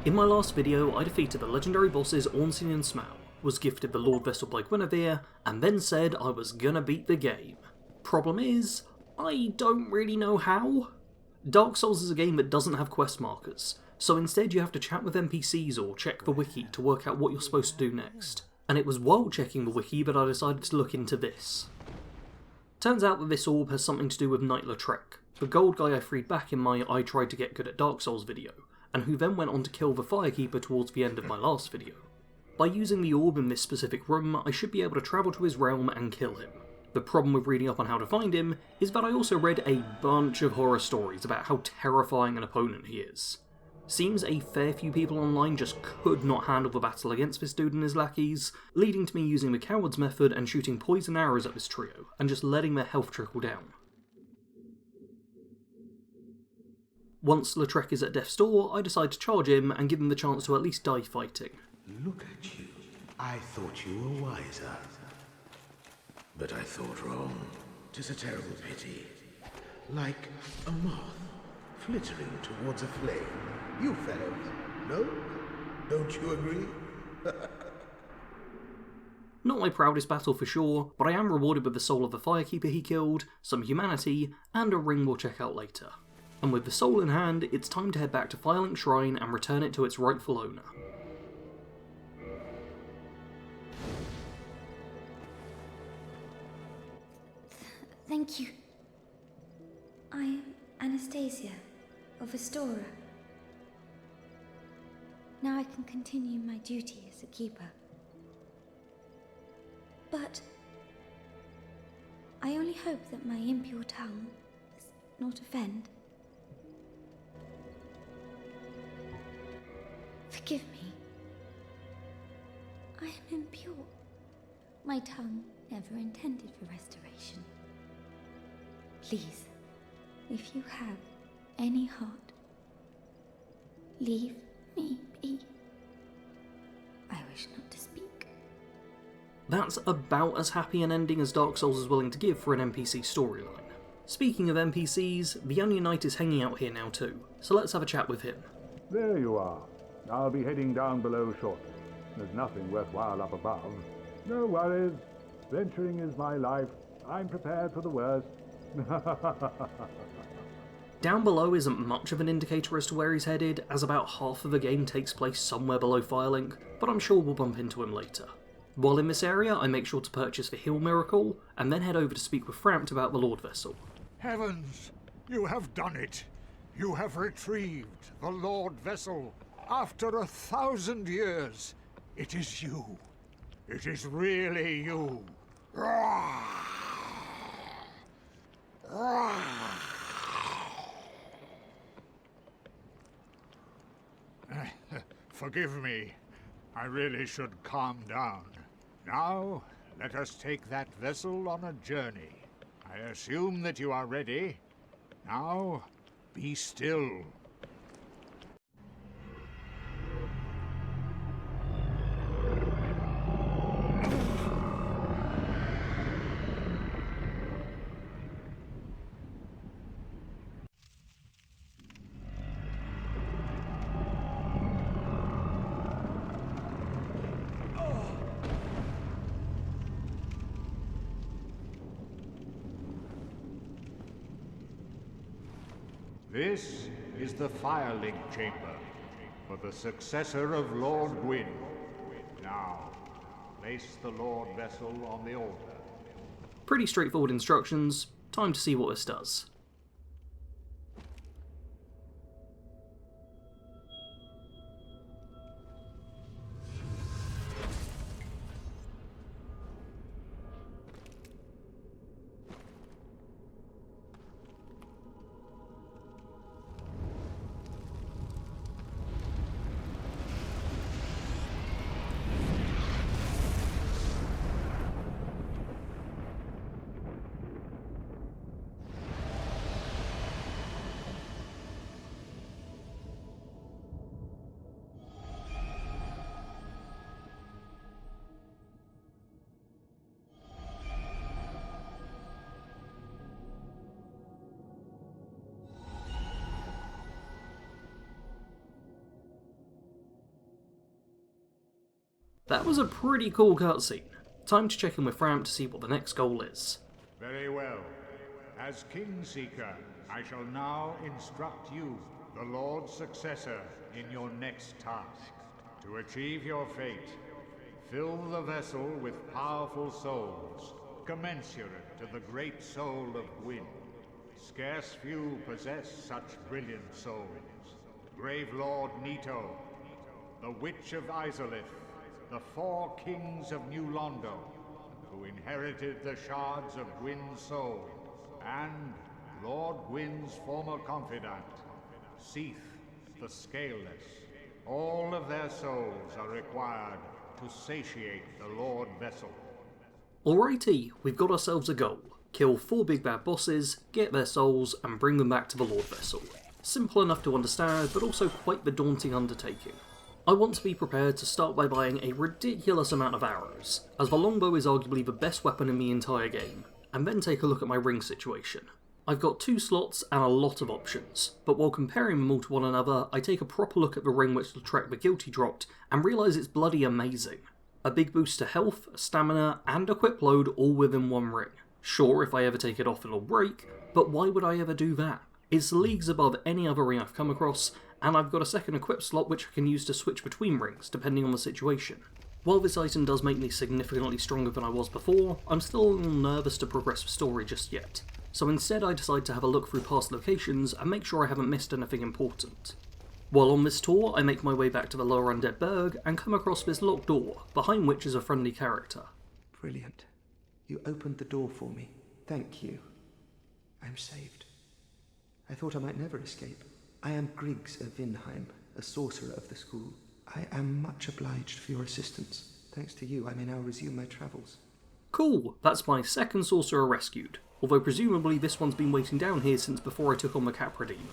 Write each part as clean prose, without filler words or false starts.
In my last video, I defeated the legendary bosses Ornstein and Smaug, was gifted the Lord Vessel by Guinevere, and then said I was gonna beat the game. Problem is, I don't really know how. Dark Souls is a game that doesn't have quest markers, so instead you have to chat with NPCs or check the wiki to work out what you're supposed to do next. And it was while checking the wiki that I decided to look into this. Turns out that this orb has something to do with Knight Lautrec, the gold guy I freed back in my I tried to get good at Dark Souls video, and who then went on to kill the Firekeeper towards the end of my last video. By using the orb in this specific room, I should be able to travel to his realm and kill him. The problem with reading up on how to find him is that I also read a bunch of horror stories about how terrifying an opponent he is. Seems a fair few people online just could not handle the battle against this dude and his lackeys, leading to me using the coward's method and shooting poison arrows at this trio, and just letting their health trickle down. Once Lautrec is at death's door, I decide to charge him and give him the chance to at least die fighting. Look at you. I thought you were wiser. But I thought wrong. 'Tis a terrible pity. Like a moth flittering towards a flame. You fellows, no? Don't you agree? Not my proudest battle for sure, but I am rewarded with the soul of the Firekeeper he killed, some humanity, and a ring we'll check out later. And with the soul in hand, it's time to head back to Firelink Shrine and return it to its rightful owner. Thank you. I am Anastasia of Astora. Now I can continue my duty as a keeper. But I only hope that my impure tongue does not offend. Forgive me. I am impure. My tongue never intended for restoration. Please, if you have any heart, leave me be. I wish not to speak. That's about as happy an ending as Dark Souls is willing to give for an NPC storyline. Speaking of NPCs, the Onion Knight is hanging out here now too, so let's have a chat with him. There you are. I'll be heading down below shortly. There's nothing worthwhile up above. No worries. Venturing is my life. I'm prepared for the worst. Down below isn't much of an indicator as to where he's headed, as about half of the game takes place somewhere below Firelink, but I'm sure we'll bump into him later. While in this area, I make sure to purchase the Heal Miracle, and then head over to speak with Frampt about the Lord Vessel. Heavens! You have done it! You have retrieved the Lord Vessel! After 1,000 years, it is you. It is really you. Forgive me. I really should calm down. Now, let us take that vessel on a journey. I assume that you are ready. Now, be still. This is the Firelink Chamber for the successor of Lord Gwyn. Now, place the Lord Vessel on the altar. Pretty straightforward instructions, time to see what this does. That was a pretty cool cutscene. Time to check in with Fram to see what the next goal is. Very well. As Kingseeker, I shall now instruct you, the Lord's successor, in your next task. To achieve your fate, fill the vessel with powerful souls, commensurate to the great soul of Gwyn. Scarce few possess such brilliant souls. Grave Lord Nito, the Witch of Izalith, the 4 kings of New Londo, who inherited the shards of Gwyn's soul, and Lord Gwyn's former confidant, Seath the Scaleless. All of their souls are required to satiate the Lord Vessel. Alrighty, we've got ourselves a goal. Kill 4 big bad bosses, get their souls, and bring them back to the Lord Vessel. Simple enough to understand, but also quite the daunting undertaking. I want to be prepared to start by buying a ridiculous amount of arrows, as the longbow is arguably the best weapon in the entire game, and then take a look at my ring situation. I've got 2 slots and a lot of options, but while comparing them all to one another, I take a proper look at the ring which Lautrec the Guilty dropped, and realise it's bloody amazing. A big boost to health, stamina, and equip load all within one ring. Sure, if I ever take it off it'll break, but why would I ever do that? It's leagues above any other ring I've come across, and I've got a second equip slot which I can use to switch between rings, depending on the situation. While this item does make me significantly stronger than I was before, I'm still a little nervous to progress the story just yet. So instead I decide to have a look through past locations and make sure I haven't missed anything important. While on this tour, I make my way back to the Lower Undead Burg and come across this locked door, behind which is a friendly character. Brilliant. You opened the door for me. Thank you. I'm saved. I thought I might never escape. I am Griggs of Vinheim, a sorcerer of the school. I am much obliged for your assistance. Thanks to you, I may now resume my travels. Cool, that's my second sorcerer rescued, although presumably this one's been waiting down here since before I took on the Capra Demon.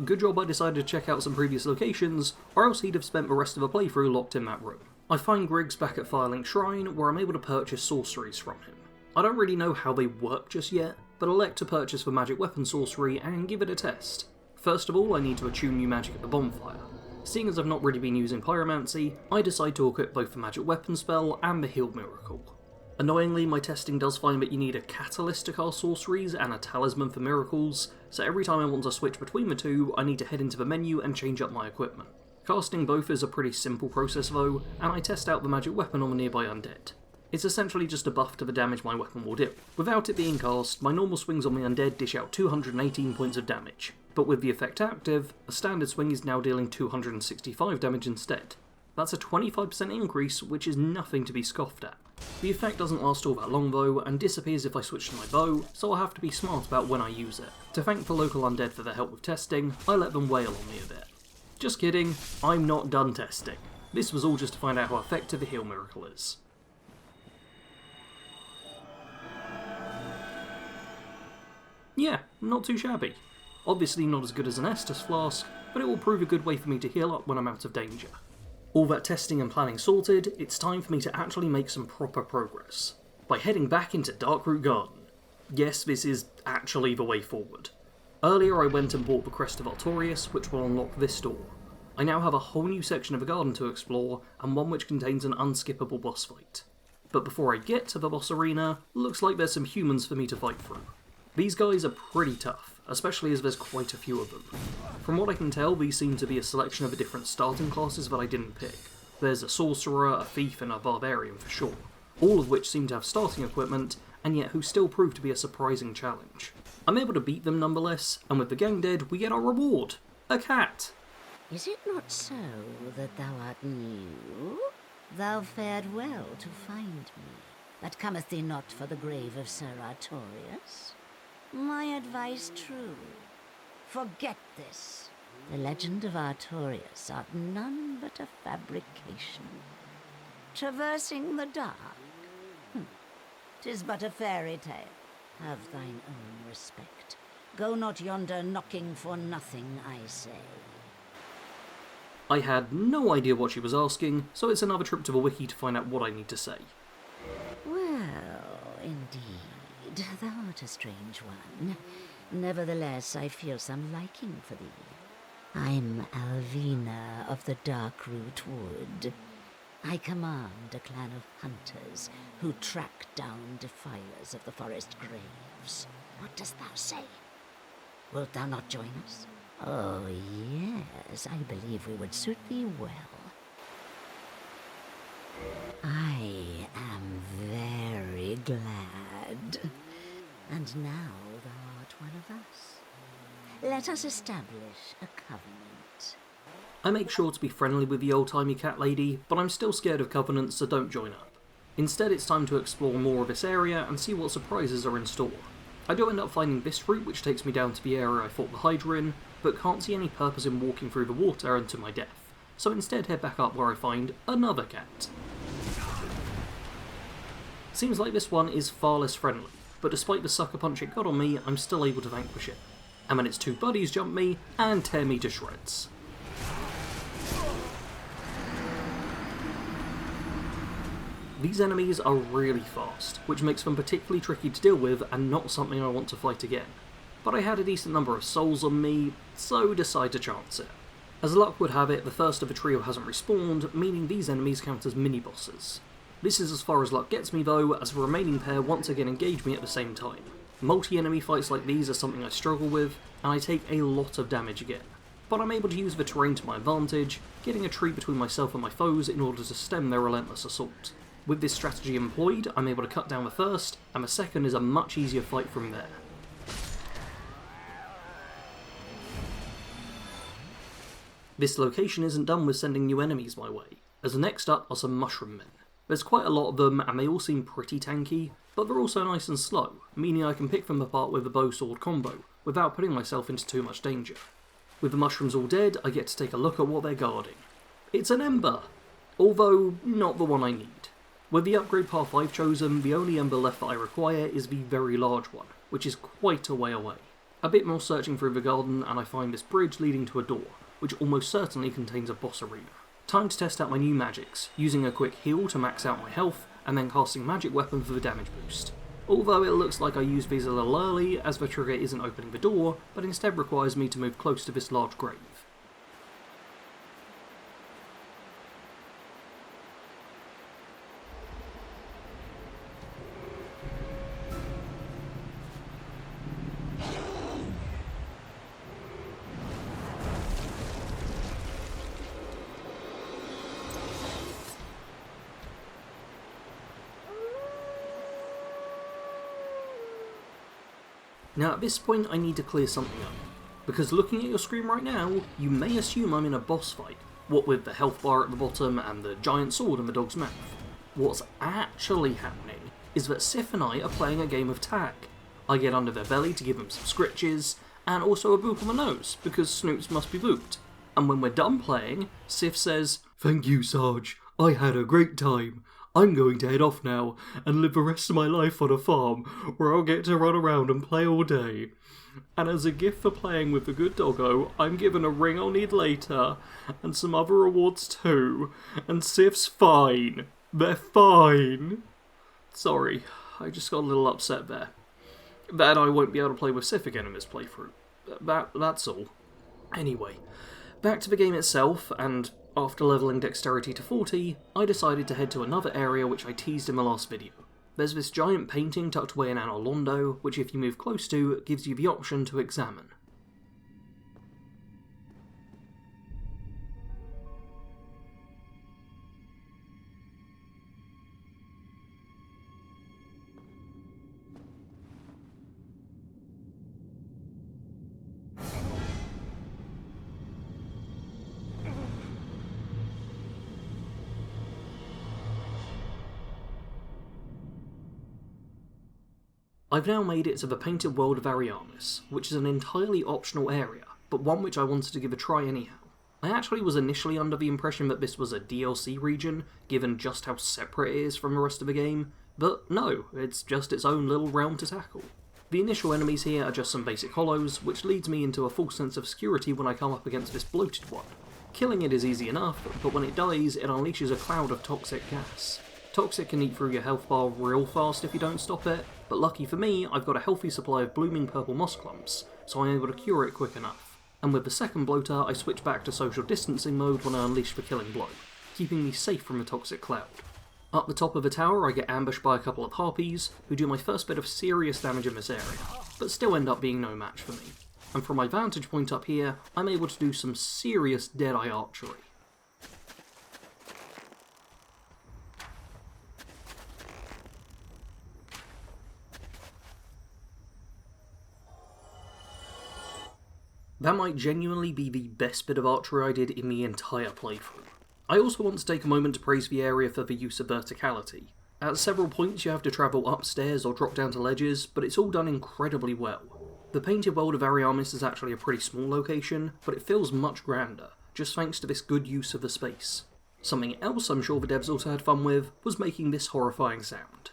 Good job I decided to check out some previous locations, or else he'd have spent the rest of the playthrough locked in that room. I find Griggs back at Firelink Shrine, where I'm able to purchase sorceries from him. I don't really know how they work just yet, but elect to purchase the magic weapon sorcery and give it a test. First of all, I need to attune new magic at the bonfire. Seeing as I've not really been using pyromancy, I decide to equip both the magic weapon spell and the heal miracle. Annoyingly, my testing does find that you need a catalyst to cast sorceries and a talisman for miracles, so every time I want to switch between the two, I need to head into the menu and change up my equipment. Casting both is a pretty simple process though, and I test out the magic weapon on the nearby undead. It's essentially just a buff to the damage my weapon will do. Without it being cast, my normal swings on the undead dish out 218 points of damage, but with the effect active, a standard swing is now dealing 265 damage instead. That's a 25% increase, which is nothing to be scoffed at. The effect doesn't last all that long though, and disappears if I switch to my bow, so I'll have to be smart about when I use it. To thank the local undead for their help with testing, I let them wail on me a bit. Just kidding, I'm not done testing. This was all just to find out how effective the heal miracle is. Yeah, not too shabby. Obviously not as good as an Estus flask, but it will prove a good way for me to heal up when I'm out of danger. All that testing and planning sorted, it's time for me to actually make some proper progress. By heading back into Darkroot Garden. Yes, this is actually the way forward. Earlier I went and bought the Crest of Artorias, which will unlock this door. I now have a whole new section of the garden to explore, and one which contains an unskippable boss fight. But before I get to the boss arena, looks like there's some humans for me to fight through. These guys are pretty tough, especially as there's quite a few of them. From what I can tell, these seem to be a selection of the different starting classes that I didn't pick. There's a sorcerer, a thief, and a barbarian for sure, all of which seem to have starting equipment, and yet who still prove to be a surprising challenge. I'm able to beat them nonetheless, and with the gang dead, we get our reward, a cat. Is it not so that thou art new? Thou fared well to find me, but cometh thee not for the grave of Sir Artorias? My advice true. Forget this. The legend of Artorias art none but a fabrication. Traversing the dark? 'Tis but a fairy tale. Have thine own respect. Go not yonder knocking for nothing, I say. I had no idea what she was asking, so it's another trip to the wiki to find out what I need to say. Well, indeed, thou art a strange one. Nevertheless, I feel some liking for thee. I'm Alvina of the Darkroot Wood. I command a clan of hunters who track down defilers of the forest graves. What dost thou say? Wilt thou not join us? Oh, yes, I believe we would suit thee well. I am very glad. And now thou art one of us. Let us establish a covenant. I make sure to be friendly with the old-timey cat lady, but I'm still scared of covenants, so don't join up. Instead, it's time to explore more of this area and see what surprises are in store. I do end up finding this route, which takes me down to the area I fought the Hydra in, but can't see any purpose in walking through the water and to my death, so instead head back up where I find another cat. Seems like this one is far less friendly, but despite the sucker punch it got on me, I'm still able to vanquish it. And then its two buddies jump me and tear me to shreds. These enemies are really fast, which makes them particularly tricky to deal with and not something I want to fight again. But I had a decent number of souls on me, so decide to chance it. As luck would have it, the first of the trio hasn't respawned, meaning these enemies count as mini-bosses. This is as far as luck gets me though, as the remaining pair once again engage me at the same time. Multi-enemy fights like these are something I struggle with, and I take a lot of damage again. But I'm able to use the terrain to my advantage, getting a tree between myself and my foes in order to stem their relentless assault. With this strategy employed, I'm able to cut down the first, and the second is a much easier fight from there. This location isn't done with sending new enemies my way, as next up are some mushroom men. There's quite a lot of them, and they all seem pretty tanky, but they're also nice and slow, meaning I can pick them apart with a bow-sword combo, without putting myself into too much danger. With the mushrooms all dead, I get to take a look at what they're guarding. It's an ember! Although, not the one I need. With the upgrade path I've chosen, the only ember left that I require is the very large one, which is quite a way away. A bit more searching through the garden, and I find this bridge leading to a door, which almost certainly contains a boss arena. Time to test out my new magics, using a quick heal to max out my health, and then casting magic weapon for the damage boost. Although it looks like I used these a little early, as the trigger isn't opening the door, but instead requires me to move close to this large grave. Now at this point I need to clear something up, because looking at your screen right now, you may assume I'm in a boss fight, what with the health bar at the bottom and the giant sword in the dog's mouth. What's actually happening is that Sif and I are playing a game of tag. I get under their belly to give them some scritches, and also a boop on the nose, because Snoops must be booped. And when we're done playing, Sif says, "Thank you, Sarge, I had a great time. I'm going to head off now and live the rest of my life on a farm where I'll get to run around and play all day. And as a gift for playing with the good doggo, I'm given a ring I'll need later, and some other rewards too, and Sif's fine. They're fine." Sorry, I just got a little upset there. That I won't be able to play with Sif again in this playthrough. That's all. Anyway, back to the game itself, and after leveling dexterity to 40, I decided to head to another area which I teased in the last video. There's this giant painting tucked away in Anor Londo, which if you move close to, gives you the option to examine. I've now made it to the Painted World of Ariamis, which is an entirely optional area, but one which I wanted to give a try anyhow. I actually was initially under the impression that this was a DLC region, given just how separate it is from the rest of the game, but no, it's just its own little realm to tackle. The initial enemies here are just some basic hollows, which leads me into a false sense of security when I come up against this bloated one. Killing it is easy enough, but when it dies, it unleashes a cloud of toxic gas. Toxic can eat through your health bar real fast if you don't stop it, but lucky for me, I've got a healthy supply of blooming purple moss clumps, so I'm able to cure it quick enough. And with the second bloater, I switch back to social distancing mode when I unleash the killing blow. keeping me safe from the toxic cloud. Up the top of the tower I get ambushed by a couple of harpies, who do my first bit of serious damage in this area, but still end up being no match for me. And from my vantage point up here, I'm able to do some serious dead-eye archery. That might genuinely be the best bit of archery I did in the entire playthrough. I also want to take a moment to praise the area for the use of verticality. At several points you have to travel upstairs or drop down to ledges, but it's all done incredibly well. The painted world of Ariamis is actually a pretty small location, but it feels much grander, just thanks to this good use of the space. Something else I'm sure the devs also had fun with was making this horrifying sound.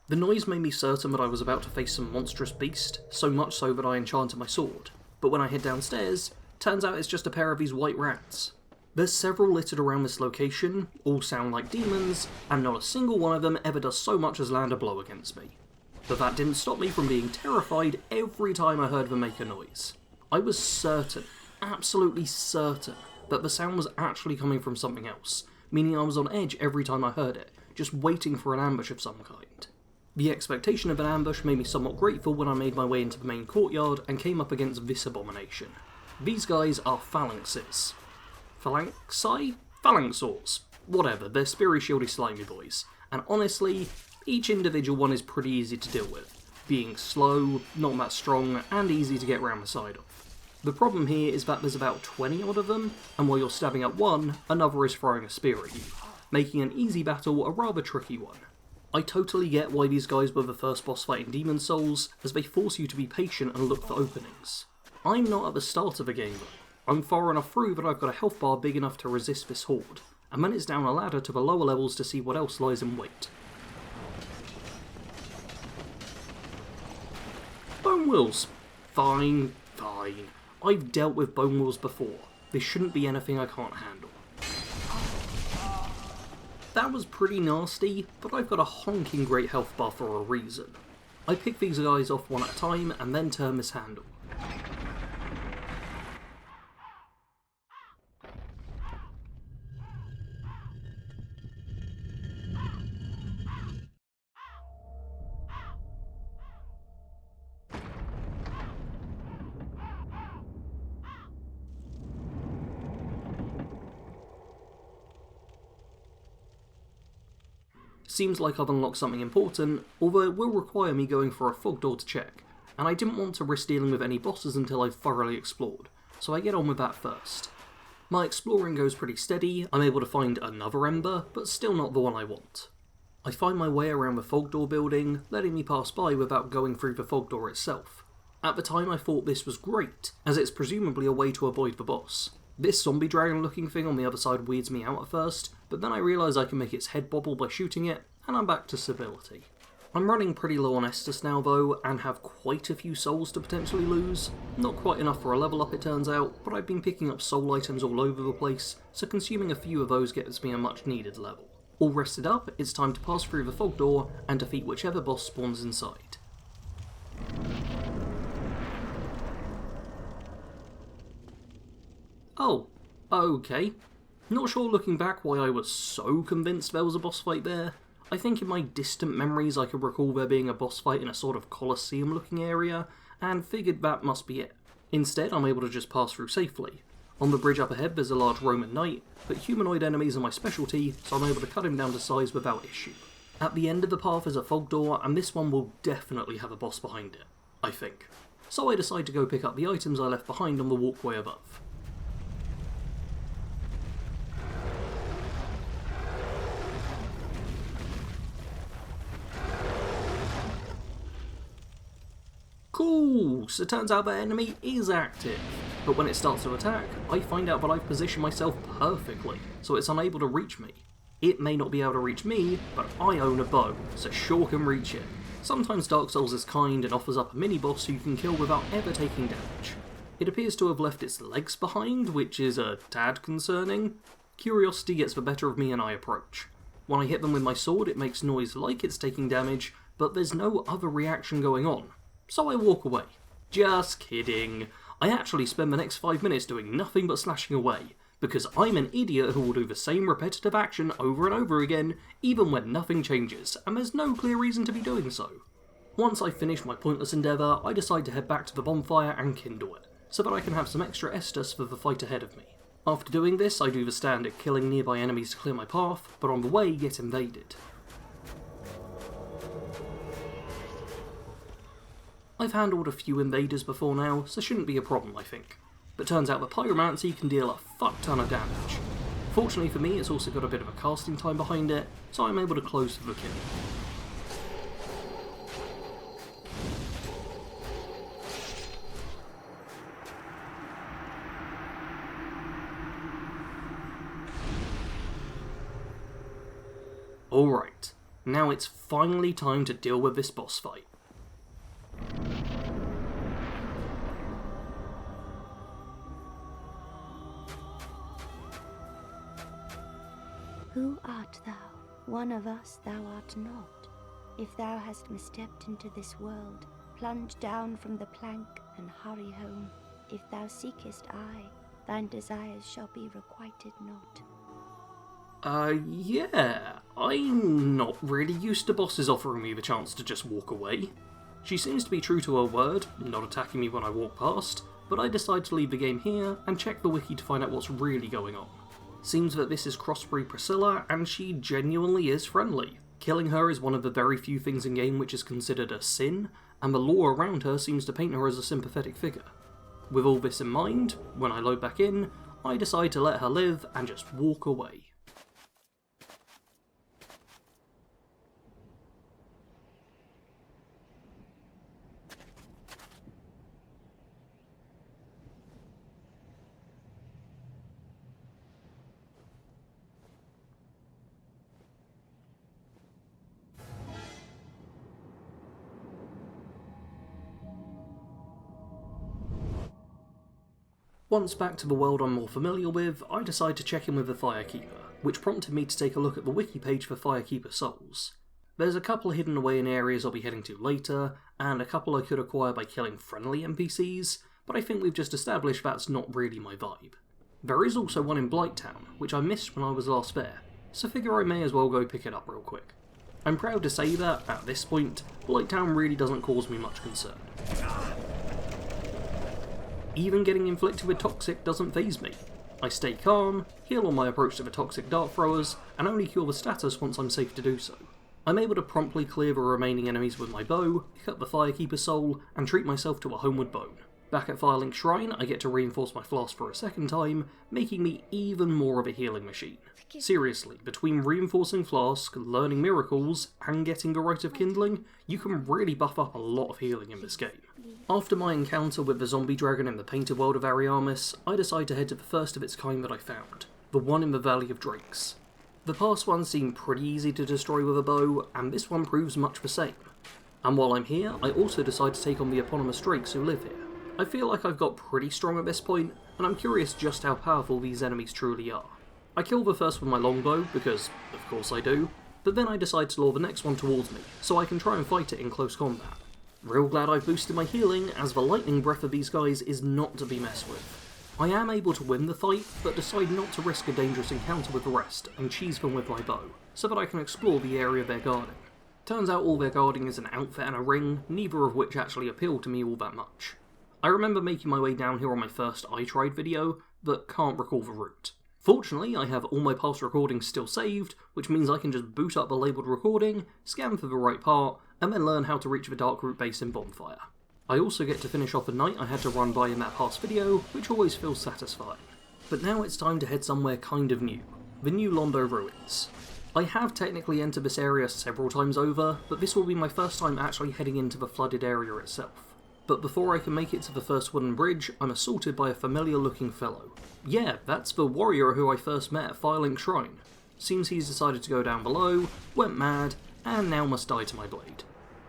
The noise made me certain that I was about to face some monstrous beast, so much so that I enchanted my sword. But when I head downstairs, turns out it's just a pair of these white rats. There's several littered around this location, all sound like demons, and not a single one of them ever does so much as land a blow against me. But that didn't stop me from being terrified every time I heard them make a noise. I was certain, absolutely certain, that the sound was actually coming from something else, meaning I was on edge every time I heard it, just waiting for an ambush of some kind. The expectation of an ambush made me somewhat grateful when I made my way into the main courtyard and came up against this abomination. These guys are phalanxes. Phalanxi? Phalanxors. Whatever, they're speary shieldy slimy boys. And honestly, each individual one is pretty easy to deal with, being slow, not that strong, and easy to get round the side of. The problem here is that there's about 20 odd of them, and while you're stabbing at one, another is throwing a spear at you, making an easy battle a rather tricky one. I totally get why these guys were the first boss fight in Demon's Souls, as they force you to be patient and look for openings. I'm not at the start of the game though. I'm far enough through that I've got a health bar big enough to resist this horde, and then it's down a ladder to the lower levels to see what else lies in wait. Bone Wheels. Fine. I've dealt with Bone Wheels before. This shouldn't be anything I can't handle. That was pretty nasty, but I've got a honking great health bar for a reason. I pick these guys off one at a time and then turn this handle. Seems like I've unlocked something important, although it will require me going for a fog door to check, and I didn't want to risk dealing with any bosses until I've thoroughly explored, so I get on with that first. My exploring goes pretty steady, I'm able to find another ember, but still not the one I want. I find my way around the fog door building, letting me pass by without going through the fog door itself. At the time I thought this was great, as it's presumably a way to avoid the boss. This zombie dragon looking thing on the other side weirds me out at first, but then I realise I can make its head bobble by shooting it, and I'm back to civility. I'm running pretty low on Estus now though, and have quite a few souls to potentially lose. Not quite enough for a level up it turns out, but I've been picking up soul items all over the place, so consuming a few of those gets me a much needed level. All rested up, it's time to pass through the fog door and defeat whichever boss spawns inside. Oh, okay. Not sure looking back why I was so convinced there was a boss fight there. I think in my distant memories I could recall there being a boss fight in a sort of Colosseum looking area, and figured that must be it. Instead I'm able to just pass through safely. On the bridge up ahead there's a large Roman knight, but humanoid enemies are my specialty, so I'm able to cut him down to size without issue. At the end of the path is a fog door, and this one will definitely have a boss behind it, I think. So I decide to go pick up the items I left behind on the walkway above. Cool, so it turns out that enemy is active, but when it starts to attack, I find out that I've positioned myself perfectly, so it's unable to reach me. It may not be able to reach me, but I own a bow, so sure can reach it. Sometimes Dark Souls is kind and offers up a mini-boss who you can kill without ever taking damage. It appears to have left its legs behind, which is a tad concerning. Curiosity gets the better of me and I approach. When I hit them with my sword it makes noise like it's taking damage, but there's no other reaction going on. So I walk away. Just kidding. I actually spend the next 5 minutes doing nothing but slashing away, because I'm an idiot who will do the same repetitive action over and over again, even when nothing changes, and there's no clear reason to be doing so. Once I finish my pointless endeavour, I decide to head back to the bonfire and kindle it, so that I can have some extra Estus for the fight ahead of me. After doing this, I do the standard killing nearby enemies to clear my path, but on the way get invaded. I've handled a few invaders before now, so shouldn't be a problem I think. But turns out that Pyromancy can deal a fuck ton of damage. Fortunately for me, it's also got a bit of a casting time behind it, so I'm able to close the kill. Alright, now it's finally time to deal with this boss fight. Who art thou? One of us thou art not. If thou hast misstepped into this world, plunge down from the plank and hurry home. If thou seekest I, thine desires shall be requited not. Yeah, I'm not really used to bosses offering me the chance to just walk away. She seems to be true to her word, not attacking me when I walk past, but I decide to leave the game here and check the wiki to find out what's really going on. Seems that this is Crossbury Priscilla, and she genuinely is friendly. Killing her is one of the very few things in game which is considered a sin, and the lore around her seems to paint her as a sympathetic figure. With all this in mind, when I load back in, I decide to let her live and just walk away. Once back to the world I'm more familiar with, I decide to check in with the Firekeeper, which prompted me to take a look at the wiki page for Firekeeper Souls. There's a couple hidden away in areas I'll be heading to later, and a couple I could acquire by killing friendly NPCs, but I think we've just established that's not really my vibe. There is also one in Blighttown, which I missed when I was last there, so figure I may as well go pick it up real quick. I'm proud to say that, at this point, Blighttown really doesn't cause me much concern. Even getting inflicted with Toxic doesn't faze me. I stay calm, heal on my approach to the Toxic Dart Throwers, and only cure the status once I'm safe to do so. I'm able to promptly clear the remaining enemies with my bow, pick up the Firekeeper Soul, and treat myself to a homeward bone. Back at Firelink Shrine, I get to reinforce my flask for a second time, making me even more of a healing machine. Seriously, between reinforcing flask, learning miracles, and getting the Rite of Kindling, you can really buff up a lot of healing in this game. After my encounter with the zombie dragon in the painted world of Ariamis, I decide to head to the first of its kind that I found, the one in the Valley of Drakes. The past ones seem pretty easy to destroy with a bow, and this one proves much the same. And while I'm here, I also decide to take on the eponymous drakes who live here. I feel like I've got pretty strong at this point, and I'm curious just how powerful these enemies truly are. I kill the first with my longbow, because of course I do, but then I decide to lure the next one towards me, so I can try and fight it in close combat. Real glad I've boosted my healing, as the lightning breath of these guys is not to be messed with. I am able to win the fight, but decide not to risk a dangerous encounter with the rest, and cheese them with my bow, so that I can explore the area they're guarding. Turns out all they're guarding is an outfit and a ring, neither of which actually appeal to me all that much. I remember making my way down here on my first I Tried video, but can't recall the route. Fortunately, I have all my past recordings still saved, which means I can just boot up the labelled recording, scan for the right part, and then learn how to reach the Dark Root base in Bonfire. I also get to finish off a night I had to run by in that past video, which always feels satisfying. But now it's time to head somewhere kind of new, the New Londo Ruins. I have technically entered this area several times over, but this will be my first time actually heading into the flooded area itself. But before I can make it to the first wooden bridge, I'm assaulted by a familiar looking fellow. Yeah, that's the warrior who I first met at Firelink Shrine. Seems he's decided to go down below, went mad, and now must die to my blade.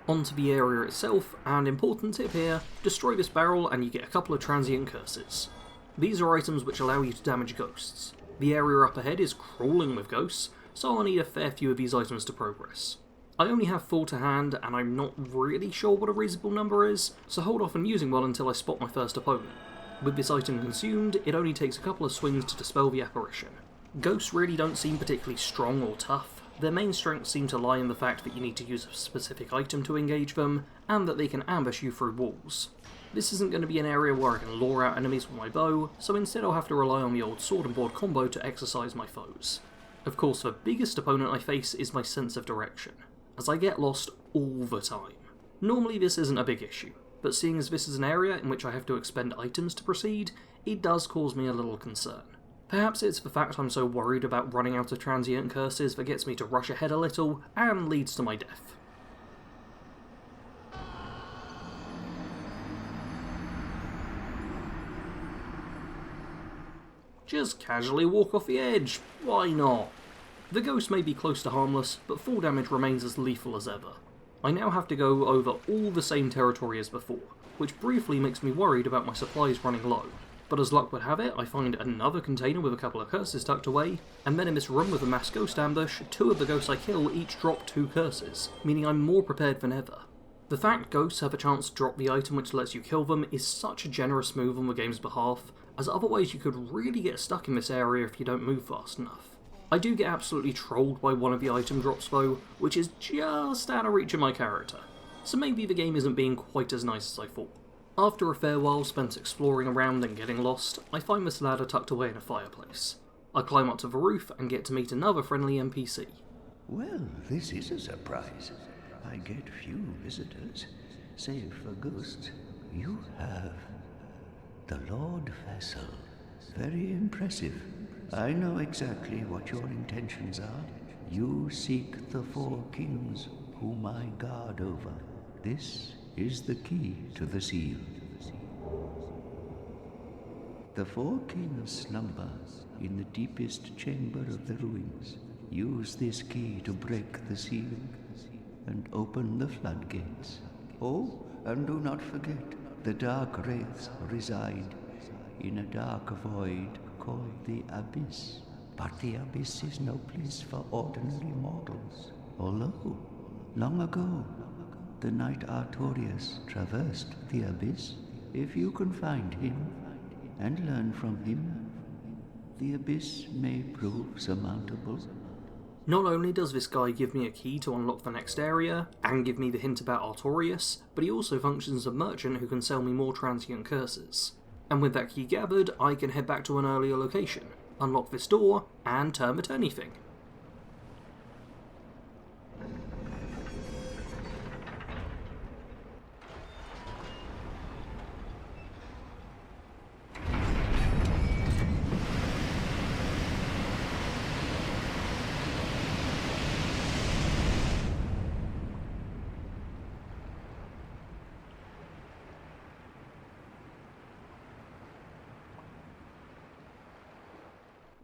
Onto the area itself, and important tip here, destroy this barrel and you get a couple of transient curses. These are items which allow you to damage ghosts. The area up ahead is crawling with ghosts, so I'll need a fair few of these items to progress. I only have 4 to hand, and I'm not really sure what a reasonable number is, so hold off on using one until I spot my first opponent. With this item consumed, it only takes a couple of swings to dispel the apparition. Ghosts really don't seem particularly strong or tough. Their main strengths seem to lie in the fact that you need to use a specific item to engage them, and that they can ambush you through walls. This isn't going to be an area where I can lure out enemies with my bow, so instead I'll have to rely on the old sword and board combo to exercise my foes. Of course, the biggest opponent I face is my sense of direction, as I get lost all the time. Normally this isn't a big issue, but seeing as this is an area in which I have to expend items to proceed, it does cause me a little concern. Perhaps it's the fact I'm so worried about running out of transient curses that gets me to rush ahead a little, and leads to my death. Just casually walk off the edge, why not? The ghost may be close to harmless, but fall damage remains as lethal as ever. I now have to go over all the same territory as before, which briefly makes me worried about my supplies running low. But as luck would have it, I find another container with a couple of curses tucked away, and then in this room with a mass ghost ambush, 2 of the ghosts I kill each drop 2 curses, meaning I'm more prepared than ever. The fact ghosts have a chance to drop the item which lets you kill them is such a generous move on the game's behalf, as otherwise you could really get stuck in this area if you don't move fast enough. I do get absolutely trolled by one of the item drops though, which is just out of reach of my character, so maybe the game isn't being quite as nice as I thought. After a fair while spent exploring around and getting lost, I find this ladder tucked away in a fireplace. I climb up to the roof and get to meet another friendly NPC. Well, this is a surprise. I get few visitors, save for ghosts. You have the Lord Vessel. Very impressive. I know exactly what your intentions are. You seek the 4 kings, whom I guard over. This is the key to the seal. The 4 kings slumber in the deepest chamber of the ruins. Use this key to break the seal and open the floodgates. Oh, and do not forget, the dark wraiths reside in a dark void called the Abyss. But the Abyss is no place for ordinary mortals. Although, long ago, the knight Artorius traversed the Abyss. If you can find him and learn from him, the Abyss may prove surmountable. Not only does this guy give me a key to unlock the next area, and give me the hint about Artorius, but he also functions as a merchant who can sell me more transient curses. And with that key gathered, I can head back to an earlier location, unlock this door, and turn it anything.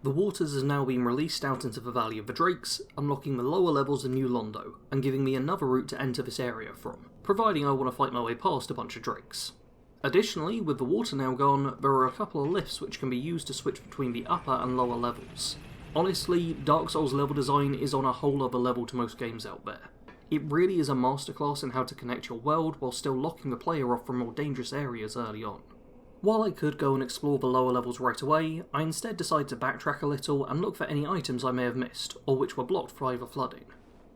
The waters has now been released out into the Valley of the Drakes, unlocking the lower levels of New Londo, and giving me another route to enter this area from, providing I want to fight my way past a bunch of drakes. Additionally, with the water now gone, there are a couple of lifts which can be used to switch between the upper and lower levels. Honestly, Dark Souls level design is on a whole other level to most games out there. It really is a masterclass in how to connect your world while still locking the player off from more dangerous areas early on. While I could go and explore the lower levels right away, I instead decided to backtrack a little and look for any items I may have missed, or which were blocked by the flooding.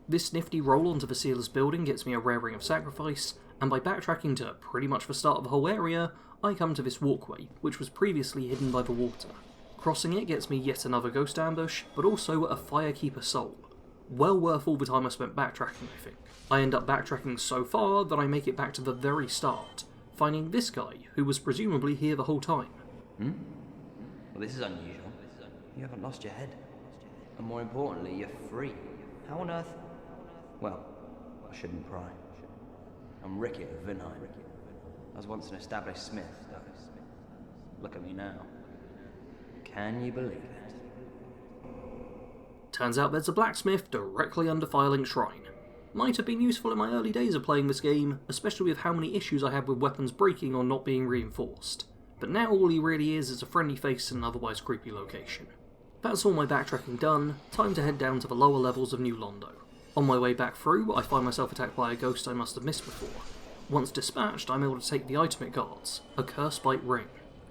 This nifty roll onto the Sealer's building gets me a rare Ring of Sacrifice, and by backtracking to pretty much the start of the whole area, I come to this walkway, which was previously hidden by the water. Crossing it gets me yet another ghost ambush, but also a Firekeeper soul. Well worth all the time I spent backtracking, I think. I end up backtracking so far that I make it back to the very start, finding this guy, who was presumably here the whole time. Well, this is unusual. You haven't lost your head. And more importantly, you're free. How on earth? Well, I shouldn't pry. I'm Ricky of Vinheim. I was once an established smith, though. Look at me now. Can you believe it? Turns out there's a blacksmith directly under Firelink Shrine. Might have been useful in my early days of playing this game, especially with how many issues I had with weapons breaking or not being reinforced. But now all he really is a friendly face in an otherwise creepy location. That's all my backtracking done, time to head down to the lower levels of New Londo. On my way back through, I find myself attacked by a ghost I must have missed before. Once dispatched, I'm able to take the item it guards, a Cursebite Ring.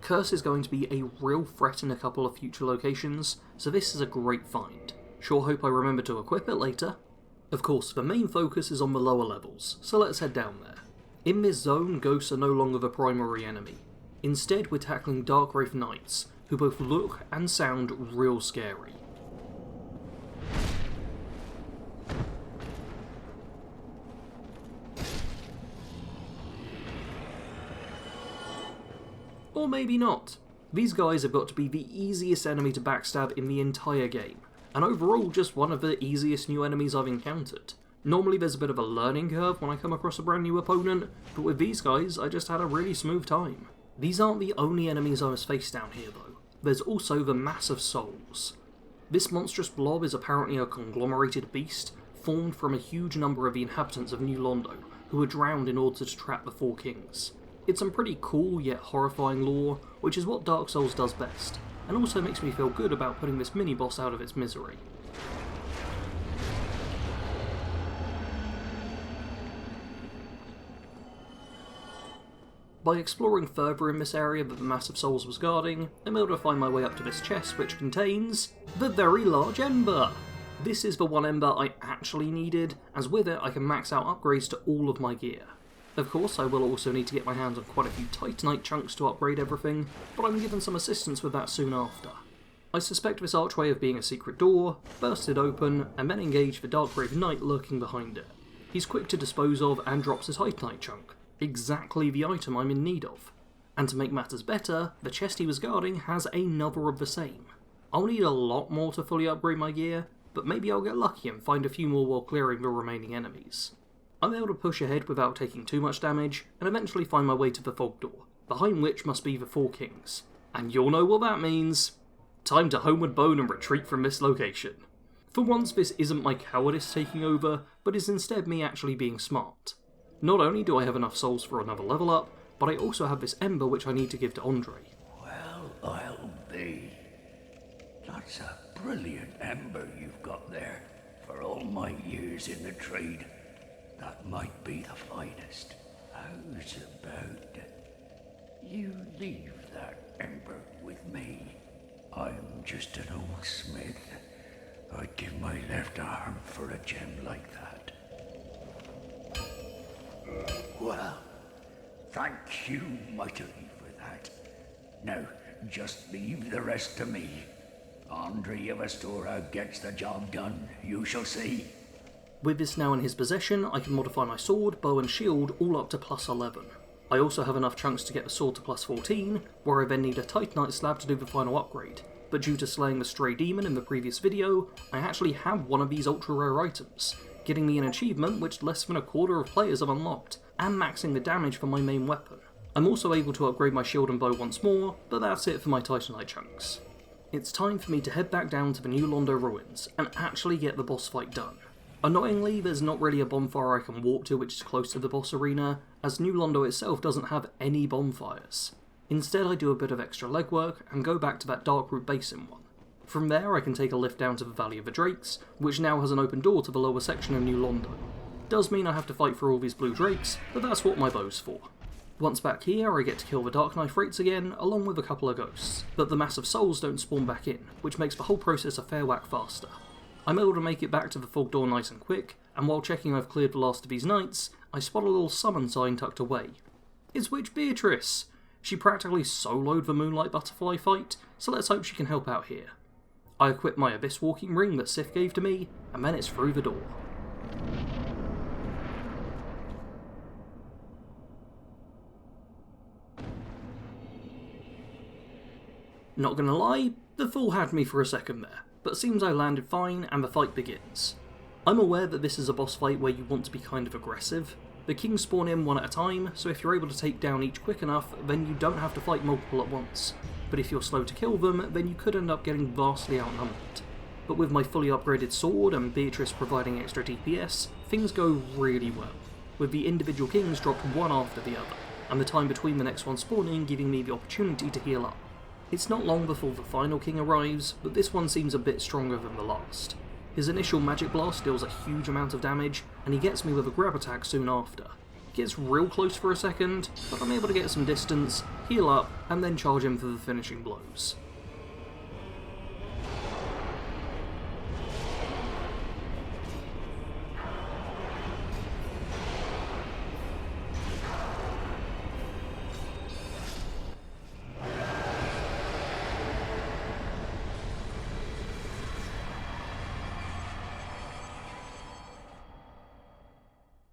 Curse is going to be a real threat in a couple of future locations, so this is a great find. Sure hope I remember to equip it later. Of course, the main focus is on the lower levels, so let's head down there. In this zone, ghosts are no longer the primary enemy. Instead, we're tackling Darkwraith Knights, who both look and sound real scary. Or maybe not. These guys have got to be the easiest enemy to backstab in the entire game, and overall just one of the easiest new enemies I've encountered. Normally there's a bit of a learning curve when I come across a brand new opponent, but with these guys I just had a really smooth time. These aren't the only enemies I must face down here though. There's also the Mass of Souls. This monstrous blob is apparently a conglomerated beast, formed from a huge number of the inhabitants of New Londo, who were drowned in order to trap the Four Kings. It's some pretty cool yet horrifying lore, which is what Dark Souls does best, and also makes me feel good about putting this mini-boss out of its misery. By exploring further in this area that the Mass of Souls was guarding, I'm able to find my way up to this chest which contains the Very Large Ember! This is the one ember I actually needed, as with it I can max out upgrades to all of my gear. Of course, I will also need to get my hands on quite a few Titanite chunks to upgrade everything, but I'm given some assistance with that soon after. I suspect this archway of being a secret door, burst it open, and then engage the Darkwraith Knight lurking behind it. He's quick to dispose of and drops a Titanite chunk, exactly the item I'm in need of. And to make matters better, the chest he was guarding has another of the same. I'll need a lot more to fully upgrade my gear, but maybe I'll get lucky and find a few more while clearing the remaining enemies. I'm able to push ahead without taking too much damage, and eventually find my way to the Fog Door, behind which must be the Four Kings. And you'll know what that means. Time to homeward bone and retreat from this location. For once, this isn't my cowardice taking over, but is instead me actually being smart. Not only do I have enough souls for another level up, but I also have this ember which I need to give to Andre. Well, I'll be. That's a brilliant ember you've got there. For all my years in the trade, that might be the finest. How's about you leave that ember with me? I'm just an old smith. I'd give my left arm for a gem like that. Well, thank you mightily for that. Now, just leave the rest to me. Andre of Astora gets the job done, you shall see. With this now in his possession, I can modify my sword, bow and shield all up to plus 11. I also have enough chunks to get the sword to plus 14, where I then need a Titanite slab to do the final upgrade, but due to slaying the stray demon in the previous video, I actually have one of these ultra rare items, getting me an achievement which less than a quarter of players have unlocked, and maxing the damage for my main weapon. I'm also able to upgrade my shield and bow once more, but that's it for my Titanite chunks. It's time for me to head back down to the New Londo ruins, and actually get the boss fight done. Annoyingly, there's not really a bonfire I can walk to which is close to the boss arena, as New Londo itself doesn't have any bonfires. Instead I do a bit of extra legwork and go back to that Darkroot Basin one. From there I can take a lift down to the Valley of the Drakes, which now has an open door to the lower section of New Londo. Does mean I have to fight for all these blue drakes, but that's what my bow's for. Once back here I get to kill the Dark Knife Wraiths again, along with a couple of ghosts, but the Mass of Souls don't spawn back in, which makes the whole process a fair whack faster. I'm able to make it back to the Fog Door nice and quick, and while checking I've cleared the last of these knights, I spot a little summon sign tucked away. It's Witch Beatrice! She practically soloed the Moonlight Butterfly fight, so let's hope she can help out here. I equip my Abyss Walking Ring that Sif gave to me, and then it's through the door. Not gonna lie, the fool had me for a second there, but it seems I landed fine and the fight begins. I'm aware that this is a boss fight where you want to be kind of aggressive. The kings spawn in one at a time, so if you're able to take down each quick enough, then you don't have to fight multiple at once. But if you're slow to kill them, then you could end up getting vastly outnumbered. But with my fully upgraded sword and Beatrice providing extra DPS, things go really well, with the individual kings dropped one after the other, and the time between the next one spawning giving me the opportunity to heal up. It's not long before the final king arrives, but this one seems a bit stronger than the last. His initial magic blast deals a huge amount of damage, and he gets me with a grab attack soon after, Gets real close for a second, but I'm able to get some distance, heal up, and then charge him for the finishing blows.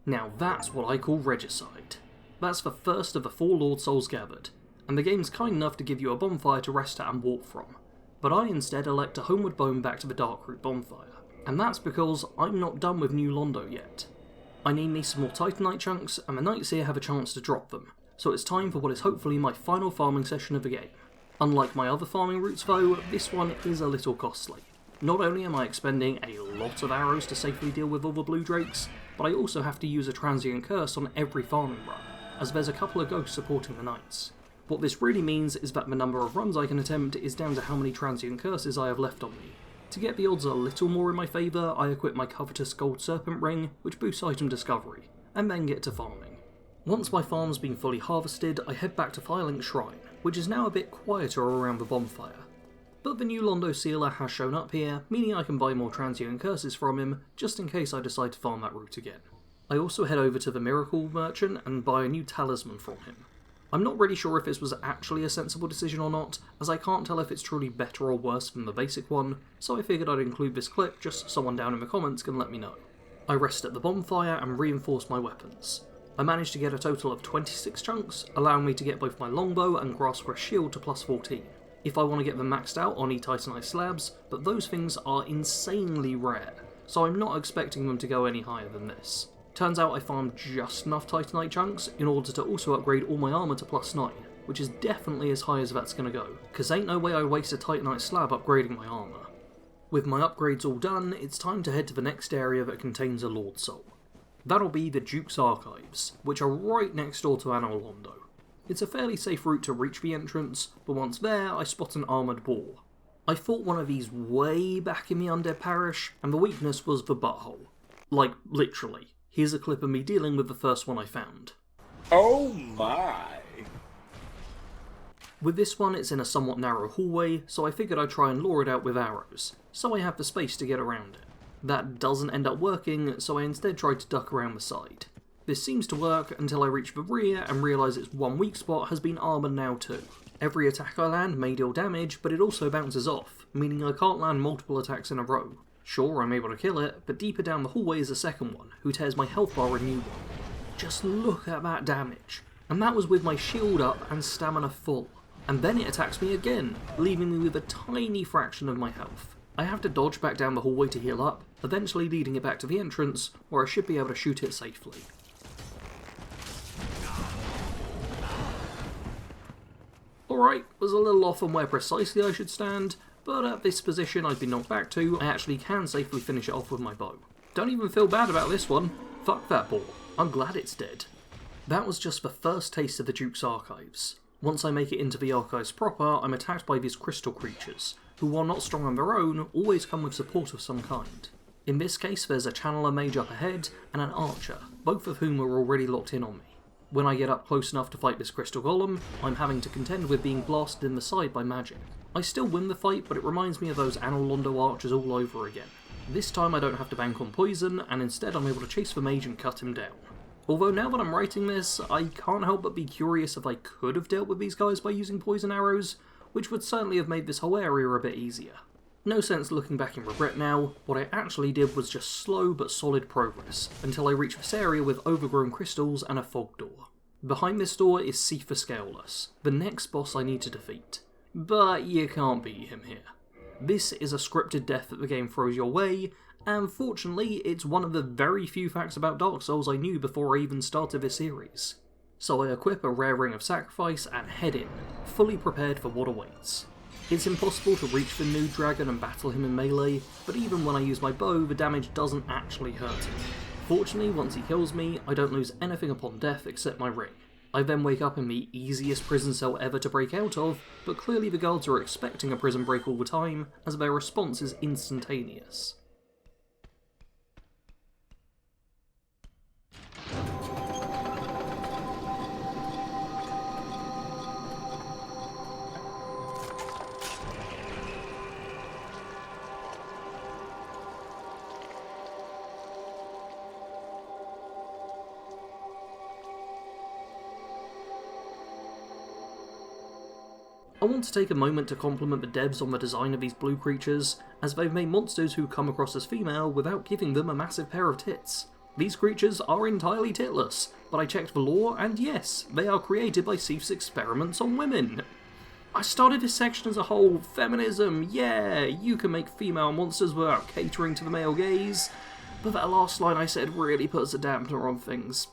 Now that's what I call regicide. That's the first of the 4 Lord Souls gathered, and the game's kind enough to give you a bonfire to rest at and walk from, but I instead elect a homeward bone back to the Darkroot bonfire, and that's because I'm not done with New Londo yet. I need me some more Titanite chunks, and the Knights here have a chance to drop them, so it's time for what is hopefully my final farming session of the game. Unlike my other farming routes though, this one is a little costly. Not only am I expending a lot of arrows to safely deal with all the blue drakes, but I also have to use a transient curse on every farming run, as there's a couple of ghosts supporting the knights. What this really means is that the number of runs I can attempt is down to how many transient curses I have left on me. To get the odds a little more in my favour, I equip my covetous gold serpent ring, which boosts item discovery, and then get to farming. Once my farm's been fully harvested, I head back to Firelink Shrine, which is now a bit quieter around the bonfire. But the new Londo Sealer has shown up here, meaning I can buy more transient curses from him, just in case I decide to farm that route again. I also head over to the Miracle Merchant and buy a new talisman from him. I'm not really sure if this was actually a sensible decision or not, as I can't tell if it's truly better or worse than the basic one, so I figured I'd include this clip just so someone down in the comments can let me know. I rest at the bonfire and reinforce my weapons. I managed to get a total of 26 chunks, allowing me to get both my longbow and Grasper shield to plus 14. If I want to get them maxed out, I'll need Titanite slabs, but those things are insanely rare, so I'm not expecting them to go any higher than this. Turns out I farmed just enough Titanite chunks in order to also upgrade all my armour to plus 9, which is definitely as high as that's going to go, cause ain't no way I waste a Titanite slab upgrading my armour. With my upgrades all done, it's time to head to the next area that contains a Lord Soul. That'll be the Duke's Archives, which are right next door to Anor Londo. It's a fairly safe route to reach the entrance, but once there I spot an armoured boar. I fought one of these way back in the Undead Parish, and the weakness was the butthole. Like, literally. Here's a clip of me dealing with the first one I found. Oh my! With this one it's in a somewhat narrow hallway, so I figured I'd try and lure it out with arrows, so I have the space to get around it. That doesn't end up working, so I instead tried to duck around the side. This seems to work until I reach the rear and realise its one weak spot has been armoured now too. Every attack I land may deal damage, but it also bounces off, meaning I can't land multiple attacks in a row. Sure, I'm able to kill it, but deeper down the hallway is a second one, who tears my health bar a new one. Just look at that damage. And that was with my shield up and stamina full. And then it attacks me again, leaving me with a tiny fraction of my health. I have to dodge back down the hallway to heal up, eventually leading it back to the entrance, where I should be able to shoot it safely. Alright, was a little off on where precisely I should stand, but at this position I've been knocked back to, I actually can safely finish it off with my bow. Don't even feel bad about this one. Fuck that boar. I'm glad it's dead. That was just the first taste of the Duke's Archives. Once I make it into the Archives proper, I'm attacked by these crystal creatures, who while not strong on their own, always come with support of some kind. In this case there's a Channeler Mage up ahead, and an Archer, both of whom are already locked in on me. When I get up close enough to fight this Crystal Golem, I'm having to contend with being blasted in the side by magic. I still win the fight, but it reminds me of those Anor Londo archers all over again. This time I don't have to bank on poison, and instead I'm able to chase the mage and cut him down. Although now that I'm writing this, I can't help but be curious if I could have dealt with these guys by using poison arrows, which would certainly have made this whole area a bit easier. No sense looking back in regret now, what I actually did was just slow but solid progress, until I reached this area with overgrown crystals and a fog door. Behind this door is Seifer Scaleless, the next boss I need to defeat. But you can't beat him here. This is a scripted death that the game throws your way, and fortunately it's one of the very few facts about Dark Souls I knew before I even started this series. So I equip a rare Ring of Sacrifice and head in, fully prepared for what awaits. It's impossible to reach the nude dragon and battle him in melee, but even when I use my bow, the damage doesn't actually hurt him. Fortunately, once he kills me, I don't lose anything upon death except my ring. I then wake up in the easiest prison cell ever to break out of, but clearly the guards are expecting a prison break all the time, as their response is instantaneous. I want to take a moment to compliment the devs on the design of these blue creatures, as they've made monsters who come across as female without giving them a massive pair of tits. These creatures are entirely titless, but I checked the lore and yes, they are created by Seif's experiments on women. I started this section as a whole feminism, yeah, you can make female monsters without catering to the male gaze, but that last line I said really puts a dampener on things.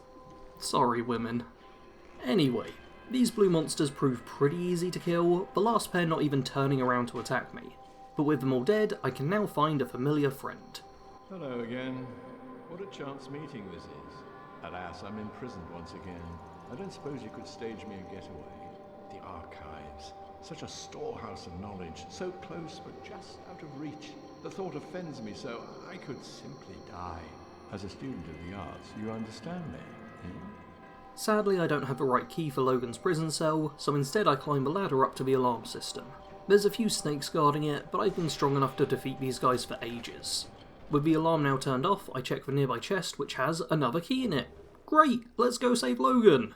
Sorry, women. Anyway, these blue monsters prove pretty easy to kill, the last pair not even turning around to attack me. But with them all dead, I can now find a familiar friend. Hello again. What a chance meeting this is. Alas, I'm imprisoned once again. I don't suppose you could stage me a getaway. The archives. Such a storehouse of knowledge. So close, but just out of reach. The thought offends me, so I could simply die. As a student of the arts, you understand me, eh? Sadly, I don't have the right key for Logan's prison cell, so instead I climb a ladder up to the alarm system. There's a few snakes guarding it, but I've been strong enough to defeat these guys for ages. With the alarm now turned off, I check the nearby chest, which has another key in it. Great, let's go save Logan!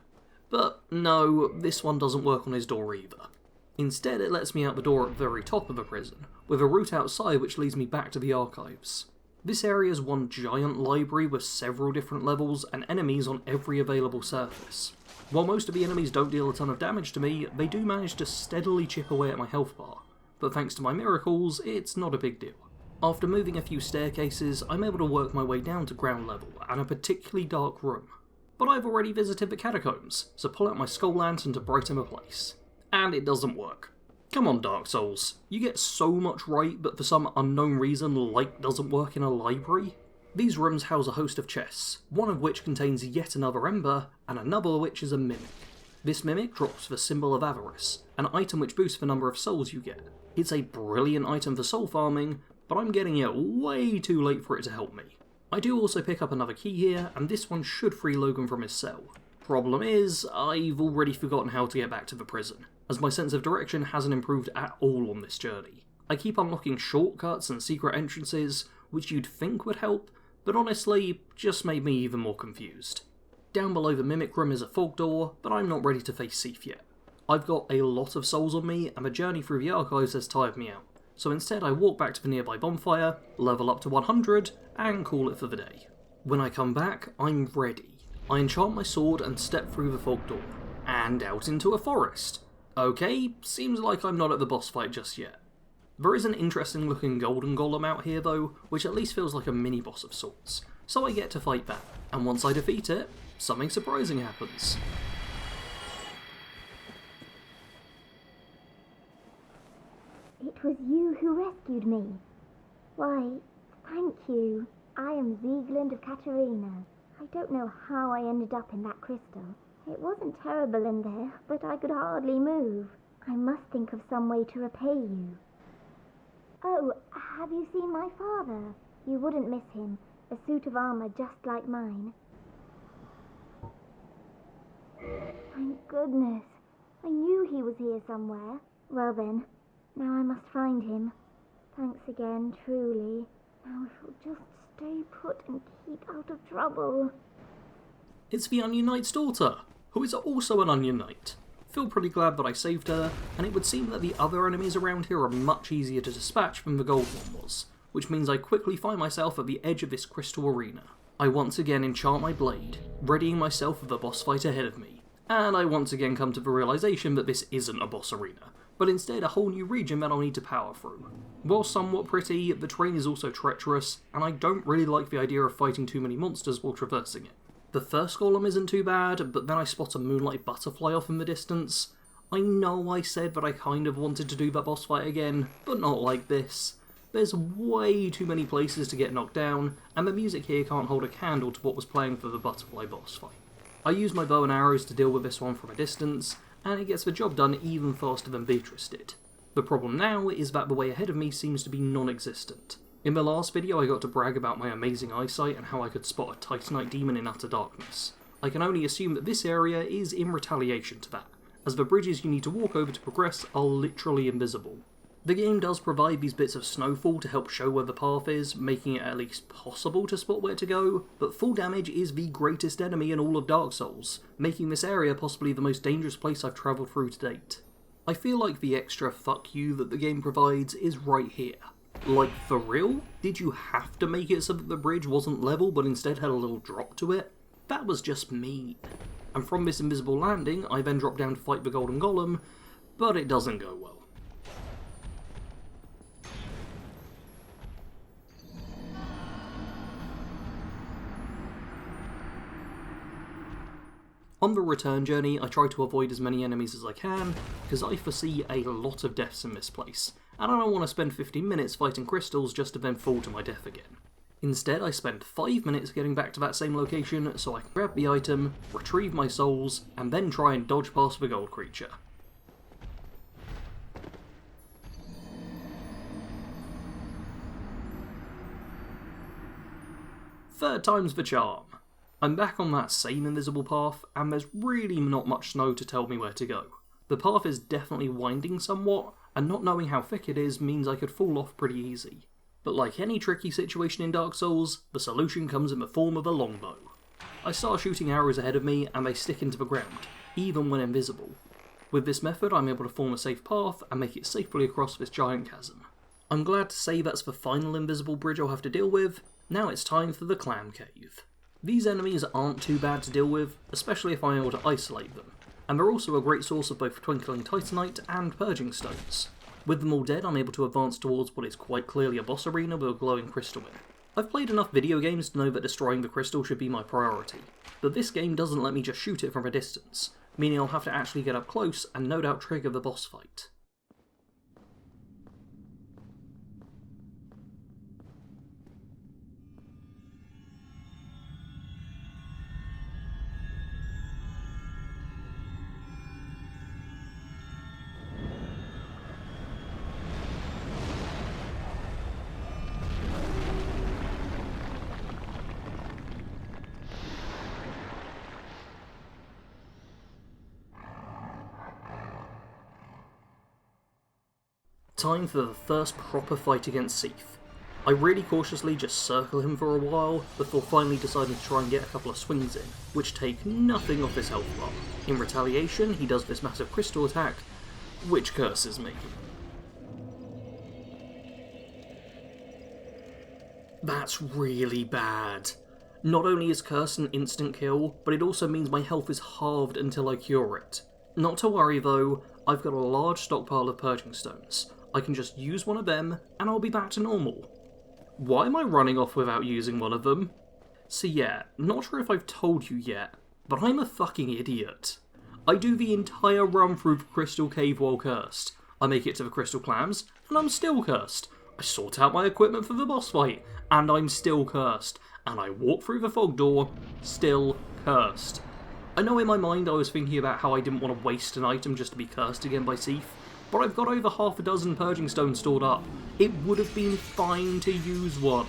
But no, this one doesn't work on his door either. Instead, it lets me out the door at the very top of the prison, with a route outside which leads me back to the archives. This area is one giant library with several different levels and enemies on every available surface. While most of the enemies don't deal a ton of damage to me, they do manage to steadily chip away at my health bar, but thanks to my miracles, it's not a big deal. After moving a few staircases, I'm able to work my way down to ground level and a particularly dark room. But I've already visited the catacombs, so pull out my skull lantern to brighten the place. And it doesn't work. Come on, Dark Souls. You get so much right, but for some unknown reason, light doesn't work in a library? These rooms house a host of chests, one of which contains yet another ember, and another which is a mimic. This mimic drops the symbol of avarice, an item which boosts the number of souls you get. It's a brilliant item for soul farming, but I'm getting it way too late for it to help me. I do also pick up another key here, and this one should free Logan from his cell. Problem is, I've already forgotten how to get back to the prison, as my sense of direction hasn't improved at all on this journey. I keep unlocking shortcuts and secret entrances, which you'd think would help, but honestly, just made me even more confused. Down below the Mimic Room is a fog door, but I'm not ready to face Seif yet. I've got a lot of souls on me, and the journey through the archives has tired me out. So instead I walk back to the nearby bonfire, level up to 100, and call it for the day. When I come back, I'm ready. I enchant my sword and step through the fog door, and out into a forest. Okay, seems like I'm not at the boss fight just yet. There is an interesting looking golden golem out here though, which at least feels like a mini boss of sorts. So I get to fight that, and once I defeat it, something surprising happens. It was you who rescued me. Why, thank you. I am Sieglind of Katarina. I don't know how I ended up in that crystal. It wasn't terrible in there, but I could hardly move. I must think of some way to repay you. Oh, have you seen my father? You wouldn't miss him. A suit of armor just like mine. Thank goodness. I knew he was here somewhere. Well then, now I must find him. Thanks again, truly. Now if you'll just stay put and keep out of trouble. It's the Onion Knight's daughter, who is also an Onion Knight. Feel pretty glad that I saved her, and it would seem that the other enemies around here are much easier to dispatch than the gold one was, which means I quickly find myself at the edge of this crystal arena. I once again enchant my blade, readying myself for the boss fight ahead of me, and I once again come to the realization that this isn't a boss arena, but instead a whole new region that I'll need to power through. While somewhat pretty, the terrain is also treacherous, and I don't really like the idea of fighting too many monsters while traversing it. The first golem isn't too bad, but then I spot a moonlight butterfly off in the distance. I know I said that I kind of wanted to do that boss fight again, but not like this. There's way too many places to get knocked down, and the music here can't hold a candle to what was playing for the butterfly boss fight. I use my bow and arrows to deal with this one from a distance, and it gets the job done even faster than Beatrice did. The problem now is that the way ahead of me seems to be non-existent. In the last video I got to brag about my amazing eyesight and how I could spot a Titanite demon in utter darkness. I can only assume that this area is in retaliation to that, as the bridges you need to walk over to progress are literally invisible. The game does provide these bits of snowfall to help show where the path is, making it at least possible to spot where to go, but full damage is the greatest enemy in all of Dark Souls, making this area possibly the most dangerous place I've travelled through to date. I feel like the extra fuck you that the game provides is right here. Like, for real? Did you have to make it so that the bridge wasn't level but instead had a little drop to it? That was just mean. And from this invisible landing, I then drop down to fight the Golden Golem, but it doesn't go well. On the return journey, I try to avoid as many enemies as I can, because I foresee a lot of deaths in this place, and I don't want to spend 15 minutes fighting crystals just to then fall to my death again. Instead, I spend 5 minutes getting back to that same location so I can grab the item, retrieve my souls, and then try and dodge past the gold creature. Third time's the charm. I'm back on that same invisible path, and there's really not much snow to tell me where to go. The path is definitely winding somewhat, and not knowing how thick it is means I could fall off pretty easy. But like any tricky situation in Dark Souls, the solution comes in the form of a longbow. I start shooting arrows ahead of me, and they stick into the ground, even when invisible. With this method, I'm able to form a safe path and make it safely across this giant chasm. I'm glad to say that's the final invisible bridge I'll have to deal with. Now it's time for the Clam Cave. These enemies aren't too bad to deal with, especially if I'm able to isolate them, and they're also a great source of both Twinkling Titanite and Purging Stones. With them all dead, I'm able to advance towards what is quite clearly a boss arena with a glowing crystal in it. I've played enough video games to know that destroying the crystal should be my priority, but this game doesn't let me just shoot it from a distance, meaning I'll have to actually get up close and no doubt trigger the boss fight. Time for the first proper fight against Seath. I really cautiously just circle him for a while before finally deciding to try and get a couple of swings in, which take nothing off his health bar. In retaliation, he does this massive crystal attack, which curses me. That's really bad. Not only is Curse an instant kill, but it also means my health is halved until I cure it. Not to worry though, I've got a large stockpile of Purging Stones. I can just use one of them, and I'll be back to normal. Why am I running off without using one of them? So yeah, not sure if I've told you yet, but I'm a fucking idiot. I do the entire run through the Crystal Cave while cursed. I make it to the Crystal Clams, and I'm still cursed. I sort out my equipment for the boss fight, and I'm still cursed. And I walk through the fog door, still cursed. I know in my mind I was thinking about how I didn't want to waste an item just to be cursed again by Seath, but I've got over half a dozen Purging Stones stored up. It would have been fine to use one.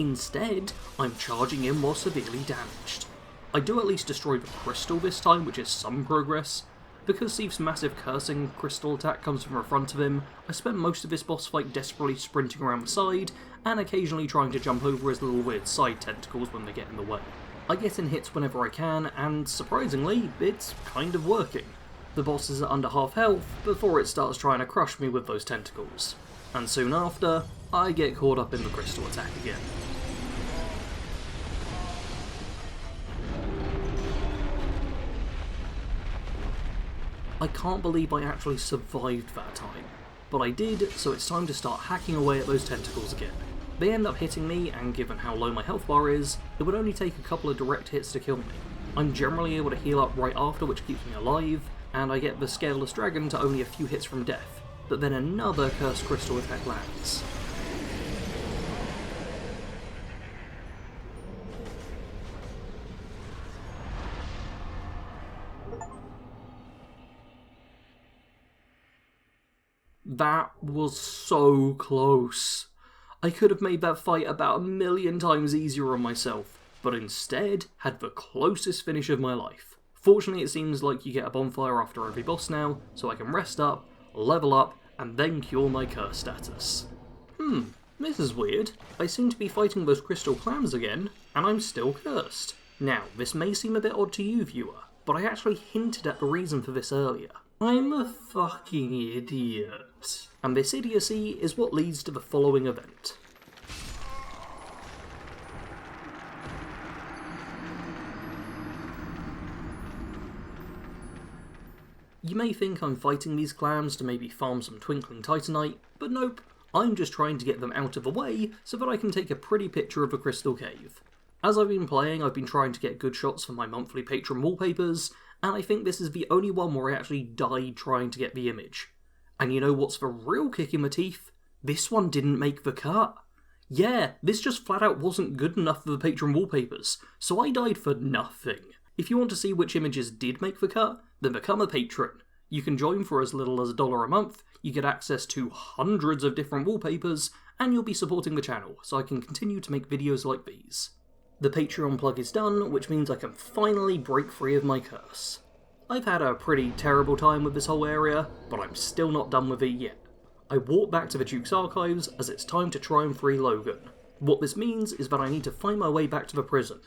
Instead, I'm charging in while severely damaged. I do at least destroy the crystal this time, which is some progress. Because Seath's massive cursing crystal attack comes from the front of him, I spent most of this boss fight desperately sprinting around the side, and occasionally trying to jump over his little weird side tentacles when they get in the way. I get in hits whenever I can, and surprisingly, it's kind of working. The boss is at under half health before it starts trying to crush me with those tentacles. And soon after, I get caught up in the crystal attack again. I can't believe I actually survived that time. But I did, so it's time to start hacking away at those tentacles again. They end up hitting me, and given how low my health bar is, it would only take a couple of direct hits to kill me. I'm generally able to heal up right after, which keeps me alive, and I get the Scaleless Dragon to only a few hits from death, but then another Cursed Crystal attack lands. That was so close. I could have made that fight about 1,000,000 times easier on myself, but instead had the closest finish of my life. Fortunately, it seems like you get a bonfire after every boss now, so I can rest up, level up, and then cure my curse status. This is weird. I seem to be fighting those crystal clams again, and I'm still cursed. Now, this may seem a bit odd to you, viewer, but I actually hinted at the reason for this earlier. I'm a fucking idiot. And this idiocy is what leads to the following event. You may think I'm fighting these clams to maybe farm some twinkling titanite, but nope, I'm just trying to get them out of the way so that I can take a pretty picture of the crystal cave. As I've been playing, I've been trying to get good shots for my monthly Patreon wallpapers, and I think this is the only one where I actually died trying to get the image. And you know what's the real kick in the teeth? This one didn't make the cut. Yeah, this just flat out wasn't good enough for the Patreon wallpapers, so I died for nothing. If you want to see which images did make the cut, then become a patron. You can join for as little as $1 a month, you get access to hundreds of different wallpapers, and you'll be supporting the channel, so I can continue to make videos like these. The Patreon plug is done, which means I can finally break free of my curse. I've had a pretty terrible time with this whole area, but I'm still not done with it yet. I walk back to the Duke's Archives as it's time to try and free Logan. What this means is that I need to find my way back to the prison.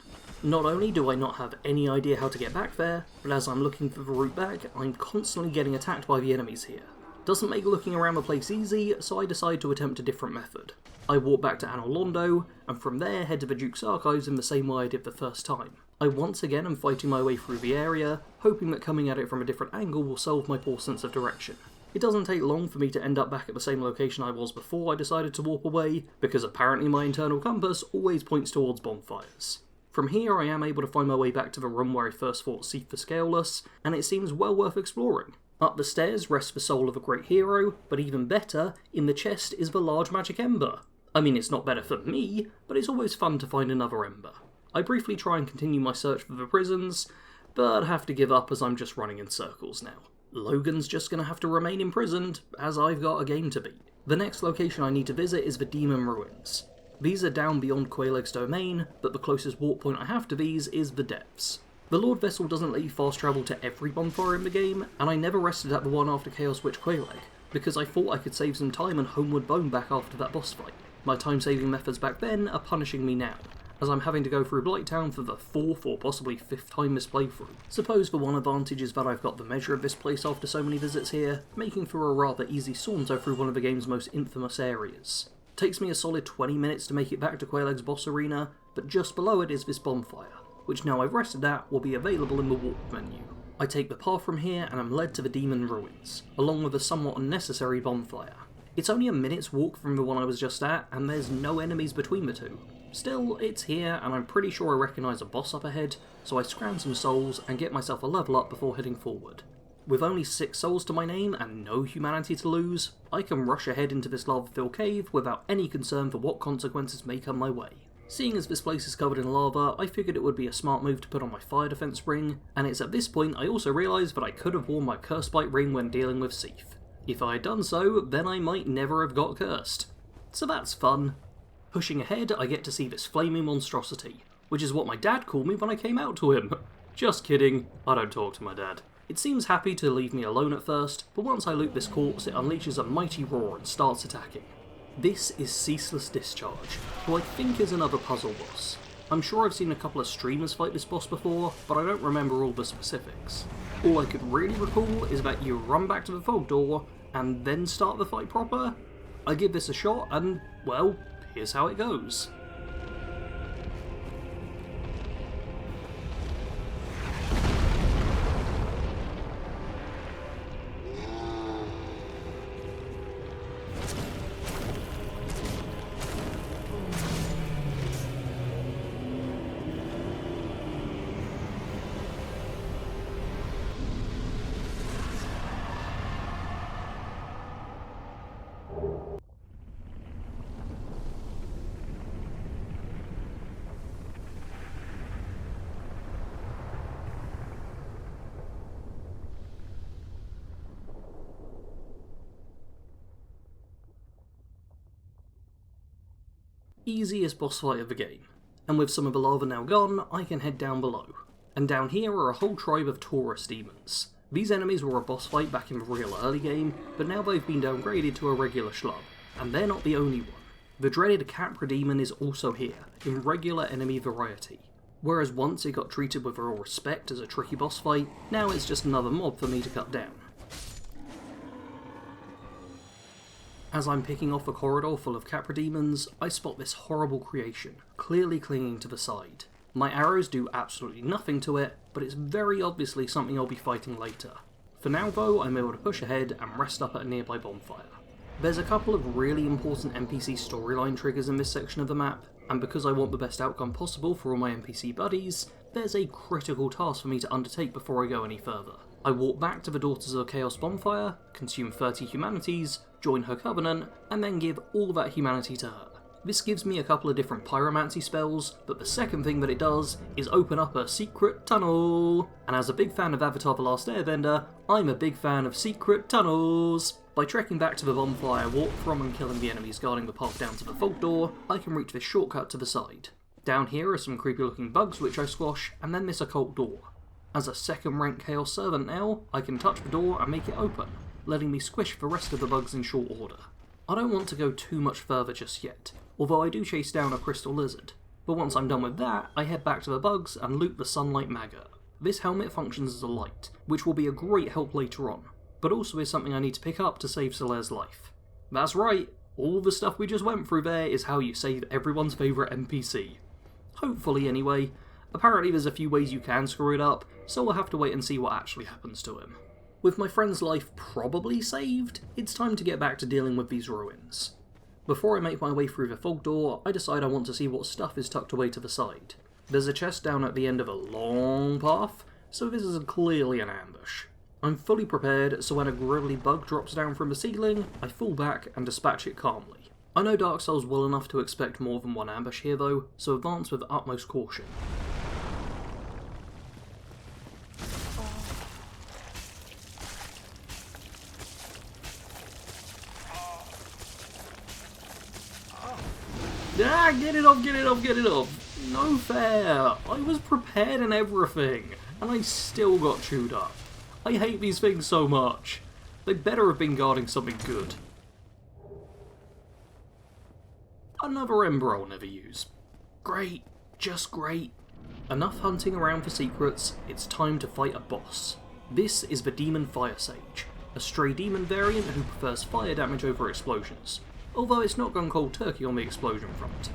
Not only do I not have any idea how to get back there, but as I'm looking for the route back, I'm constantly getting attacked by the enemies here. Doesn't make looking around the place easy, so I decide to attempt a different method. I walk back to Anor Londo, and from there head to the Duke's Archives in the same way I did the first time. I once again am fighting my way through the area, hoping that coming at it from a different angle will solve my poor sense of direction. It doesn't take long for me to end up back at the same location I was before I decided to warp away, because apparently my internal compass always points towards bonfires. From here I am able to find my way back to the room where I first fought Seath the Scaleless, and it seems well worth exploring. Up the stairs rests the soul of a great hero, but even better, in the chest is the large magic ember. I mean, it's not better for me, but it's always fun to find another ember. I briefly try and continue my search for the prisons, but have to give up as I'm just running in circles now. Logan's just gonna have to remain imprisoned, as I've got a game to beat. The next location I need to visit is the Demon Ruins. These are down beyond Quelaag's domain, but the closest warp point I have to these is the depths. The Lord Vessel doesn't let you fast travel to every bonfire in the game, and I never rested at the one after Chaos Witch Quelaag, because I thought I could save some time and Homeward Bone back after that boss fight. My time-saving methods back then are punishing me now, as I'm having to go through Blighttown for the 4th or possibly 5th time this playthrough. Suppose the one advantage is that I've got the measure of this place after so many visits here, making for a rather easy saunter through one of the game's most infamous areas. Takes me a solid 20 minutes to make it back to Quelaag's boss arena, but just below it is this bonfire, which now I've rested at will be available in the warp menu. I take the path from here and I'm led to the Demon Ruins, along with a somewhat unnecessary bonfire. It's only a minute's walk from the one I was just at, and there's no enemies between the two. Still, it's here, and I'm pretty sure I recognise a boss up ahead, so I scram some souls and get myself a level up before heading forward. With only 6 souls to my name and no humanity to lose, I can rush ahead into this lava-filled cave without any concern for what consequences may come my way. Seeing as this place is covered in lava, I figured it would be a smart move to put on my fire defense ring, and it's at this point I also realised that I could have worn my Cursebite ring when dealing with Seath. If I had done so, then I might never have got cursed. So that's fun. Pushing ahead, I get to see this flaming monstrosity, which is what my dad called me when I came out to him. Just kidding, I don't talk to my dad. It seems happy to leave me alone at first, but once I loot this corpse it unleashes a mighty roar and starts attacking. This is Ceaseless Discharge, who I think is another puzzle boss. I'm sure I've seen a couple of streamers fight this boss before, but I don't remember all the specifics. All I could really recall is that you run back to the fog door, and then start the fight proper. I give this a shot, and, well, here's how it goes. Easiest boss fight of the game, and with some of the lava now gone, I can head down below. And down here are a whole tribe of Taurus demons. These enemies were a boss fight back in the real early game, but now they've been downgraded to a regular schlub, and they're not the only one. The dreaded Capra demon is also here, in regular enemy variety. Whereas once it got treated with real respect as a tricky boss fight, now it's just another mob for me to cut down. As I'm picking off a corridor full of Capra demons, I spot this horrible creation, clearly clinging to the side. My arrows do absolutely nothing to it, but it's very obviously something I'll be fighting later. For now though, I'm able to push ahead and rest up at a nearby bonfire. There's a couple of really important NPC storyline triggers in this section of the map, and because I want the best outcome possible for all my NPC buddies, there's a critical task for me to undertake before I go any further. I walk back to the Daughters of Chaos bonfire, consume 30 humanities, join her covenant, and then give all that humanity to her. This gives me a couple of different pyromancy spells, but the second thing that it does is open up a secret tunnel. And as a big fan of Avatar The Last Airbender, I'm a big fan of secret tunnels. By trekking back to the bonfire, walk from and killing the enemies guarding the path down to the vault door, I can reach this shortcut to the side. Down here are some creepy looking bugs which I squash, and then this occult door. As a second rank Chaos Servant now, I can touch the door and make it open, letting me squish the rest of the bugs in short order. I don't want to go too much further just yet, although I do chase down a crystal lizard. But once I'm done with that, I head back to the bugs and loot the sunlight maggot. This helmet functions as a light, which will be a great help later on, but also is something I need to pick up to save Solaire's life. That's right, all the stuff we just went through there is how you save everyone's favourite NPC. Hopefully anyway. Apparently there's a few ways you can screw it up, so we'll have to wait and see what actually happens to him. With my friend's life probably saved, it's time to get back to dealing with these ruins. Before I make my way through the fog door, I decide I want to see what stuff is tucked away to the side. There's a chest down at the end of a long path, so this is clearly an ambush. I'm fully prepared, so when a gribbly bug drops down from the ceiling, I fall back and dispatch it calmly. I know Dark Souls well enough to expect more than one ambush here though, so advance with utmost caution. Ah, get it off, get it off, get it off! No fair! I was prepared and everything, and I still got chewed up. I hate these things so much. They better have been guarding something good. Another ember I'll never use. Great, just great. Enough hunting around for secrets, it's time to fight a boss. This is the Demon Fire Sage, a stray demon variant who prefers fire damage over explosions, although it's not gone cold turkey on the explosion front.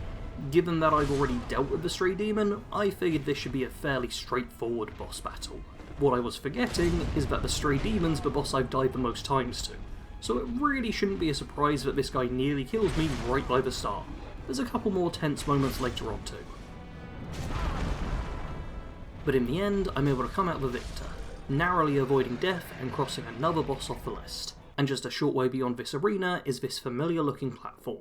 Given that I've already dealt with the stray demon, I figured this should be a fairly straightforward boss battle. What I was forgetting is that the stray demon's the boss I've died the most times to, so it really shouldn't be a surprise that this guy nearly kills me right by the start. There's a couple more tense moments later on too. But in the end, I'm able to come out the victor, narrowly avoiding death and crossing another boss off the list. And just a short way beyond this arena is this familiar looking platform.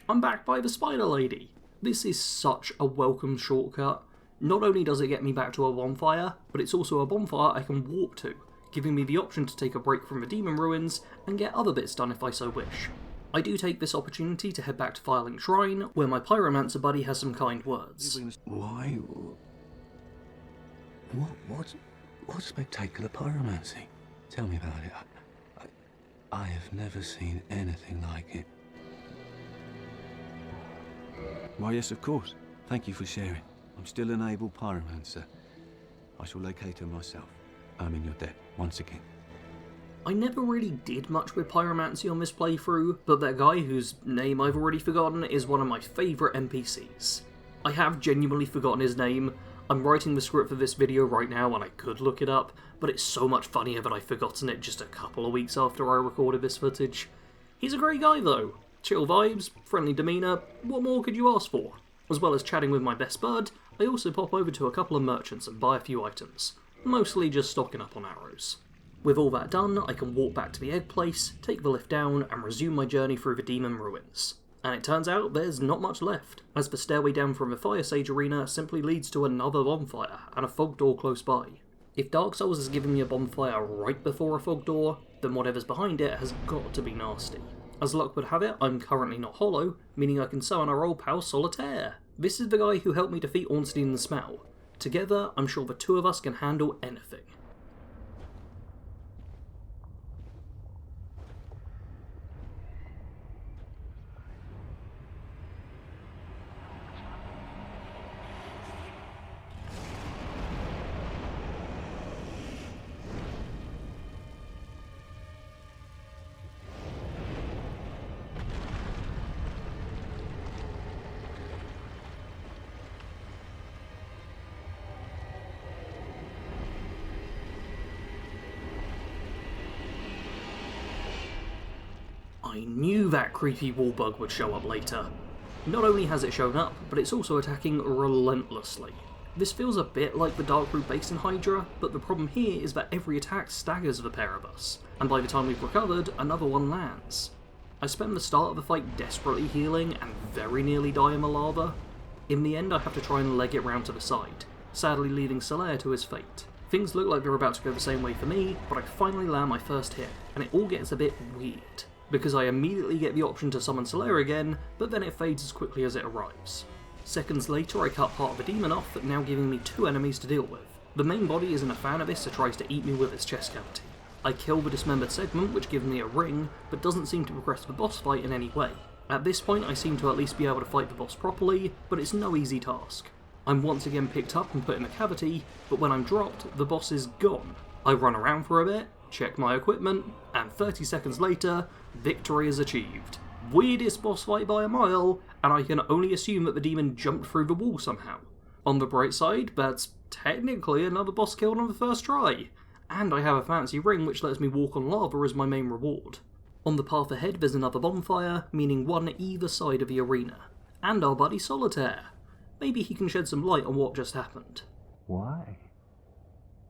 I'm back by the Spider Lady. This is such a welcome shortcut. Not only does it get me back to a bonfire, but it's also a bonfire I can walk to, giving me the option to take a break from the demon ruins and get other bits done if I so wish. I do take this opportunity to head back to Firelink Shrine, where my pyromancer buddy has some kind words. Why? What spectacular pyromancy? Tell me about it. I have never seen anything like it. Why, yes, of course. Thank you for sharing. I'm still an able pyromancer. I shall locate her myself. I'm in your debt, once again. I never really did much with pyromancy on this playthrough, but that guy whose name I've already forgotten is one of my favourite NPCs. I have genuinely forgotten his name. I'm writing the script for this video right now and I could look it up, but it's so much funnier that I've forgotten it just a couple of weeks after I recorded this footage. He's a great guy though. Chill vibes, friendly demeanour, what more could you ask for? As well as chatting with my best bud, I also pop over to a couple of merchants and buy a few items, mostly just stocking up on arrows. With all that done, I can walk back to the egg place, take the lift down, and resume my journey through the demon ruins. And it turns out there's not much left, as the stairway down from the Fire Sage arena simply leads to another bonfire and a fog door close by. If Dark Souls has given me a bonfire right before a fog door, then whatever's behind it has got to be nasty. As luck would have it, I'm currently not hollow, meaning I can summon our old pal Solitaire. This is the guy who helped me defeat Ornstein and Smaug. Together, I'm sure the two of us can handle anything. I knew that creepy wall bug would show up later. Not only has it shown up, but it's also attacking relentlessly. This feels a bit like the Darkroot base in Hydra, but the problem here is that every attack staggers the pair of us, and by the time we've recovered, another one lands. I spend the start of the fight desperately healing and very nearly die in the lava. In the end I have to try and leg it round to the side, sadly leaving Solaire to his fate. Things look like they're about to go the same way for me, but I finally land my first hit, and it all gets a bit weird, because I immediately get the option to summon Solaire again, but then it fades as quickly as it arrives. Seconds later I cut part of a demon off, now giving me 2 enemies to deal with. The main body isn't a fan of this, so tries to eat me with its chest cavity. I kill the dismembered segment, which gives me a ring, but doesn't seem to progress the boss fight in any way. At this point I seem to at least be able to fight the boss properly, but it's no easy task. I'm once again picked up and put in the cavity, but when I'm dropped, the boss is gone. I run around for a bit, check my equipment, and 30 seconds later, victory is achieved. Weirdest boss fight by a mile, and I can only assume that the demon jumped through the wall somehow. On the bright side, that's technically another boss killed on the first try, and I have a fancy ring which lets me walk on lava as my main reward. On the path ahead there's another bonfire, meaning one either side of the arena. And our buddy Solitaire. Maybe he can shed some light on what just happened. Why?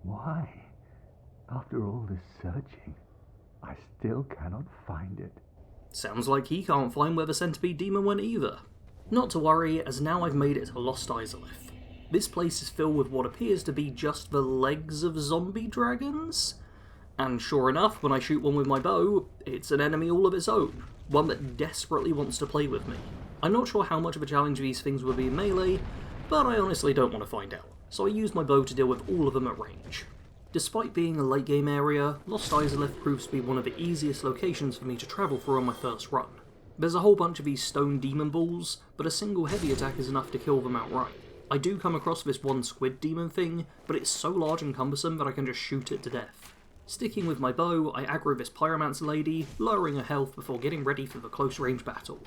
Why? After all this searching, I still cannot find it. Sounds like he can't find where the centipede demon went either. Not to worry, as now I've made it to Lost Izalith. This place is filled with what appears to be just the legs of zombie dragons. And sure enough, when I shoot one with my bow, it's an enemy all of its own, one that desperately wants to play with me. I'm not sure how much of a challenge these things will be in melee, but I honestly don't want to find out, so I use my bow to deal with all of them at range. Despite being a late game area, Lost Izalith proves to be one of the easiest locations for me to travel through on my first run. There's a whole bunch of these stone demon balls, but a single heavy attack is enough to kill them outright. I do come across this one squid demon thing, but it's so large and cumbersome that I can just shoot it to death. Sticking with my bow, I aggro this pyromancer lady, lowering her health before getting ready for the close range battle.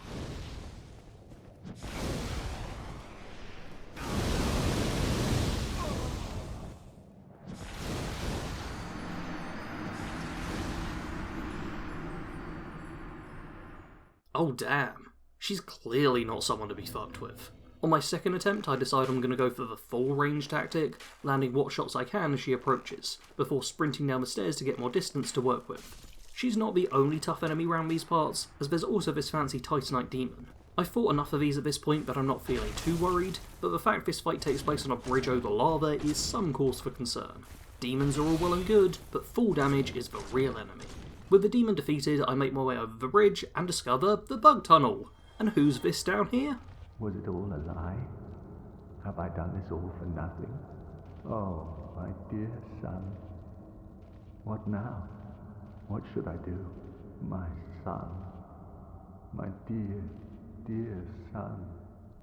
Oh damn, she's clearly not someone to be fucked with. On my second attempt I decide I'm going to go for the full range tactic, landing what shots I can as she approaches, before sprinting down the stairs to get more distance to work with. She's not the only tough enemy around these parts, as there's also this fancy Titanite demon. I've fought enough of these at this point that I'm not feeling too worried, but the fact this fight takes place on a bridge over lava is some cause for concern. Demons are all well and good, but full damage is the real enemy. With the demon defeated, I make my way over the bridge and discover the bug tunnel. And who's this down here? Was it all a lie? Have I done this all for nothing? Oh, my dear son. What now? What should I do? My son. My dear, dear son.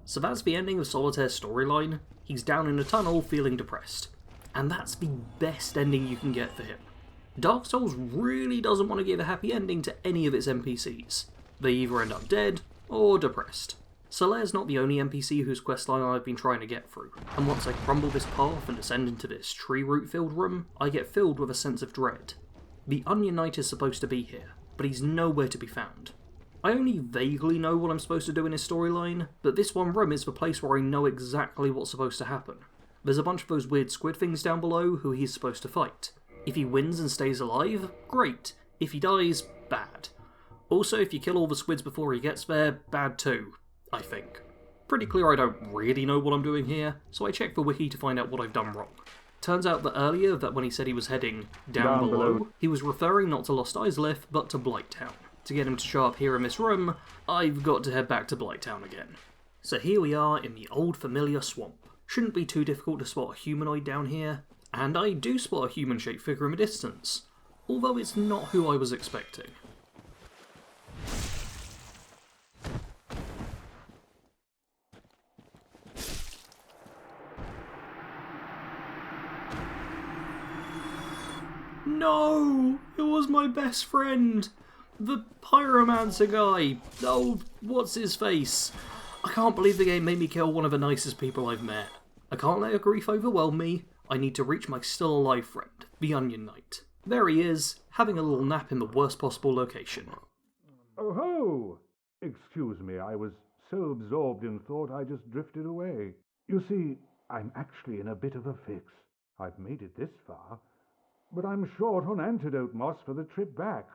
So that's the ending of Solitaire's storyline. He's down in a tunnel feeling depressed. And that's the best ending you can get for him. Dark Souls really doesn't want to give a happy ending to any of its NPCs. They either end up dead, or depressed. Solaire's not the only NPC whose questline I've been trying to get through, and once I crumble this path and descend into this tree root filled room, I get filled with a sense of dread. The Onion Knight is supposed to be here, but he's nowhere to be found. I only vaguely know what I'm supposed to do in his storyline, but this one room is the place where I know exactly what's supposed to happen. There's a bunch of those weird squid things down below who he's supposed to fight. If he wins and stays alive, great. If he dies, bad. Also, if you kill all the squids before he gets there, bad too, I think. Pretty clear I don't really know what I'm doing here, so I check the wiki to find out what I've done wrong. Turns out that earlier, that when he said he was heading down below, he was referring not to Lost Izalith, but to Blighttown. To get him to show up here in this room, I've got to head back to Blighttown again. So here we are in the old familiar swamp. Shouldn't be too difficult to spot a humanoid down here, and I do spot a human-shaped figure in the distance, although it's not who I was expecting. No! It was my best friend! The Pyromancer guy! Oh, what's his face? I can't believe the game made me kill one of the nicest people I've met. I can't let grief overwhelm me. I need to reach my still alive friend, the Onion Knight. There he is, having a little nap in the worst possible location. Oh ho! Excuse me, I was so absorbed in thought I just drifted away. You see, I'm actually in a bit of a fix. I've made it this far, but I'm short on antidote moss for the trip back.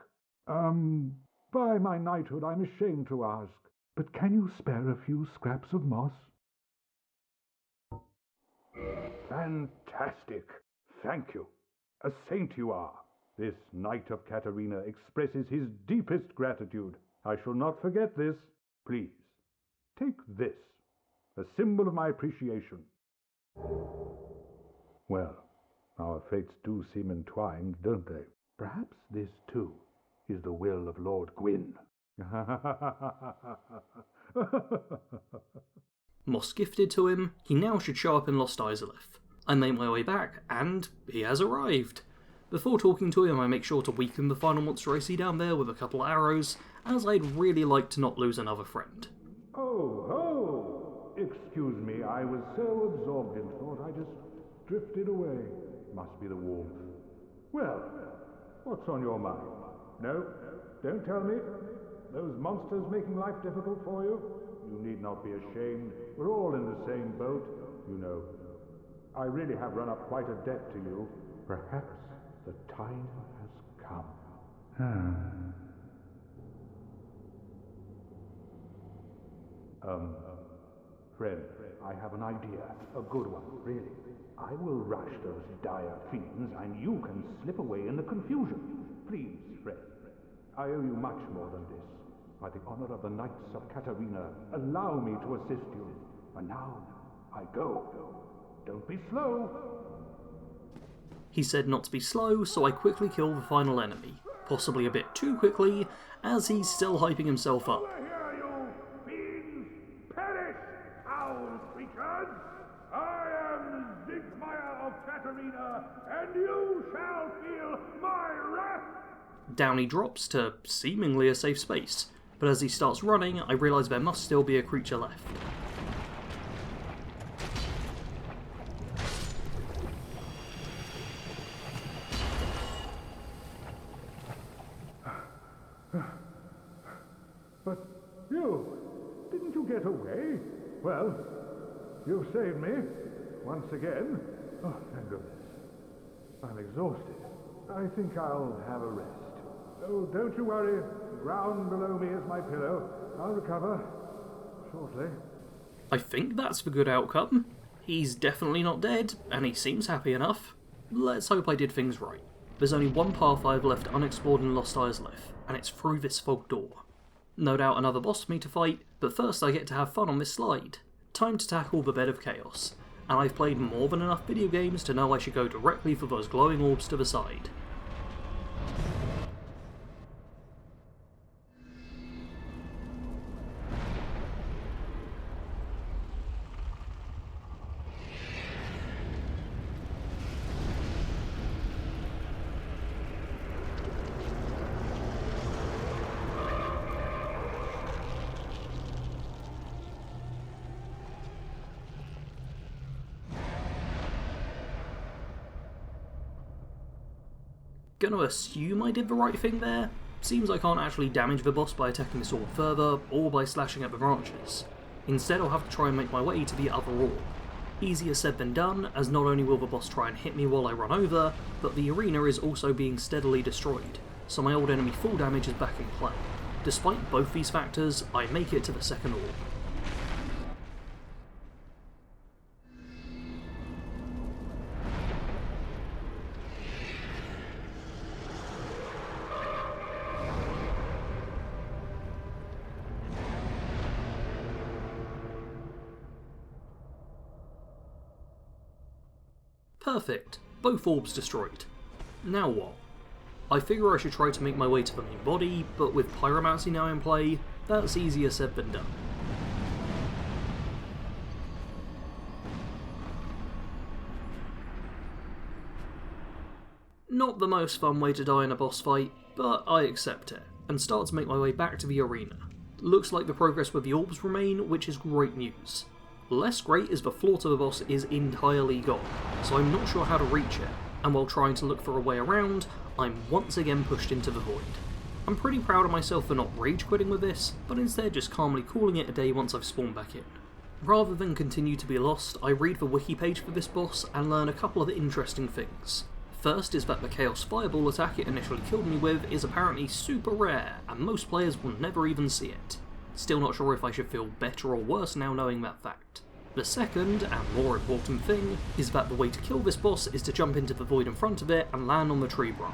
By my knighthood, I'm ashamed to ask, but can you spare a few scraps of moss? Fantastic! Thank you. A saint you are. This Knight of Catarina expresses his deepest gratitude. I shall not forget this. Please, take this, a symbol of my appreciation. Well, our fates do seem entwined, don't they? Perhaps this, too, is the will of Lord Gwyn. Moss gifted to him, he now should show up in Lost Izalith. I make my way back, and he has arrived. Before talking to him, I make sure to weaken the final monster I see down there with a couple of arrows, as I'd really like to not lose another friend. Oh! Excuse me, I was so absorbed in thought I just drifted away. Must be the warmth. Well, what's on your mind? No, don't tell me. Those monsters making life difficult for you? You need not be ashamed. We're all in the same boat, you know. I really have run up quite a debt to you. Perhaps the time has come. Friend, I have an idea. A good one, really. I will rush those dire fiends, and you can slip away in the confusion. Please, friend. I owe you much more than this. By the honor of the Knights of Catarina, allow me to assist you. And now, I go. Don't be slow. He said not to be slow, so I quickly kill the final enemy. Possibly a bit too quickly, as he's still hyping himself up. Here, you fiends! Perish, foul creatures! I am Siegmeyer of Catarina, and you shall feel my wrath! Down he drops to seemingly a safe space, but as he starts running, I realise there must still be a creature left. But you, didn't you get away? Well, you've saved me, once again. Oh, thank goodness. I'm exhausted. I think I'll have a rest. Oh, don't you worry. The ground below me is my pillow. I'll recover shortly. I think that's the good outcome. He's definitely not dead, and he seems happy enough. Let's hope I did things right. There's only one path I've left unexplored in Lost Izalith, and it's through this fog door. No doubt another boss for me to fight, but first I get to have fun on this slide. Time to tackle the Bed of Chaos, and I've played more than enough video games to know I should go directly for those glowing orbs to the side. Gonna assume I did the right thing there. Seems I can't actually damage the boss by attacking this orb further, or by slashing at the branches. Instead I'll have to try and make my way to the other orb. Easier said than done, as not only will the boss try and hit me while I run over, but the arena is also being steadily destroyed, so my old enemy full damage is back in play. Despite both these factors, I make it to the second orb. Perfect. Both orbs destroyed. Now what? I figure I should try to make my way to the main body, but with Pyromancy now in play, that's easier said than done. Not the most fun way to die in a boss fight, but I accept it, and start to make my way back to the arena. Looks like the progress with the orbs remain, which is great news. Less great is the floor to the boss is entirely gone, so I'm not sure how to reach it, and while trying to look for a way around, I'm once again pushed into the void. I'm pretty proud of myself for not rage quitting with this, but instead just calmly calling it a day once I've spawned back in. Rather than continue to be lost, I read the wiki page for this boss and learn a couple of interesting things. First is that the Chaos Fireball attack it initially killed me with is apparently super rare, and most players will never even see it. Still not sure if I should feel better or worse now knowing that fact. The second, and more important thing, is that the way to kill this boss is to jump into the void in front of it and land on the tree branch.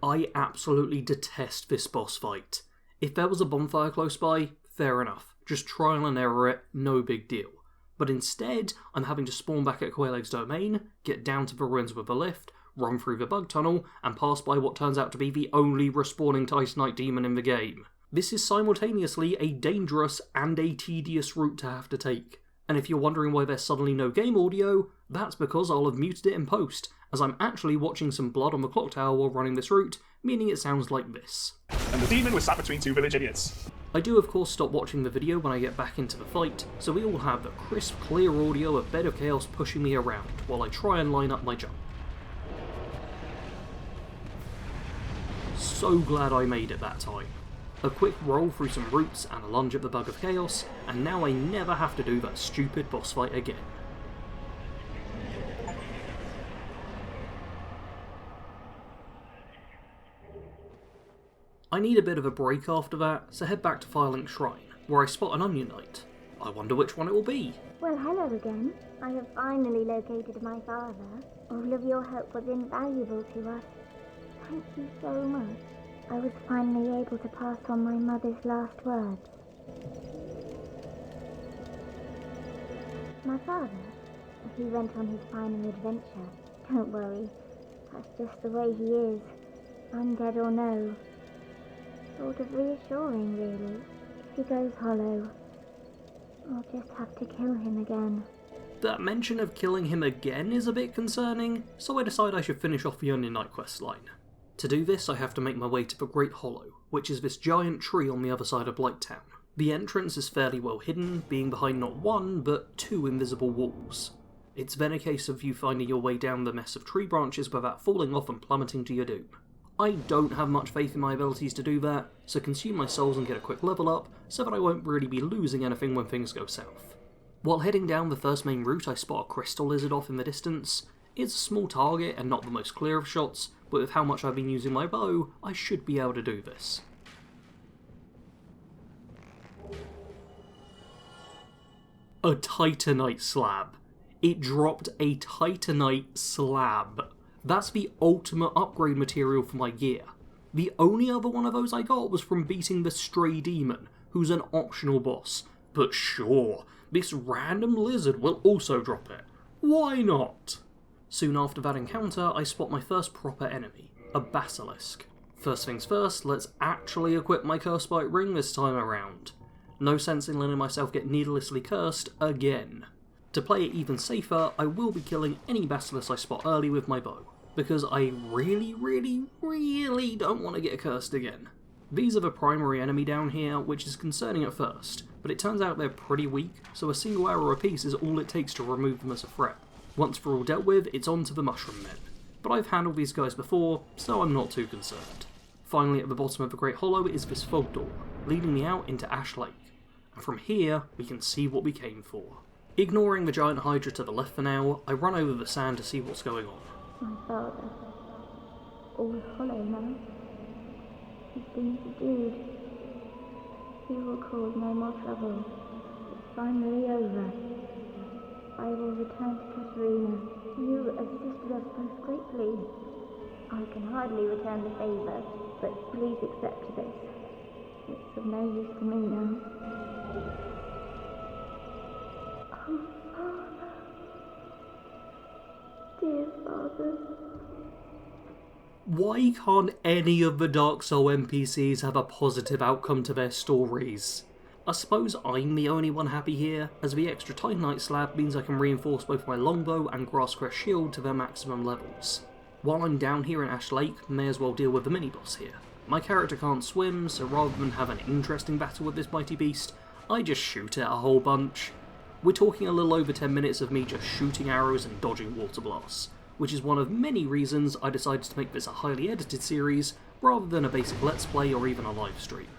I absolutely detest this boss fight. If there was a bonfire close by, fair enough. Just trial and error it, no big deal. But instead, I'm having to spawn back at Quelaag's domain, get down to the ruins with a lift, run through the bug tunnel, and pass by what turns out to be the only respawning Titanite demon in the game. This is simultaneously a dangerous and a tedious route to have to take. And if you're wondering why there's suddenly no game audio, that's because I'll have muted it in post, as I'm actually watching some blood on the clock tower while running this route, meaning it sounds like this. And the demon was sat between two village idiots. I do of course stop watching the video when I get back into the fight, so we all have the crisp, clear audio of Bed of Chaos pushing me around, while I try and line up my jump. So glad I made it that time. A quick roll through some roots and a lunge at the Bug of Chaos, and now I never have to do that stupid boss fight again. I need a bit of a break after that, so head back to Firelink Shrine, where I spot an Onion Knight. I wonder which one it will be. Well, hello again. I have finally located my father. All of your help was invaluable to us. Thank you so much. I was finally able to pass on my mother's last words. My father, he went on his final adventure. Don't worry, that's just the way he is, undead or no. Sort of reassuring, really. If he goes hollow, I'll just have to kill him again. That mention of killing him again is a bit concerning, so I decide I should finish off the Onion Knight questline. To do this, I have to make my way to the Great Hollow, which is this giant tree on the other side of Blighttown. The entrance is fairly well hidden, being behind not one, but two invisible walls. It's then a case of you finding your way down the mess of tree branches without falling off and plummeting to your doom. I don't have much faith in my abilities to do that, so consume my souls and get a quick level up, so that I won't really be losing anything when things go south. While heading down the first main route, I spot a crystal lizard off in the distance. It's a small target and not the most clear of shots, but with how much I've been using my bow, I should be able to do this. A Titanite slab. It dropped a Titanite slab. That's the ultimate upgrade material for my gear. The only other one of those I got was from beating the Stray Demon, who's an optional boss. But sure, this random lizard will also drop it. Why not? Soon after that encounter, I spot my first proper enemy, a Basilisk. First things first, let's actually equip my Cursebite ring this time around. No sense in letting myself get needlessly cursed again. To play it even safer, I will be killing any Basilisk I spot early with my bow, because I really don't want to get cursed again. These are the primary enemy down here, which is concerning at first, but it turns out they're pretty weak, so a single arrow apiece is all it takes to remove them as a threat. Once they're all dealt with, it's on to the Mushroom Men. But I've handled these guys before, so I'm not too concerned. Finally, at the bottom of the Great Hollow is this fog door, leading me out into Ash Lake. And from here, we can see what we came for. Ignoring the giant Hydra to the left for now, I run over the sand to see what's going on. My father, all hollow now. He's been subdued. He will cause no more trouble. It's finally over. I will return to Katerina. You assisted us both greatly. I can hardly return the favour, but please accept this. It's of no use to me now. Oh, Father. Dear Father. Why can't any of the Dark Soul NPCs have a positive outcome to their stories? I suppose I'm the only one happy here, as the extra Titanite slab means I can reinforce both my longbow and Grasscrest shield to their maximum levels. While I'm down here in Ash Lake, may as well deal with the mini-boss here. My character can't swim, so rather than have an interesting battle with this mighty beast, I just shoot it a whole bunch. We're talking a little over 10 minutes of me just shooting arrows and dodging water blasts, which is one of many reasons I decided to make this a highly edited series rather than a basic let's play or even a live stream.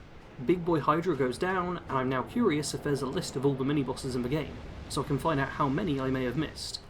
Big Boy Hydra goes down, and I'm now curious if there's a list of all the mini-bosses in the game, so I can find out how many I may have missed.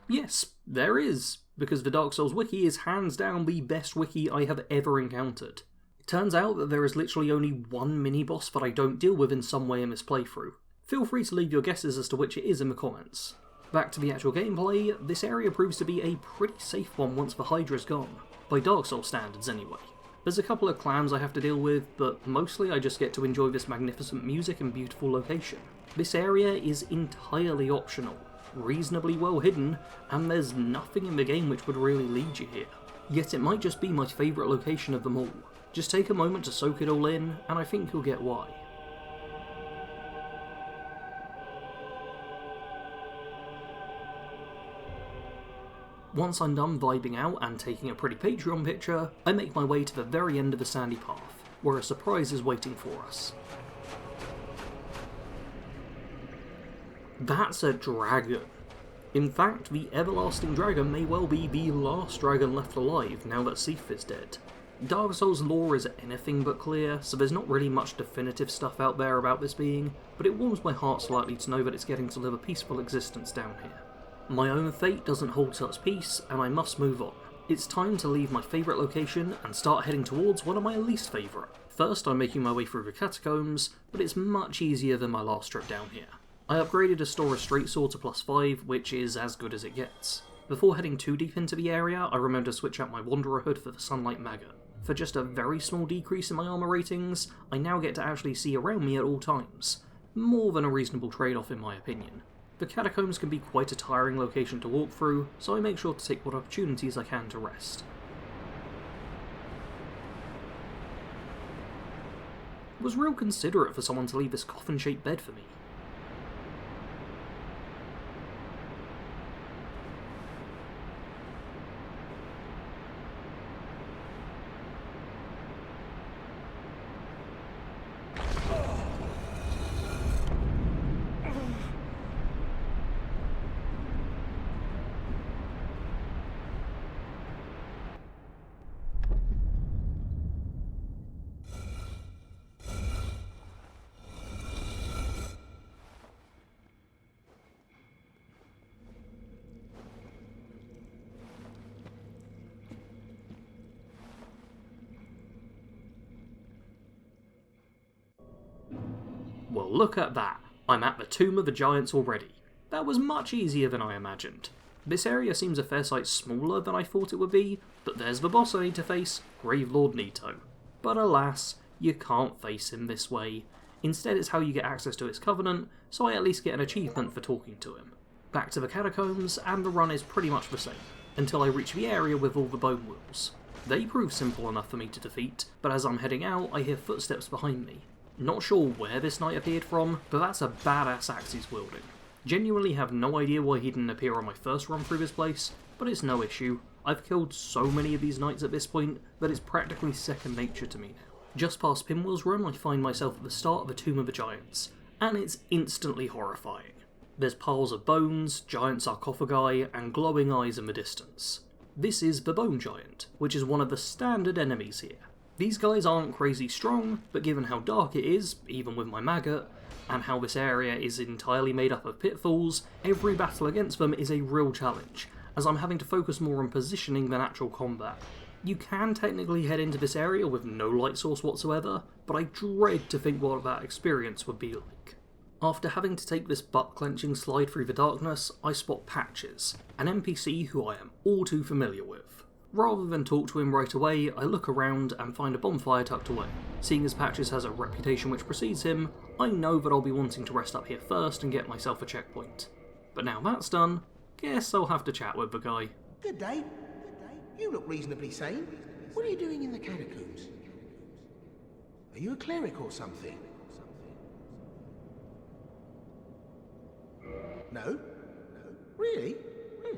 Yes, there is, because the Dark Souls wiki is hands down the best wiki I have ever encountered. It turns out that there is literally only one mini-boss that I don't deal with in some way in this playthrough. Feel free to leave your guesses as to which it is in the comments. Back to the actual gameplay, this area proves to be a pretty safe one once the Hydra's gone, by Dark Souls standards anyway. There's a couple of clans I have to deal with, but mostly I just get to enjoy this magnificent music and beautiful location. This area is entirely optional, reasonably well hidden, and there's nothing in the game which would really lead you here. Yet it might just be my favourite location of them all. Just take a moment to soak it all in, and I think you'll get why. Once I'm done vibing out and taking a pretty Patreon picture, I make my way to the very end of the sandy path, where a surprise is waiting for us. That's a dragon. In fact, the Everlasting Dragon may well be the last dragon left alive now that Sif is dead. Dark Souls lore is anything but clear, so there's not really much definitive stuff out there about this being, but it warms my heart slightly to know that it's getting to live a peaceful existence down here. My own fate doesn't hold such peace, and I must move on. It's time to leave my favourite location and start heading towards one of my least favourite. First, I'm making my way through the catacombs, but it's much easier than my last trip down here. I upgraded Astora's Straight Sword to +5, which is as good as it gets. Before heading too deep into the area, I remembered to switch out my Wanderer Hood for the Sunlight Maggot. For just a very small decrease in my armour ratings, I now get to actually see around me at all times. More than a reasonable trade-off in my opinion. The catacombs can be quite a tiring location to walk through, so I make sure to take what opportunities I can to rest. It was real considerate for someone to leave this coffin-shaped bed for me. Well, look at that. I'm at the Tomb of the Giants already. That was much easier than I imagined. This area seems a fair sight smaller than I thought it would be, but there's the boss I need to face, Gravelord Nito. But alas, you can't face him this way. Instead, it's how you get access to his covenant, so I at least get an achievement for talking to him. Back to the catacombs, and the run is pretty much the same, until I reach the area with all the bone wheels. They prove simple enough for me to defeat, but as I'm heading out, I hear footsteps behind me. Not sure where this knight appeared from, but that's a badass axe he's wielding. Genuinely have no idea why he didn't appear on my first run through this place, but it's no issue. I've killed so many of these knights at this point that it's practically second nature to me now. Just past Pinwheel's Run, I find myself at the start of the Tomb of the Giants, and it's instantly horrifying. There's piles of bones, giant sarcophagi, and glowing eyes in the distance. This is the Bone Giant, which is one of the standard enemies here. These guys aren't crazy strong, but given how dark it is, even with my maggot, and how this area is entirely made up of pitfalls, every battle against them is a real challenge, as I'm having to focus more on positioning than actual combat. You can technically head into this area with no light source whatsoever, but I dread to think what that experience would be like. After having to take this butt-clenching slide through the darkness, I spot Patches, an NPC who I am all too familiar with. Rather than talk to him right away, I look around and find a bonfire tucked away. Seeing as Patches has a reputation which precedes him, I know that I'll be wanting to rest up here first and get myself a checkpoint. But now that's done, guess I'll have to chat with the guy. Good day. You look reasonably sane. What are you doing in the catacombs? Are you a cleric or something? No? Really? Really?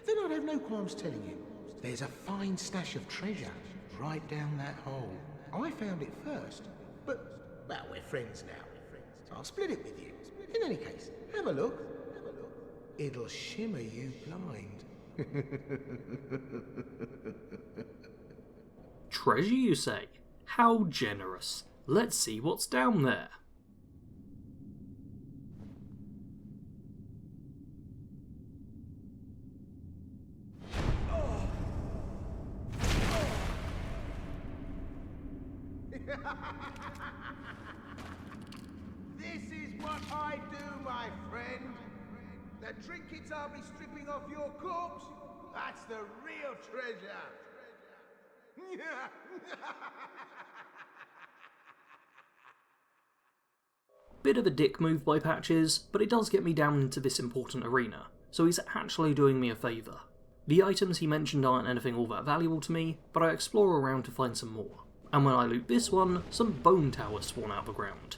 Then I'd have no qualms telling you. There's a fine stash of treasure right down that hole. I found it first, but, well, we're friends now, so I'll split it with you. In any case, have a look. It'll shimmer you blind. Treasure, you say? How generous. Let's see what's down there. This is what I do, my friend. The trinkets I'll be stripping off your corpse, that's the real treasure. Bit of a dick move by Patches, but it does get me down into this important arena, so he's actually doing me a favour. The items he mentioned aren't anything all that valuable to me, but I explore around to find some more. And when I loot this one, some bone towers spawn out of the ground.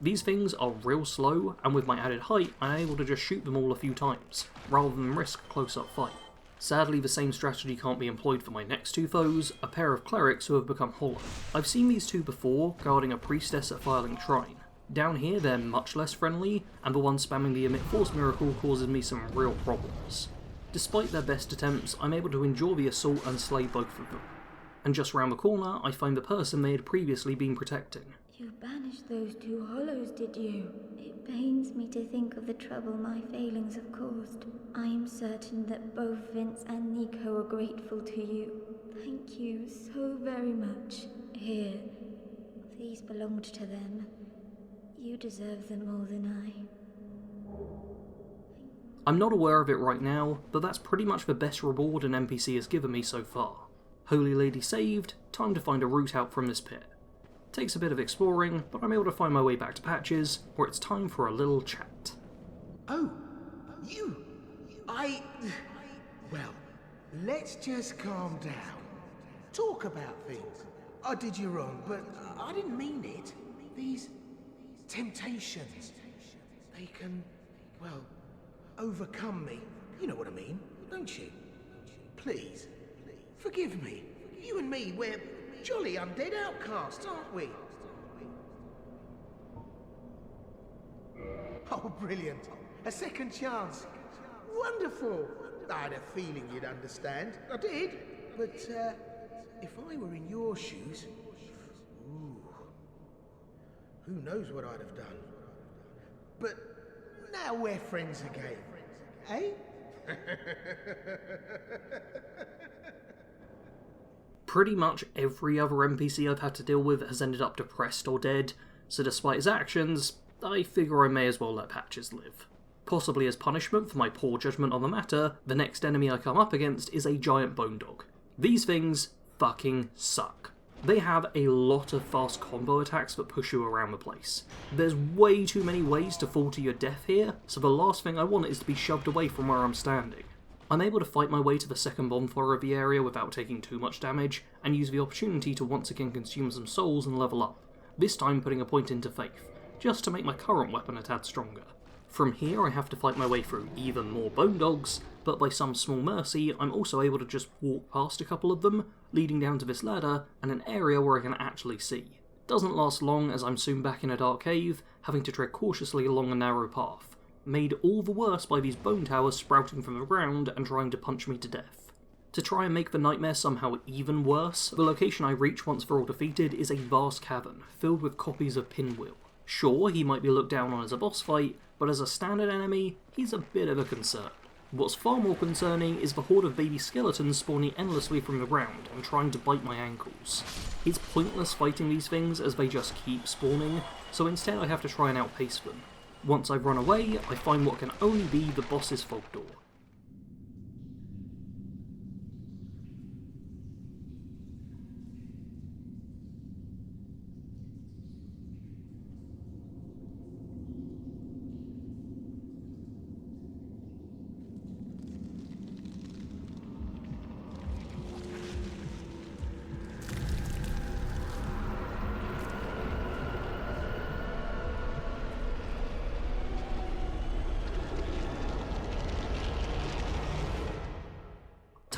These things are real slow, and with my added height, I'm able to just shoot them all a few times, rather than risk a close-up fight. Sadly, the same strategy can't be employed for my next two foes, a pair of clerics who have become hollow. I've seen these two before, guarding a priestess at Firelink Shrine. Down here they're much less friendly, and the one spamming the Emit Force miracle causes me some real problems. Despite their best attempts, I'm able to endure the assault and slay both of them. And just round the corner, I find the person they had previously been protecting. You banished those two hollows, did you? It pains me to think of the trouble my failings have caused. I am certain that both Vince and Nico are grateful to you. Thank you so very much. Here, these belonged to them. You deserve them more than I. I'm not aware of it right now, but that's pretty much the best reward an NPC has given me so far. Holy Lady saved, time to find a route out from this pit. Takes a bit of exploring, but I'm able to find my way back to Patches, where it's time for a little chat. Oh, you! Well, let's just calm down. Talk about things. I did you wrong, but I didn't mean it. These temptations, they can, well, overcome me. You know what I mean, don't you? Please, forgive me. You and me, we're jolly undead outcasts, aren't we? Oh, brilliant. A second chance. Wonderful. I had a feeling you'd understand. I did. But, if I were in your shoes... Ooh. Who knows what I'd have done. But now we're friends again. Eh? Pretty much every other NPC I've had to deal with has ended up depressed or dead, so despite his actions, I figure I may as well let Patches live. Possibly as punishment for my poor judgment on the matter, the next enemy I come up against is a giant bone dog. These things fucking suck. They have a lot of fast combo attacks that push you around the place. There's way too many ways to fall to your death here, so the last thing I want is to be shoved away from where I'm standing. I'm able to fight my way to the second bonfire of the area without taking too much damage, and use the opportunity to once again consume some souls and level up, this time putting a point into Faith, just to make my current weapon a tad stronger. From here I have to fight my way through even more bone dogs, but by some small mercy I'm also able to just walk past a couple of them, leading down to this ladder and an area where I can actually see. Doesn't last long as I'm soon back in a dark cave, having to tread cautiously along a narrow path, made all the worse by these bone towers sprouting from the ground and trying to punch me to death. To try and make the nightmare somehow even worse, the location I reach once they're all defeated is a vast cavern, filled with copies of Pinwheel. Sure, he might be looked down on as a boss fight, but as a standard enemy, he's a bit of a concern. What's far more concerning is the horde of baby skeletons spawning endlessly from the ground and trying to bite my ankles. It's pointless fighting these things as they just keep spawning, so instead I have to try and outpace them. Once I've run away, I find what can only be the boss's fog door.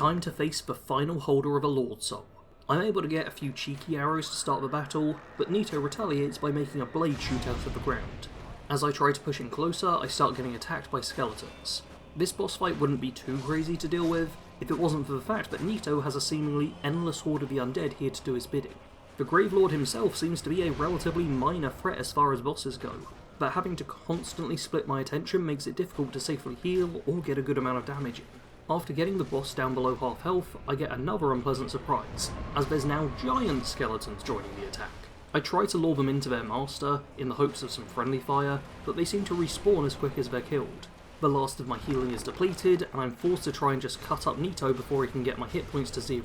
time to face the final holder of a Lord Soul. I'm able to get a few cheeky arrows to start the battle, but Nito retaliates by making a blade shoot out of the ground. As I try to push in closer, I start getting attacked by skeletons. This boss fight wouldn't be too crazy to deal with if it wasn't for the fact that Nito has a seemingly endless horde of the undead here to do his bidding. The Gravelord himself seems to be a relatively minor threat as far as bosses go, but having to constantly split my attention makes it difficult to safely heal or get a good amount of damage in. After getting the boss down below half health, I get another unpleasant surprise, as there's now giant skeletons joining the attack. I try to lure them into their master, in the hopes of some friendly fire, but they seem to respawn as quick as they're killed. The last of my healing is depleted, and I'm forced to try and just cut up Nito before he can get my hit points to 0.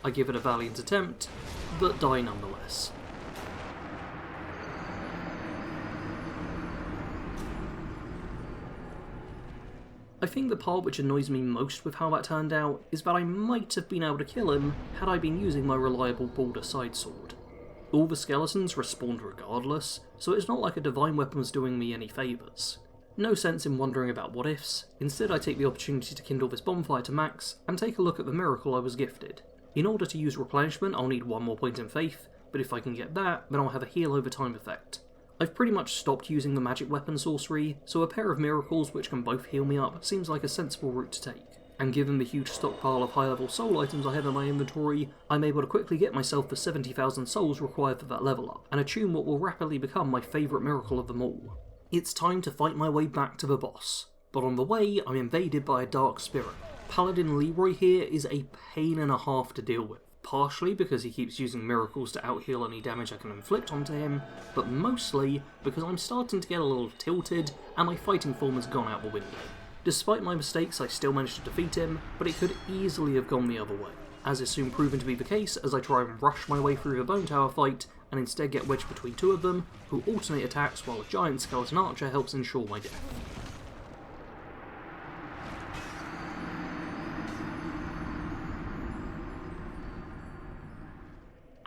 I give it a valiant attempt, but die nonetheless. I think the part which annoys me most with how that turned out is that I might have been able to kill him had I been using my reliable Balder side sword. All the skeletons respawned regardless, so it's not like a divine weapon was doing me any favours. No sense in wondering about what ifs, instead I take the opportunity to kindle this bonfire to max and take a look at the miracle I was gifted. In order to use replenishment I'll need 1 more point in faith, but if I can get that then I'll have a heal over time effect. I've pretty much stopped using the magic weapon sorcery, so a pair of miracles which can both heal me up seems like a sensible route to take. And given the huge stockpile of high-level soul items I have in my inventory, I'm able to quickly get myself the 70,000 souls required for that level up, and attune what will rapidly become my favourite miracle of them all. It's time to fight my way back to the boss, but on the way I'm invaded by a dark spirit. Paladin Leroy here is a pain and a half to deal with. Partially because he keeps using miracles to out-heal any damage I can inflict onto him, but mostly because I'm starting to get a little tilted and my fighting form has gone out the window. Despite my mistakes I still managed to defeat him, but it could easily have gone the other way, as is soon proven to be the case as I try and rush my way through the Bone Tower fight and instead get wedged between 2 of them, who alternate attacks while a giant skeleton archer helps ensure my death.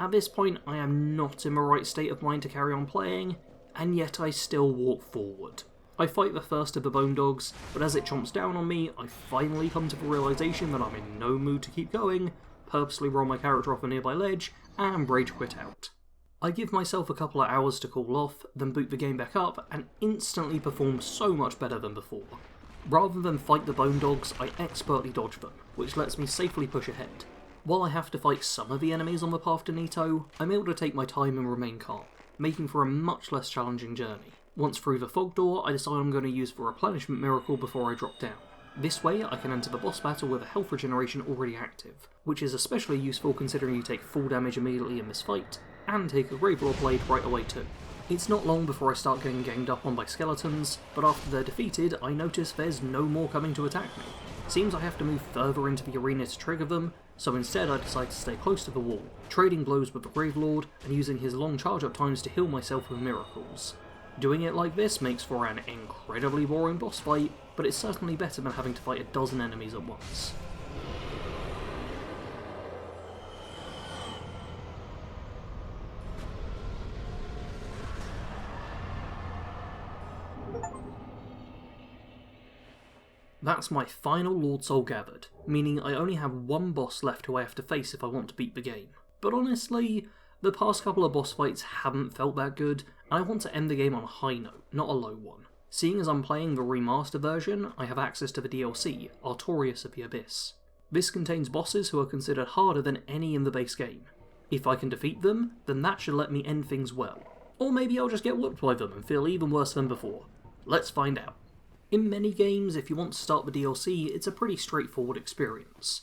At this point, I am not in the right state of mind to carry on playing, and yet I still walk forward. I fight the first of the bone dogs, but as it chomps down on me, I finally come to the realisation that I'm in no mood to keep going, purposely roll my character off a nearby ledge, and rage quit out. I give myself a couple of hours to cool off, then boot the game back up, and instantly perform so much better than before. Rather than fight the bone dogs, I expertly dodge them, which lets me safely push ahead. While I have to fight some of the enemies on the path to Nito, I'm able to take my time and remain calm, making for a much less challenging journey. Once through the fog door, I decide I'm going to use the replenishment miracle before I drop down. This way, I can enter the boss battle with a health regeneration already active, which is especially useful considering you take full damage immediately in this fight, and take a Gravelord blade right away too. It's not long before I start getting ganged up on by skeletons, but after they're defeated, I notice there's no more coming to attack me. Seems I have to move further into the arena to trigger them, so instead I decide to stay close to the wall, trading blows with the Gravelord and using his long charge-up times to heal myself with miracles. Doing it like this makes for an incredibly boring boss fight, but it's certainly better than having to fight a dozen enemies at once. That's my final Lord Soul gathered, meaning I only have 1 boss left who I have to face if I want to beat the game. But honestly, the past couple of boss fights haven't felt that good, and I want to end the game on a high note, not a low one. Seeing as I'm playing the remaster version, I have access to the DLC, Artorias of the Abyss. This contains bosses who are considered harder than any in the base game. If I can defeat them, then that should let me end things well. Or maybe I'll just get whooped by them and feel even worse than before. Let's find out. In many games, if you want to start the DLC, it's a pretty straightforward experience.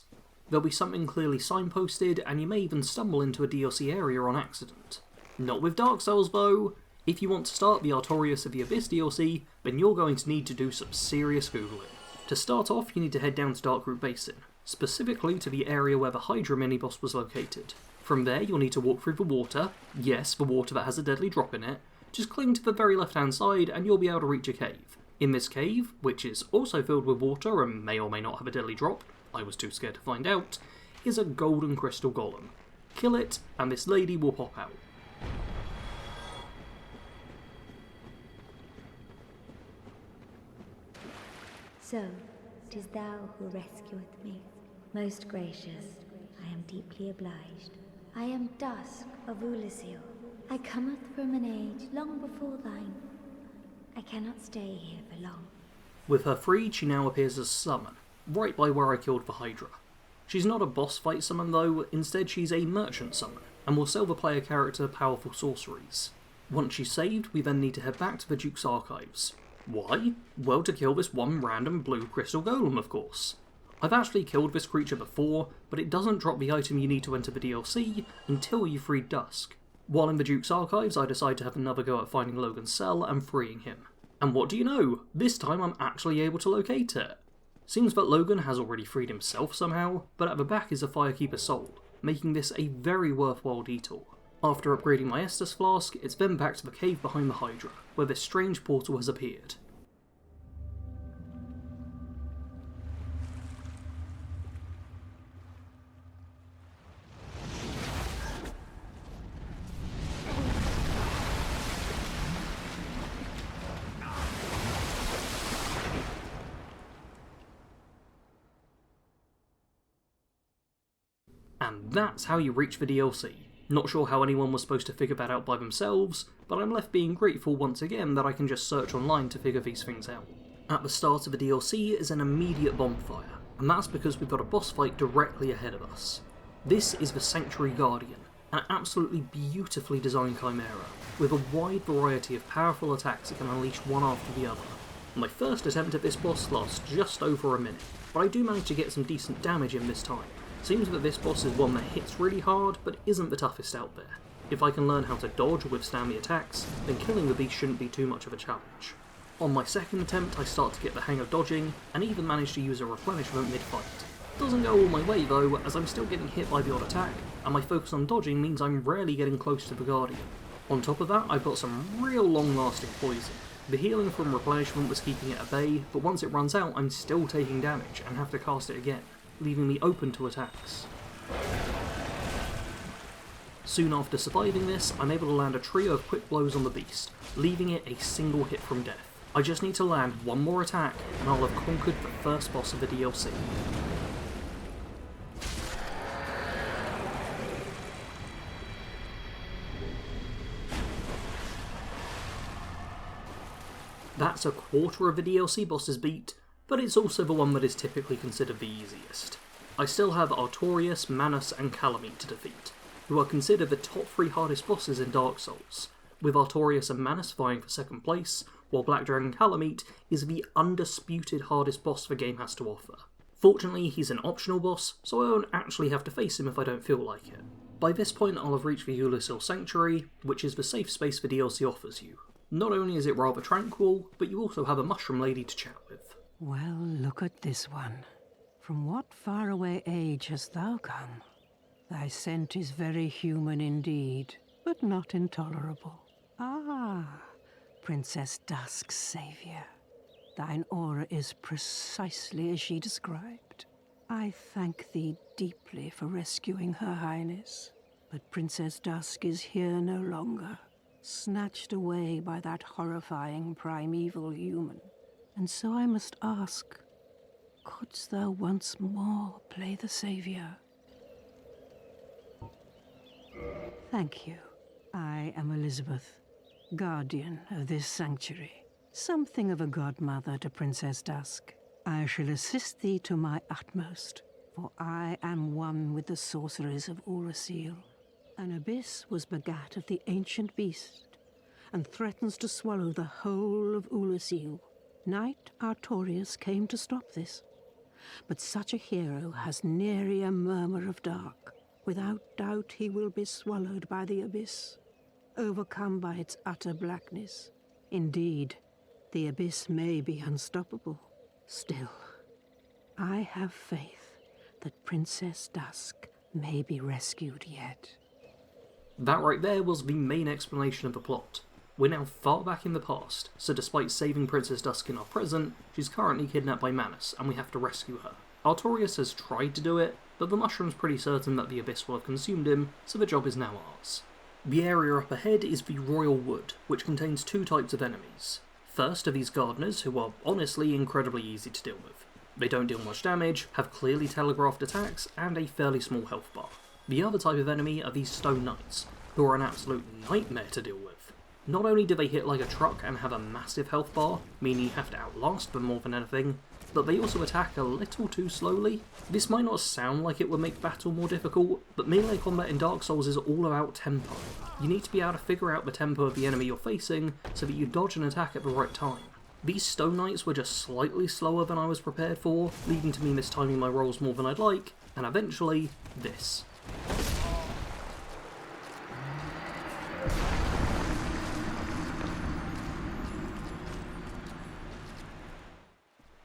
There'll be something clearly signposted, and you may even stumble into a DLC area on accident. Not with Dark Souls though. If you want to start the Artorias of the Abyss DLC, then you're going to need to do some serious googling. To start off, you need to head down to Darkroot Basin, specifically to the area where the Hydra mini-boss was located. From there, you'll need to walk through the water, yes, the water that has a deadly drop in it, just cling to the very left-hand side and you'll be able to reach a cave. In this cave, which is also filled with water and may or may not have a deadly drop, I was too scared to find out, is a golden crystal golem. Kill it, and this lady will pop out. So, 'tis thou who rescueth me. Most gracious. I am deeply obliged. I am Dusk of Ulasil. I cometh from an age long before thine. I cannot stay here for long. With her freed, she now appears as a summon, right by where I killed the Hydra. She's not a boss fight summon though, instead she's a merchant summon, and will sell the player character powerful sorceries. Once she's saved, we then need to head back to the Duke's archives. Why? Well, to kill this one random blue crystal golem, of course. I've actually killed this creature before, but it doesn't drop the item you need to enter the DLC until you freed Dusk. While in the Duke's archives, I decide to have another go at finding Logan's cell and freeing him. And what do you know? This time I'm actually able to locate it. Seems that Logan has already freed himself somehow, but at the back is a Firekeeper soul, making this a very worthwhile detour. After upgrading my Estus flask, it's then back to the cave behind the Hydra, where this strange portal has appeared. And that's how you reach the DLC. Not sure how anyone was supposed to figure that out by themselves, but I'm left being grateful once again that I can just search online to figure these things out. At the start of the DLC is an immediate bonfire, and that's because we've got a boss fight directly ahead of us. This is the Sanctuary Guardian, an absolutely beautifully designed chimera, with a wide variety of powerful attacks it can unleash one after the other. My first attempt at this boss lasts just over a minute, but I do manage to get some decent damage in this time. Seems that this boss is one that hits really hard, but isn't the toughest out there. If I can learn how to dodge or withstand the attacks, then killing the beast shouldn't be too much of a challenge. On my second attempt, I start to get the hang of dodging, and even manage to use a replenishment mid-fight. Doesn't go all my way though, as I'm still getting hit by the odd attack, and my focus on dodging means I'm rarely getting close to the Guardian. On top of that, I've got some real long-lasting poison. The healing from replenishment was keeping it at bay, but once it runs out, I'm still taking damage, and have to cast it again, leaving me open to attacks. Soon after surviving this, I'm able to land a trio of quick blows on the beast, leaving it a single hit from death. I just need to land one more attack, and I'll have conquered the first boss of the DLC. That's a quarter of the DLC boss's beat, but it's also the one that is typically considered the easiest. I still have Artorias, Manus and Kalameet to defeat, who are considered the top 3 hardest bosses in Dark Souls, with Artorias and Manus vying for second place, while Black Dragon Kalameet is the undisputed hardest boss the game has to offer. Fortunately, he's an optional boss, so I won't actually have to face him if I don't feel like it. By this point I'll have reached the Ulasil Sanctuary, which is the safe space the DLC offers you. Not only is it rather tranquil, but you also have a mushroom lady to chat with. Well, look at this one. From what faraway age hast thou come? Thy scent is very human indeed, but not intolerable. Ah, Princess Dusk's savior. Thine aura is precisely as she described. I thank thee deeply for rescuing Her Highness, but Princess Dusk is here no longer, snatched away by that horrifying primeval human. And so I must ask, couldst thou once more play the savior? Thank you. I am Elizabeth, guardian of this sanctuary, something of a godmother to Princess Dusk. I shall assist thee to my utmost, for I am one with the sorceries of Ulasil. An abyss was begat of the ancient beast, and threatens to swallow the whole of Ulasil. Knight Artorias came to stop this, but such a hero has nary a murmur of dark. Without doubt he will be swallowed by the abyss, overcome by its utter blackness. Indeed, the abyss may be unstoppable. Still, I have faith that Princess Dusk may be rescued yet. That right there was the main explanation of the plot. We're now far back in the past, so despite saving Princess Dusk in our present, she's currently kidnapped by Manus, and we have to rescue her. Artorias has tried to do it, but the mushroom's pretty certain that the abyss will have consumed him, so the job is now ours. The area up ahead is the Royal Wood, which contains 2 types of enemies. First are these gardeners, who are honestly incredibly easy to deal with. They don't deal much damage, have clearly telegraphed attacks, and a fairly small health bar. The other type of enemy are these Stone Knights, who are an absolute nightmare to deal with. Not only do they hit like a truck and have a massive health bar, meaning you have to outlast them more than anything, but they also attack a little too slowly. This might not sound like it would make battle more difficult, but melee combat in Dark Souls is all about tempo. You need to be able to figure out the tempo of the enemy you're facing so that you dodge an attack at the right time. These Stone Knights were just slightly slower than I was prepared for, leading to me mistiming my rolls more than I'd like, and eventually, this.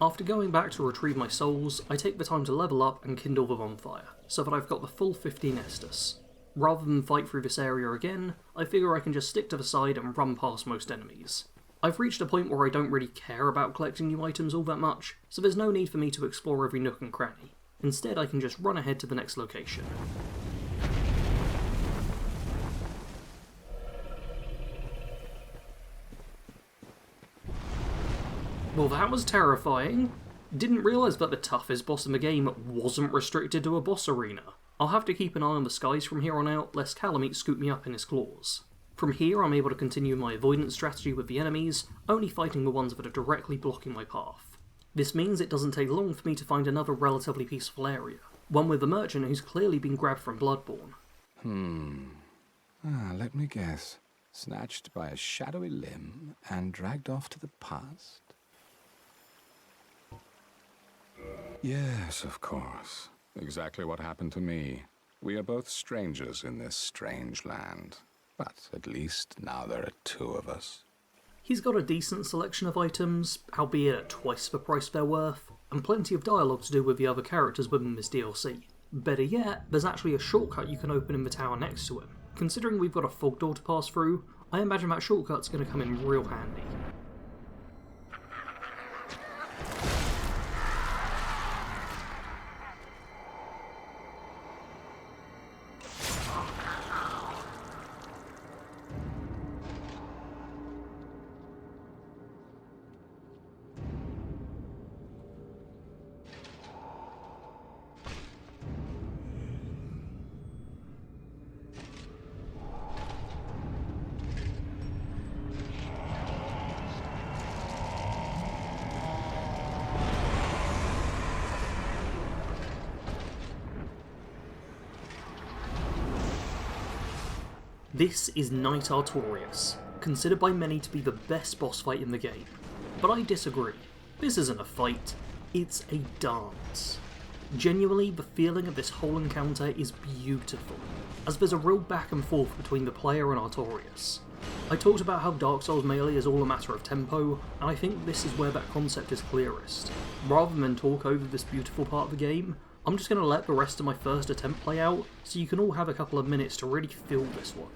After going back to retrieve my souls, I take the time to level up and kindle the bonfire, so that I've got the full 15 Estus. Rather than fight through this area again, I figure I can just stick to the side and run past most enemies. I've reached a point where I don't really care about collecting new items all that much, so there's no need for me to explore every nook and cranny. Instead, I can just run ahead to the next location. Well, that was terrifying. Didn't realise that the toughest boss in the game wasn't restricted to a boss arena. I'll have to keep an eye on the skies from here on out, lest Kalameet scoop me up in his claws. From here, I'm able to continue my avoidance strategy with the enemies, only fighting the ones that are directly blocking my path. This means it doesn't take long for me to find another relatively peaceful area, one with the merchant who's clearly been grabbed from Bloodborne. Let me guess. Snatched by a shadowy limb and dragged off to the past? Yes, of course. Exactly what happened to me. We are both strangers in this strange land. But at least now there are two of us. He's got a decent selection of items, albeit at twice the price they're worth, and plenty of dialogue to do with the other characters within this DLC. Better yet, there's actually a shortcut you can open in the tower next to him. Considering we've got a fog door to pass through, I imagine that shortcut's going to come in real handy. This is Knight Artorias, considered by many to be the best boss fight in the game. But I disagree. This isn't a fight, it's a dance. Genuinely, the feeling of this whole encounter is beautiful, as there's a real back and forth between the player and Artorias. I talked about how Dark Souls melee is all a matter of tempo, and I think this is where that concept is clearest. Rather than talk over this beautiful part of the game, I'm just going to let the rest of my first attempt play out, so you can all have a couple of minutes to really feel this one.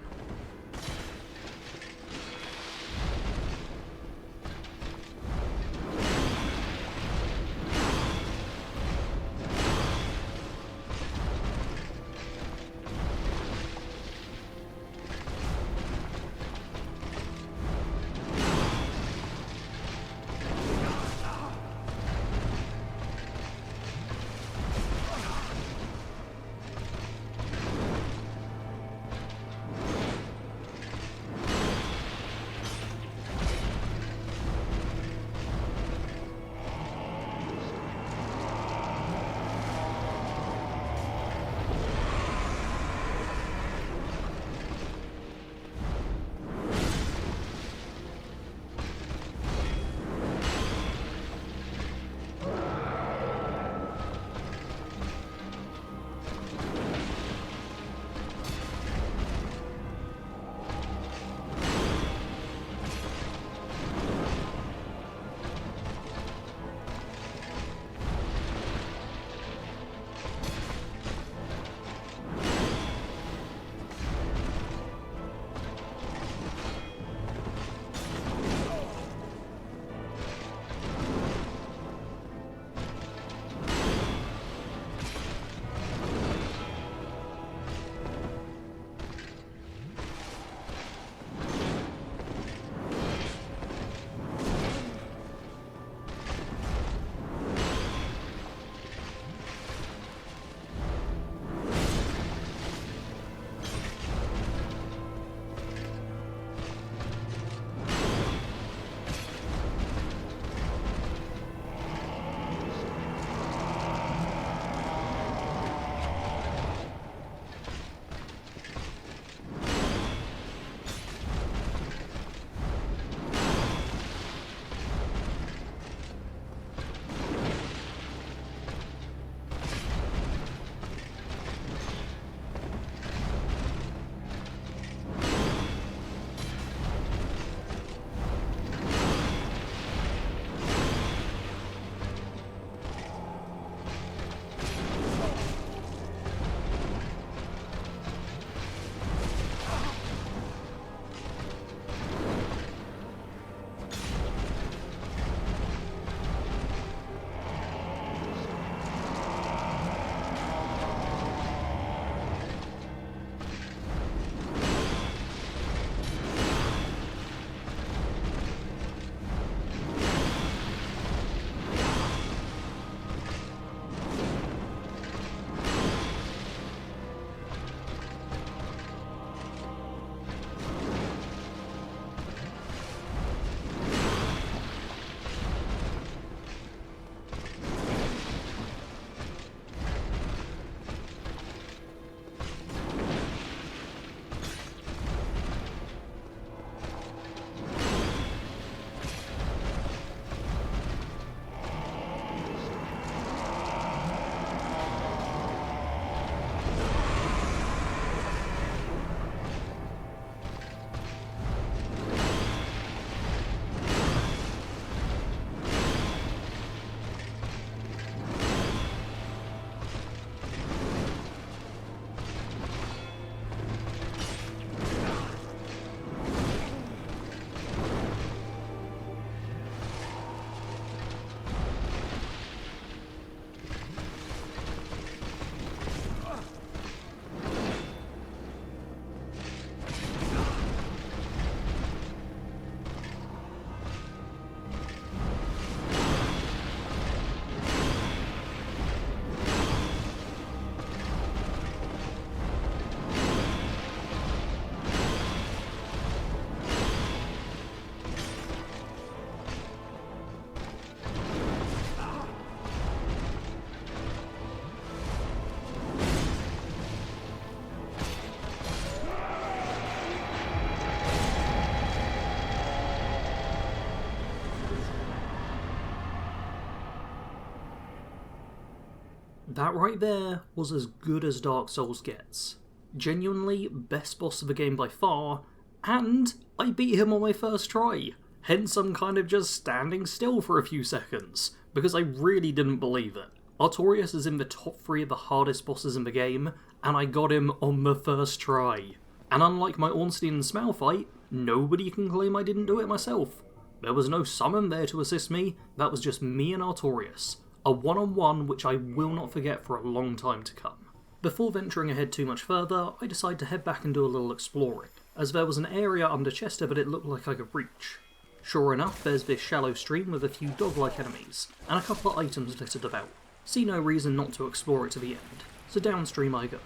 That right there was as good as Dark Souls gets. Genuinely, best boss of the game by far, and I beat him on my first try. Hence I'm kind of just standing still for a few seconds, because I really didn't believe it. Artorias is in the top 3 of the hardest bosses in the game, and I got him on the first try. And unlike my Ornstein and Smaug fight, nobody can claim I didn't do it myself. There was no summon there to assist me, that was just me and Artorias. A one-on-one which I will not forget for a long time to come. Before venturing ahead too much further, I decided to head back and do a little exploring, as there was an area under Chester that it looked like I could reach. Sure enough, there's this shallow stream with a few dog-like enemies, and a couple of items littered about. See no reason not to explore it to the end, so downstream I go.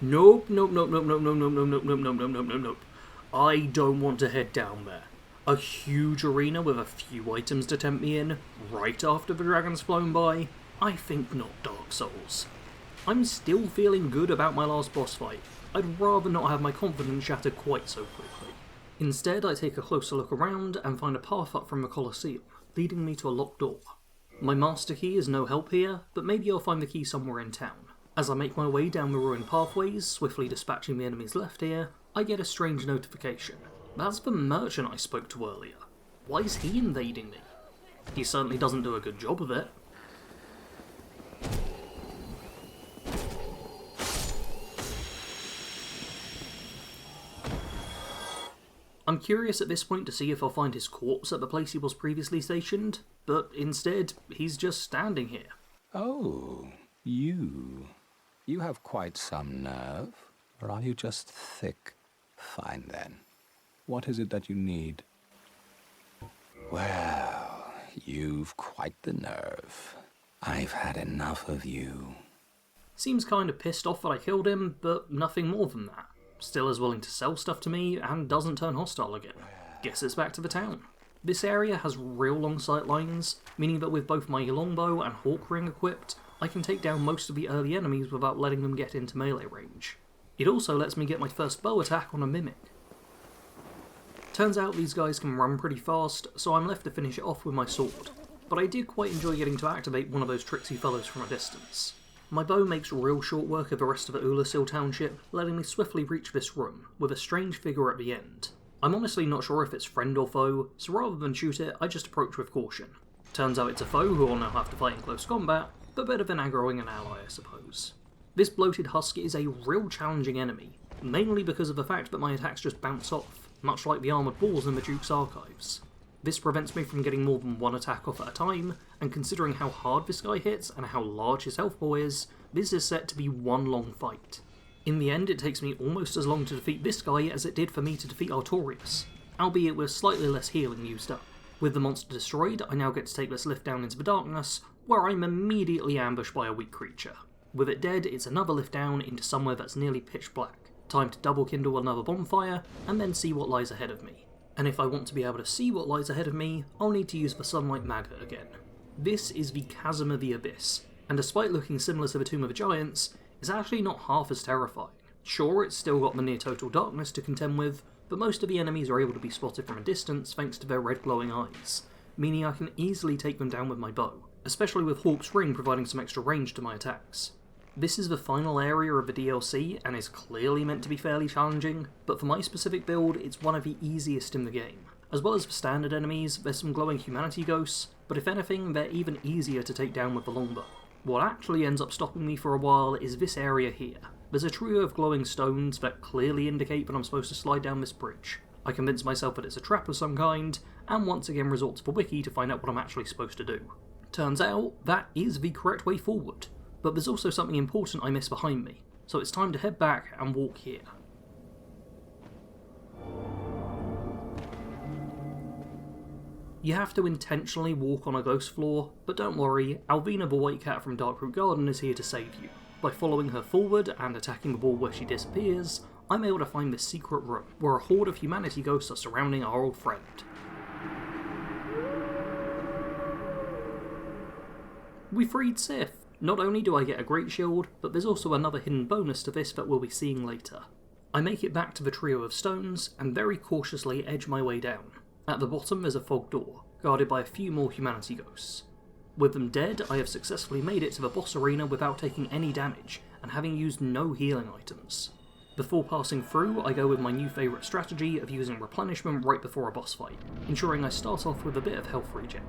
Nope. I don't want to head down there. A huge arena with a few items to tempt me in, right after the dragon's flown by? I think not, Dark Souls. I'm still feeling good about my last boss fight. I'd rather not have my confidence shattered quite so quickly. Instead, I take a closer look around and find a path up from the Colosseum, leading me to a locked door. My master key is no help here, but maybe I'll find the key somewhere in town. As I make my way down the ruined pathways, swiftly dispatching the enemies left here, I get a strange notification. That's the merchant I spoke to earlier. Why is he invading me? He certainly doesn't do a good job of it. I'm curious at this point to see if I'll find his corpse at the place he was previously stationed, but instead, he's just standing here. Oh, you. You have quite some nerve, or are you just thick? Fine then. What is it that you need? Well, you've quite the nerve. I've had enough of you. Seems kind of pissed off that I killed him, but nothing more than that. Still is willing to sell stuff to me, and doesn't turn hostile again. Guess it's back to the town. This area has real long sight lines, meaning that with both my longbow and hawk ring equipped, I can take down most of the early enemies without letting them get into melee range. It also lets me get my first bow attack on a mimic. Turns out these guys can run pretty fast, so I'm left to finish it off with my sword, but I did quite enjoy getting to activate one of those tricksy fellows from a distance. My bow makes real short work of the rest of the Ulasil township, letting me swiftly reach this room, with a strange figure at the end. I'm honestly not sure if it's friend or foe, so rather than shoot it, I just approach with caution. Turns out it's a foe who I'll now have to fight in close combat, but better than aggroing an ally, I suppose. This bloated husk is a real challenging enemy, mainly because of the fact that my attacks just bounce off, much like the armoured balls in the Duke's archives. This prevents me from getting more than one attack off at a time, and considering how hard this guy hits and how large his health bar is, this is set to be one long fight. In the end, it takes me almost as long to defeat this guy as it did for me to defeat Artorias, albeit with slightly less healing used up. With the monster destroyed, I now get to take this lift down into the darkness, where I'm immediately ambushed by a weak creature. With it dead, it's another lift down into somewhere that's nearly pitch black. Time to double kindle another bonfire, and then see what lies ahead of me. And if I want to be able to see what lies ahead of me, I'll need to use the Sunlight Maggot again. This is the Chasm of the Abyss, and despite looking similar to the Tomb of the Giants, it's actually not half as terrifying. Sure, it's still got the near total darkness to contend with, but most of the enemies are able to be spotted from a distance thanks to their red glowing eyes, meaning I can easily take them down with my bow, especially with Hawk's Ring providing some extra range to my attacks. This is the final area of the DLC and is clearly meant to be fairly challenging, but for my specific build it's one of the easiest in the game. As well as for standard enemies, there's some glowing humanity ghosts, but if anything they're even easier to take down with the longbow. What actually ends up stopping me for a while is this area here. There's a trio of glowing stones that clearly indicate that I'm supposed to slide down this bridge. I convince myself that it's a trap of some kind, and once again resort to the wiki to find out what I'm actually supposed to do. Turns out, that is the correct way forward. But there's also something important I miss behind me, so it's time to head back and walk here. You have to intentionally walk on a ghost floor, but don't worry, Alvina the White Cat from Darkroot Garden is here to save you. By following her forward and attacking the wall where she disappears, I'm able to find this secret room, where a horde of humanity ghosts are surrounding our old friend. We freed Sif! Not only do I get a great shield, but there's also another hidden bonus to this that we'll be seeing later. I make it back to the trio of stones and very cautiously edge my way down. At the bottom is a fog door, guarded by a few more humanity ghosts. With them dead, I have successfully made it to the boss arena without taking any damage and having used no healing items. Before passing through, I go with my new favourite strategy of using replenishment right before a boss fight, ensuring I start off with a bit of health regen.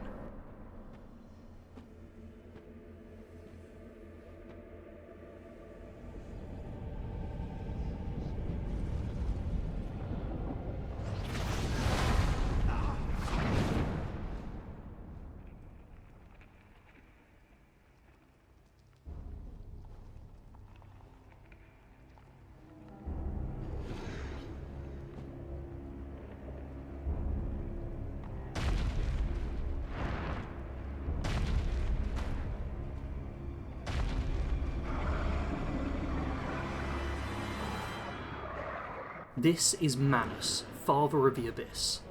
This is Manus, Father of the Abyss.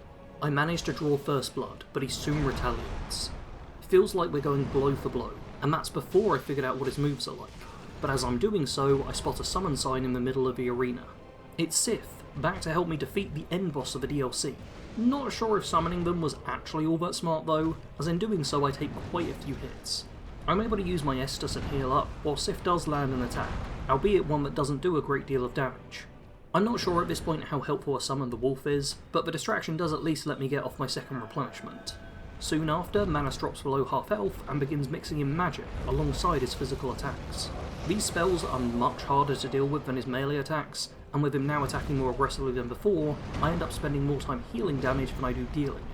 I managed to draw First Blood, but he soon retaliates. It feels like we're going blow for blow, and that's before I figured out what his moves are like. But as I'm doing so, I spot a summon sign in the middle of the arena. It's Sith, back to help me defeat the end boss of the DLC. Not sure if summoning them was actually all that smart though, as in doing so I take quite a few hits. I'm able to use my Estus and heal up, while Sith does land an attack, albeit one that doesn't do a great deal of damage. I'm not sure at this point how helpful a summon the wolf is, but the distraction does at least let me get off my second replenishment. Soon after, Manus drops below half health and begins mixing in magic alongside his physical attacks. These spells are much harder to deal with than his melee attacks, and with him now attacking more aggressively than before, I end up spending more time healing damage than I do dealing.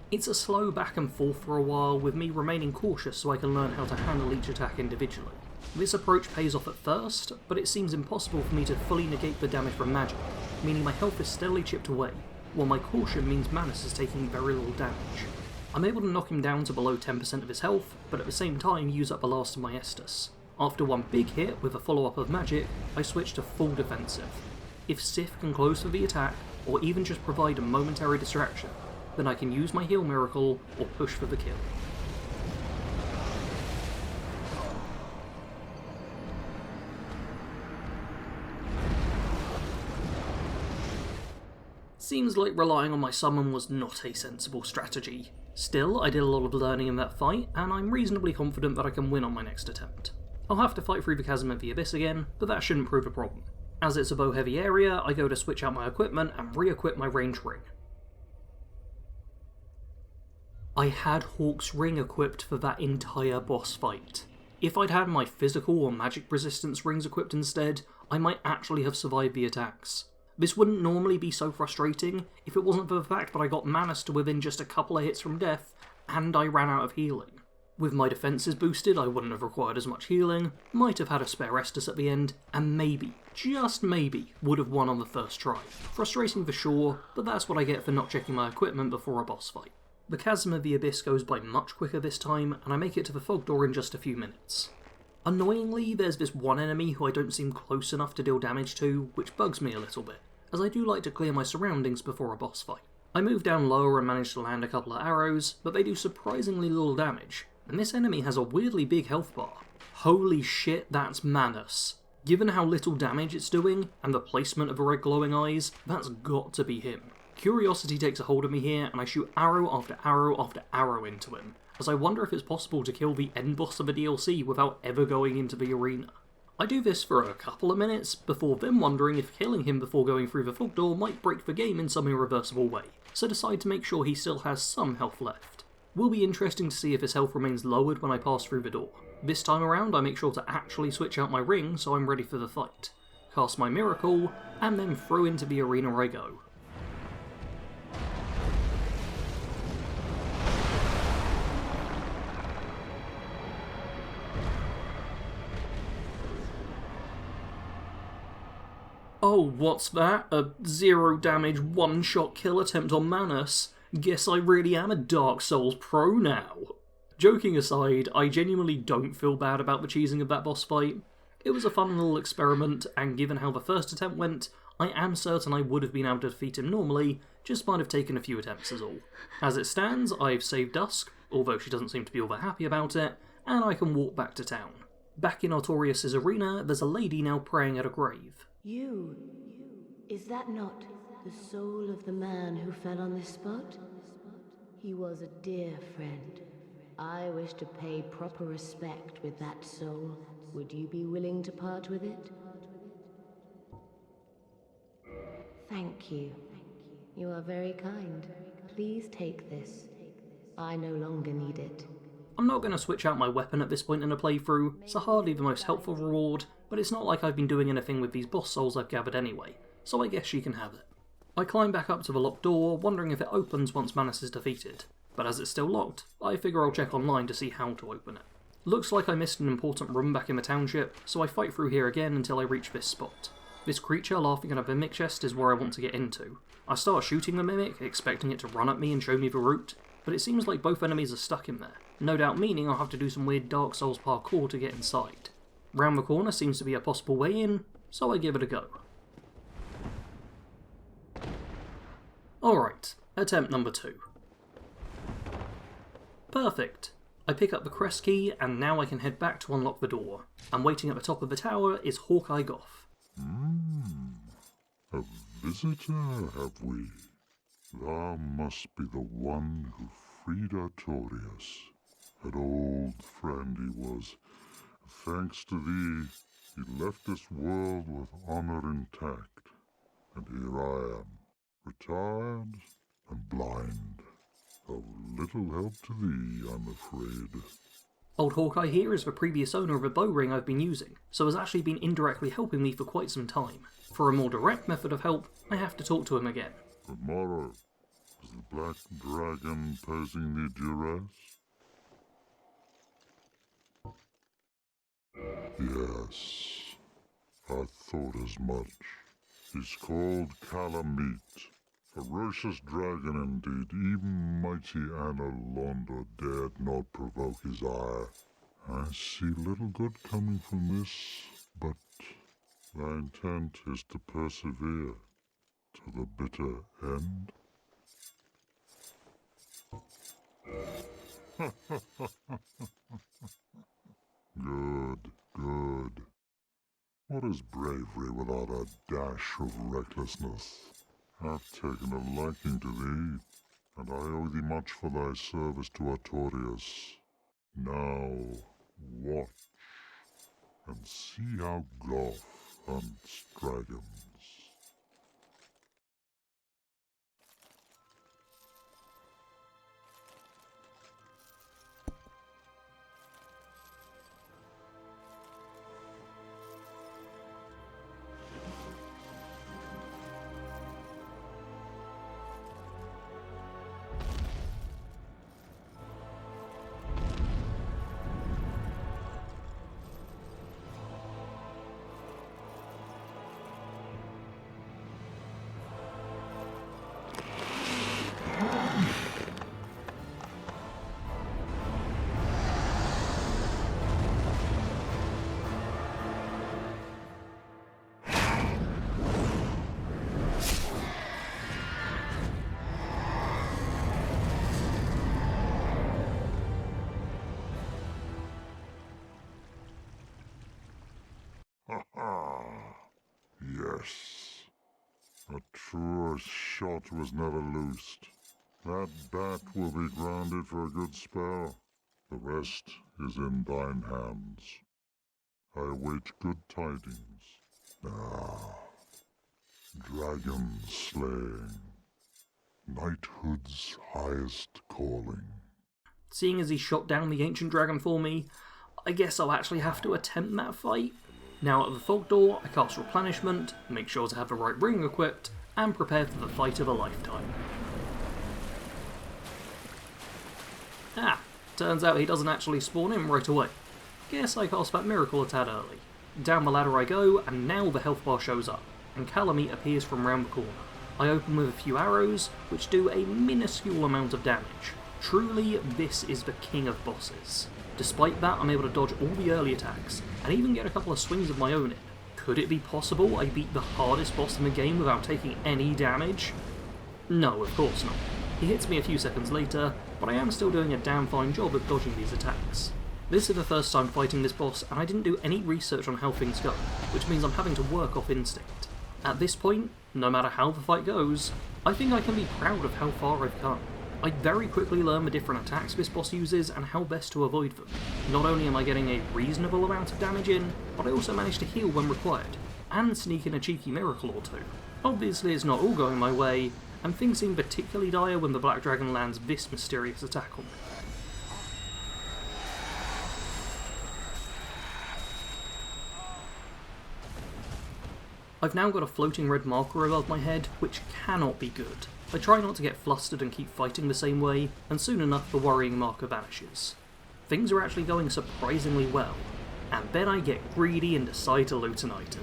It's a slow back and forth for a while, with me remaining cautious so I can learn how to handle each attack individually. This approach pays off at first, but it seems impossible for me to fully negate the damage from magic, meaning my health is steadily chipped away, while my caution means Manus is taking very little damage. I'm able to knock him down to below 10% of his health, but at the same time use up the last of my Estus. After one big hit with a follow-up of magic, I switch to full defensive. If Sith can close for the attack, or even just provide a momentary distraction, then I can use my heal miracle or push for the kill. Seems like relying on my summon was not a sensible strategy. Still, I did a lot of learning in that fight, and I'm reasonably confident that I can win on my next attempt. I'll have to fight through the Chasm of the Abyss again, but that shouldn't prove a problem. As it's a bow-heavy area, I go to switch out my equipment and re-equip my range ring. I had Hawk's Ring equipped for that entire boss fight. If I'd had my physical or magic resistance rings equipped instead, I might actually have survived the attacks. This wouldn't normally be so frustrating if it wasn't for the fact that I got Manus to within just a couple of hits from death, and I ran out of healing. With my defences boosted, I wouldn't have required as much healing, might have had a spare Estus at the end, and maybe, just maybe, would have won on the first try. Frustrating for sure, but that's what I get for not checking my equipment before a boss fight. The Chasm of the Abyss goes by much quicker this time, and I make it to the fog door in just a few minutes. Annoyingly, there's this one enemy who I don't seem close enough to deal damage to, which bugs me a little bit, as I do like to clear my surroundings before a boss fight. I move down lower and manage to land a couple of arrows, but they do surprisingly little damage, and this enemy has a weirdly big health bar. Holy shit, that's Manus. Given how little damage it's doing, and the placement of the red glowing eyes, that's got to be him. Curiosity takes a hold of me here, and I shoot arrow after arrow after arrow into him, as I wonder if it's possible to kill the end boss of a DLC without ever going into the arena. I do this for a couple of minutes, before then wondering if killing him before going through the fog door might break the game in some irreversible way, so decide to make sure he still has some health left. Will be interesting to see if his health remains lowered when I pass through the door. This time around I make sure to actually switch out my ring so I'm ready for the fight, cast my miracle, and then through into the arena I go. Oh, what's that? A 0 damage one-shot kill attempt on Manus? Guess I really am a Dark Souls pro now. Joking aside, I genuinely don't feel bad about the cheesing of that boss fight. It was a fun little experiment, and given how the first attempt went, I am certain I would have been able to defeat him normally, just might have taken a few attempts is all. As it stands, I've saved Dusk, although she doesn't seem to be all that happy about it, and I can walk back to town. Back in Artorias' arena, there's a lady now praying at a grave. You Is that not the soul of the man who fell on this spot? He was a dear friend. I wish to pay proper respect with that soul. Would you be willing to part with it? Thank you. You are very kind. Please take this. I no longer need it. I'm not going to switch out my weapon at this point in a playthrough. It's hardly the most helpful reward, but it's not like I've been doing anything with these boss souls I've gathered anyway, so I guess she can have it. I climb back up to the locked door, wondering if it opens once Manus is defeated, but as it's still locked, I figure I'll check online to see how to open it. Looks like I missed an important room back in the township, so I fight through here again until I reach this spot. This creature laughing at a mimic chest is where I want to get into. I start shooting the mimic, expecting it to run at me and show me the route, but it seems like both enemies are stuck in there, no doubt meaning I'll have to do some weird Dark Souls parkour to get inside. Round the corner seems to be a possible way in, so I give it a go. Alright, attempt number 2. Perfect. I pick up the crest key, and now I can head back to unlock the door. And waiting at the top of the tower is Hawkeye Goth. A visitor, have we? Thou must be the one who freed Artorias. An old friend he was. Thanks to thee, he left this world with honor intact. And here I am, retired and blind. Of little help to thee, I'm afraid. Old Hawkeye here is the previous owner of a bow ring I've been using, so has actually been indirectly helping me for quite some time. For a more direct method of help, I have to talk to him again. Tomorrow, is the black dragon posing thee duress? Yes, I thought as much. He's called Calamite. Ferocious dragon indeed, even mighty Anna Londa dared not provoke his ire. I see little good coming from this, but thy intent is to persevere to the bitter end. Good, good. What is bravery without a dash of recklessness? I've taken a liking to thee, and I owe thee much for thy service to Artorias. Now, watch, and see how Goth hunts dragons. Yes. A truer shot was never loosed. That bat will be grounded for a good spell. The rest is in thine hands. I await good tidings. Dragon slaying. Knighthood's highest calling. Seeing as he shot down the ancient dragon for me, I guess I'll actually have to attempt that fight. Now at the fog door, I cast replenishment, make sure to have the right ring equipped, and prepare for the fight of a lifetime. Turns out he doesn't actually spawn in right away. Guess I cast that miracle a tad early. Down the ladder I go, and now the health bar shows up, and Calamite appears from round the corner. I open with a few arrows, which do a minuscule amount of damage. Truly, this is the king of bosses. Despite that, I'm able to dodge all the early attacks, and even get a couple of swings of my own in. Could it be possible I beat the hardest boss in the game without taking any damage? No, of course not. He hits me a few seconds later, but I am still doing a damn fine job of dodging these attacks. This is the first time fighting this boss, and I didn't do any research on how things go, which means I'm having to work off instinct. At this point, no matter how the fight goes, I think I can be proud of how far I've come. I very quickly learn the different attacks this boss uses and how best to avoid them. Not only am I getting a reasonable amount of damage in, but I also manage to heal when required, and sneak in a cheeky miracle or two. Obviously it's not all going my way, and things seem particularly dire when the Black Dragon lands this mysterious attack on me. I've now got a floating red marker above my head, which cannot be good. I try not to get flustered and keep fighting the same way, and soon enough the worrying marker vanishes. Things are actually going surprisingly well, and then I get greedy and decide to loot an item.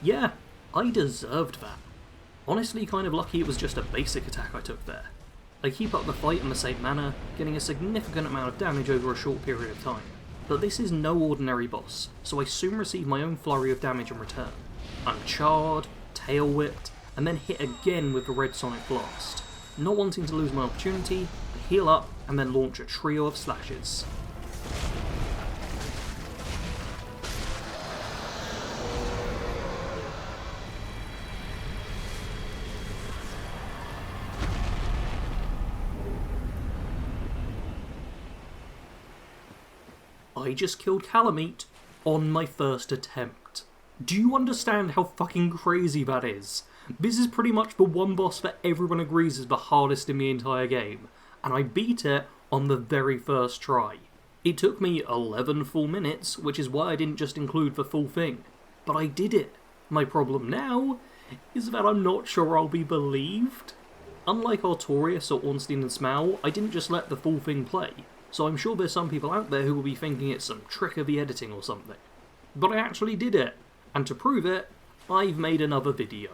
Yeah, I deserved that. Honestly, kind of lucky it was just a basic attack I took there. I keep up the fight in the same manner, getting a significant amount of damage over a short period of time. But this is no ordinary boss, so I soon receive my own flurry of damage in return. I'm charred, tail whipped, and then hit again with the red sonic blast. Not wanting to lose my opportunity, I heal up and then launch a trio of slashes. I just killed Kalameet on my first attempt. Do you understand how fucking crazy that is? This is pretty much the one boss that everyone agrees is the hardest in the entire game, and I beat it on the very first try. It took me 11 full minutes, which is why I didn't just include the full thing. But I did it. My problem now is that I'm not sure I'll be believed. Unlike Artorias or Ornstein and Smaug, I didn't just let the full thing play, so I'm sure there's some people out there who will be thinking it's some trick of the editing or something. But I actually did it, and to prove it, I've made another video.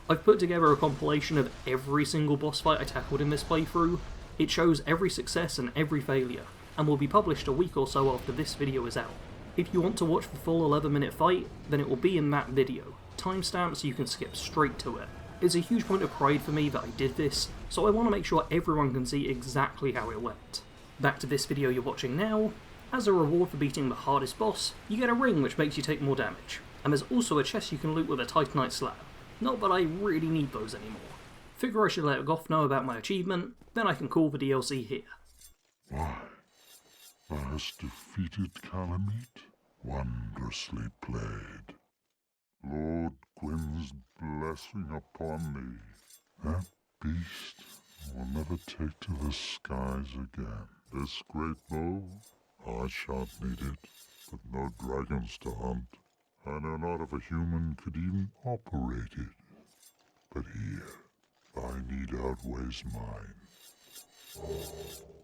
I've put together a compilation of every single boss fight I tackled in this playthrough. It shows every success and every failure, and will be published a week or so after this video is out. If you want to watch the full 11-minute fight, then it will be in that video, timestamped so you can skip straight to it. It's a huge point of pride for me that I did this, so I want to make sure everyone can see exactly how it went. Back to this video you're watching now. As a reward for beating the hardest boss, you get a ring which makes you take more damage, and there's also a chest you can loot with a Titanite slab. Not that I really need those anymore. Figure I should let Goth know about my achievement, then I can call the DLC here. Why, thou hast defeated Kalameet? Wondrously played. Lord Gwyn's blessing upon thee. That beast will never take to the skies again. This great bow, I shan't need it, but no dragons to hunt. I know not if a human could even operate it. But here, thy need outweighs mine.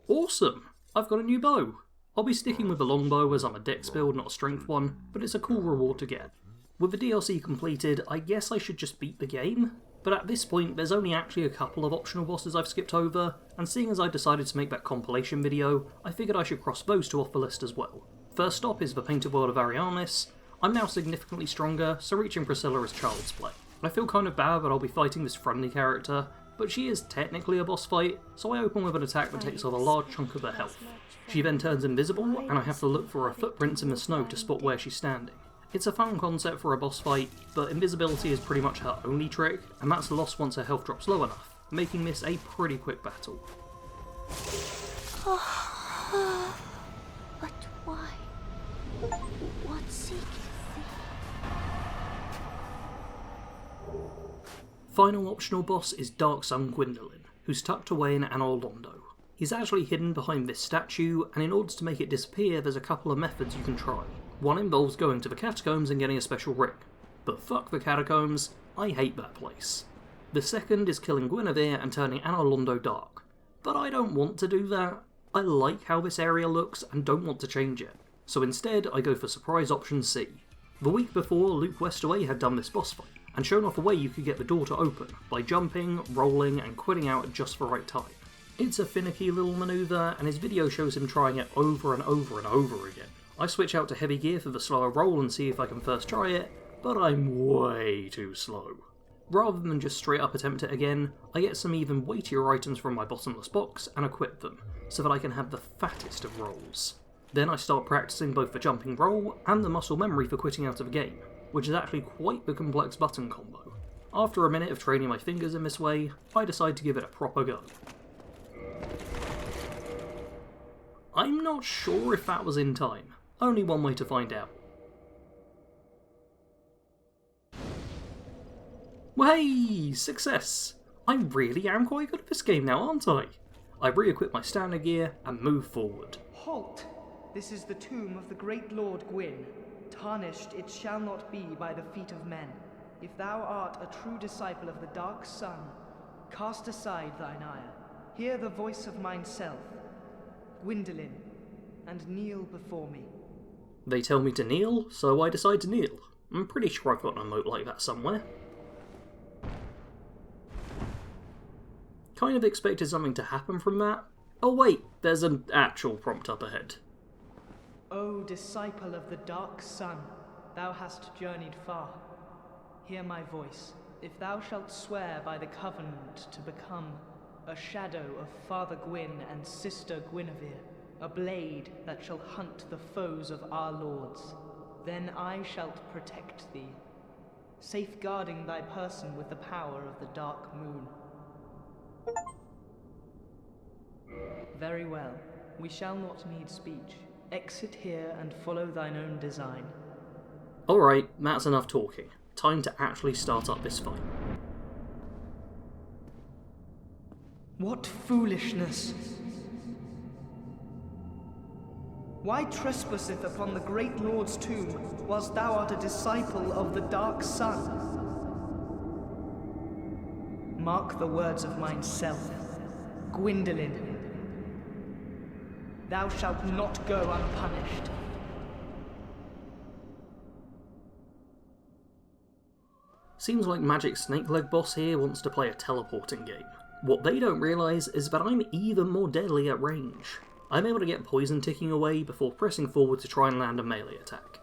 Awesome! I've got a new bow. I'll be sticking with the longbow as I'm a dex build, not a strength one, but it's a cool reward to get. With the DLC completed, I guess I should just beat the game, but at this point there's only actually a couple of optional bosses I've skipped over, and seeing as I decided to make that compilation video, I figured I should cross those two off the list as well. First stop is the Painted World of Arianis. I'm now significantly stronger, so reaching Priscilla is child's play. I feel kind of bad that I'll be fighting this friendly character, but she is technically a boss fight, so I open with an attack that takes off a large chunk of her health. She then turns invisible, and I have to look for her footprints in the snow to spot where she's standing. It's a fun concept for a boss fight, but invisibility is pretty much her only trick, and that's lost once her health drops low enough, making this a pretty quick battle. But why? What seeketh thee? Final optional boss is Dark Sun Gwyndolin, who's tucked away in Anor Londo. He's actually hidden behind this statue, and in order to make it disappear there's a couple of methods you can try. One involves going to the catacombs and getting a special ring. But fuck the catacombs, I hate that place. The second is killing Guinevere and turning Anor Londo dark. But I don't want to do that. I like how this area looks and don't want to change it. So instead I go for surprise option C. The week before, Luke Westaway had done this boss fight, and shown off a way you could get the door to open, by jumping, rolling and quitting out at just the right time. It's a finicky little manoeuvre, and his video shows him trying it over and over and over again. I switch out to heavy gear for the slower roll and see if I can first try it, but I'm way too slow. Rather than just straight up attempt it again, I get some even weightier items from my bottomless box and equip them, so that I can have the fattest of rolls. Then I start practicing both the jumping roll and the muscle memory for quitting out of a game, which is actually quite the complex button combo. After a minute of training my fingers in this way, I decide to give it a proper go. I'm not sure if that was in time, only one way to find out. Hey! Success! I really am quite good at this game now, aren't I? I re-equip my standard gear and move forward. Halt! This is the tomb of the great Lord Gwyn. Tarnished it shall not be by the feet of men. If thou art a true disciple of the Dark Sun, cast aside thine ire. Hear the voice of mine self, Gwyndolin, and kneel before me. They tell me to kneel, so I decide to kneel. I'm pretty sure I've got an emote like that somewhere. Kind of expected something to happen from that. Oh wait, there's an actual prompt up ahead. O disciple of the Dark Sun, thou hast journeyed far. Hear my voice. If thou shalt swear by the covenant to become a shadow of Father Gwyn and Sister Guinevere, a blade that shall hunt the foes of our lords, then I shalt protect thee, safeguarding thy person with the power of the dark moon. Very well. We shall not need speech. Exit here and follow thine own design. Alright, that's enough talking. Time to actually start up this fight. What foolishness! Why trespasseth upon the great Lord's tomb, whilst thou art a disciple of the Dark Sun? Mark the words of mine self, Gwyndolin. Thou shalt not go unpunished. Seems like Magic Snake Leg Boss here wants to play a teleporting game. What they don't realise is that I'm even more deadly at range. I'm able to get poison ticking away before pressing forward to try and land a melee attack.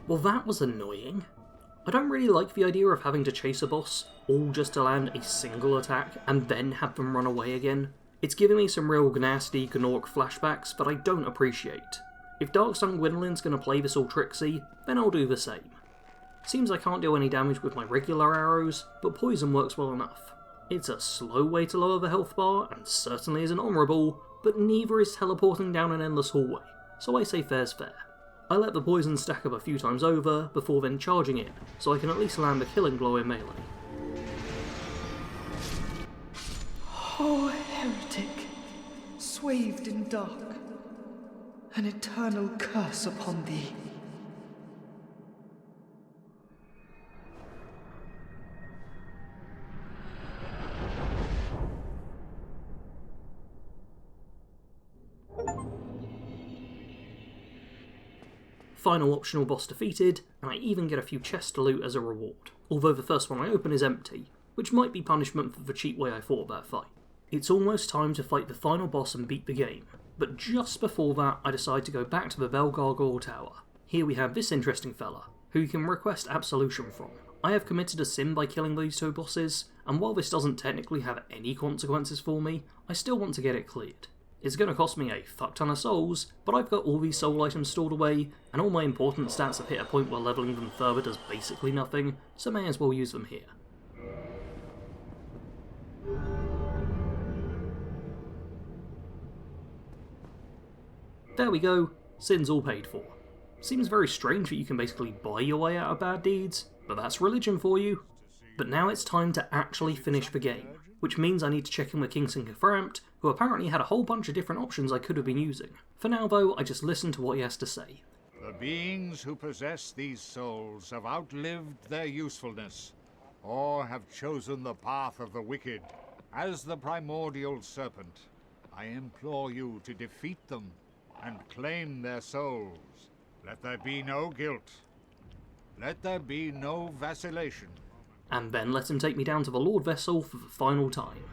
Well, that was annoying. I don't really like the idea of having to chase a boss, all just to land a single attack and then have them run away again. It's giving me some real Gnasty Gnorc flashbacks that I don't appreciate. If Dark Sun Gwyndolin's going to play this all tricksy, then I'll do the same. Seems I can't do any damage with my regular arrows, but poison works well enough. It's a slow way to lower the health bar, and certainly isn't honourable, but neither is teleporting down an endless hallway, so I say fair's fair. I let the poison stack up a few times over, before then charging in, so I can at least land the killing blow in melee. Oh, heretic, swathed in dark, an eternal curse upon thee. Final optional boss defeated, and I even get a few chests to loot as a reward, although the first one I open is empty, which might be punishment for the cheap way I fought that fight. It's almost time to fight the final boss and beat the game, but just before that I decide to go back to the Bell Gargoyle Tower. Here we have this interesting fella, who you can request absolution from. I have committed a sin by killing these two bosses, and while this doesn't technically have any consequences for me, I still want to get it cleared. It's going to cost me a fuck ton of souls, but I've got all these soul items stored away, and all my important stats have hit a point where levelling them further does basically nothing, so may as well use them here. There we go, sin's all paid for. Seems very strange that you can basically buy your way out of bad deeds, but that's religion for you. But now it's time to actually finish the game, which means I need to check in with Kingston Conframped, who apparently had a whole bunch of different options I could have been using. For now though, I just listen to what he has to say. The beings who possess these souls have outlived their usefulness, or have chosen the path of the wicked. As the primordial serpent, I implore you to defeat them and claim their souls. Let there be no guilt. Let there be no vacillation. And then let him take me down to the Lord Vessel for the final time.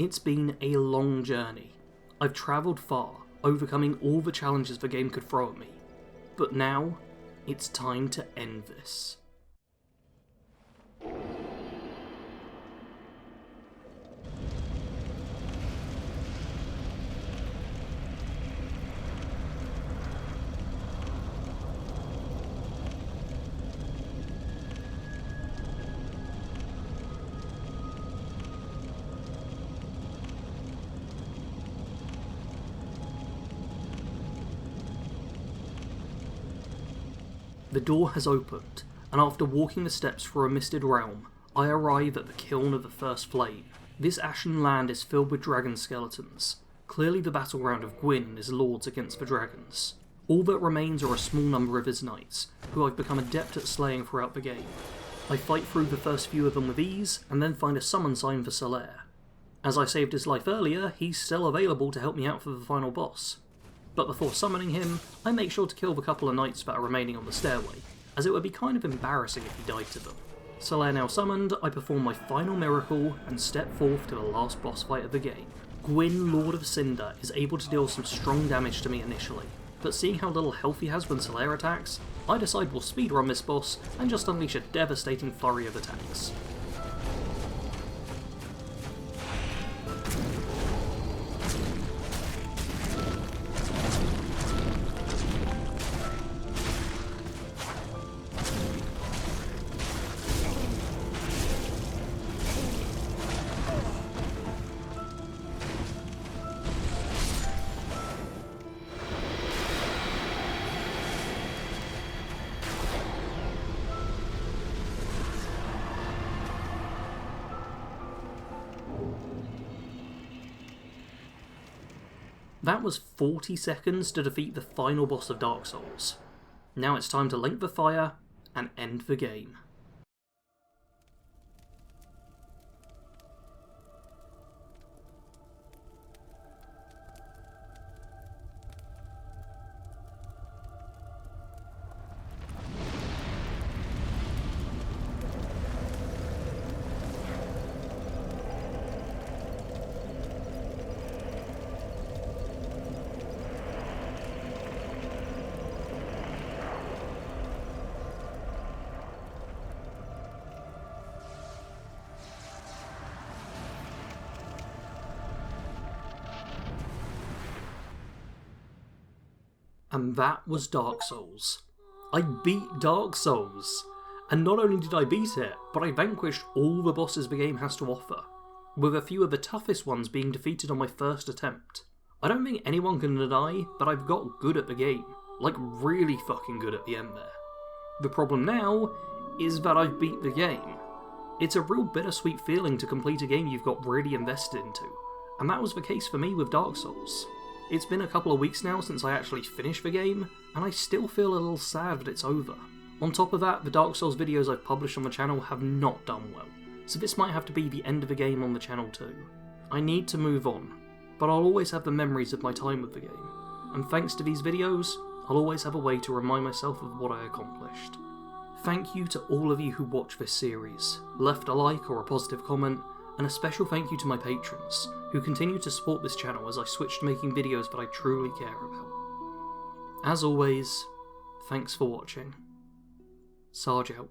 It's been a long journey. I've travelled far, overcoming all the challenges the game could throw at me. But now, it's time to end this. The door has opened, and after walking the steps through a misted realm, I arrive at the Kiln of the First Flame. This ashen land is filled with dragon skeletons. Clearly the battleground of Gwyn and his lords against the dragons. All that remains are a small number of his knights, who I've become adept at slaying throughout the game. I fight through the first few of them with ease, and then find a summon sign for Solaire. As I saved his life earlier, he's still available to help me out for the final boss. But before summoning him, I make sure to kill the couple of knights that are remaining on the stairway, as it would be kind of embarrassing if he died to them. Solaire now summoned, I perform my final miracle and step forth to the last boss fight of the game. Gwyn, Lord of Cinder, is able to deal some strong damage to me initially, but seeing how little health he has when Solaire attacks, I decide we'll speedrun this boss and just unleash a devastating flurry of attacks. That was 40 seconds to defeat the final boss of Dark Souls. Now it's time to link the fire and end the game. And that was Dark Souls. I beat Dark Souls! And not only did I beat it, but I vanquished all the bosses the game has to offer, with a few of the toughest ones being defeated on my first attempt. I don't think anyone can deny that I've got good at the game, like really fucking good at the end there. The problem now is that I've beat the game. It's a real bittersweet feeling to complete a game you've got really invested into, and that was the case for me with Dark Souls. It's been a couple of weeks now since I actually finished the game, and I still feel a little sad that it's over. On top of that, the Dark Souls videos I've published on the channel have not done well, so this might have to be the end of the game on the channel too. I need to move on, but I'll always have the memories of my time with the game, and thanks to these videos, I'll always have a way to remind myself of what I accomplished. Thank you to all of you who watch this series, left a like or a positive comment, and a special thank you to my patrons, who continue to support this channel as I switch to making videos that I truly care about. As always, thanks for watching. Sarge out.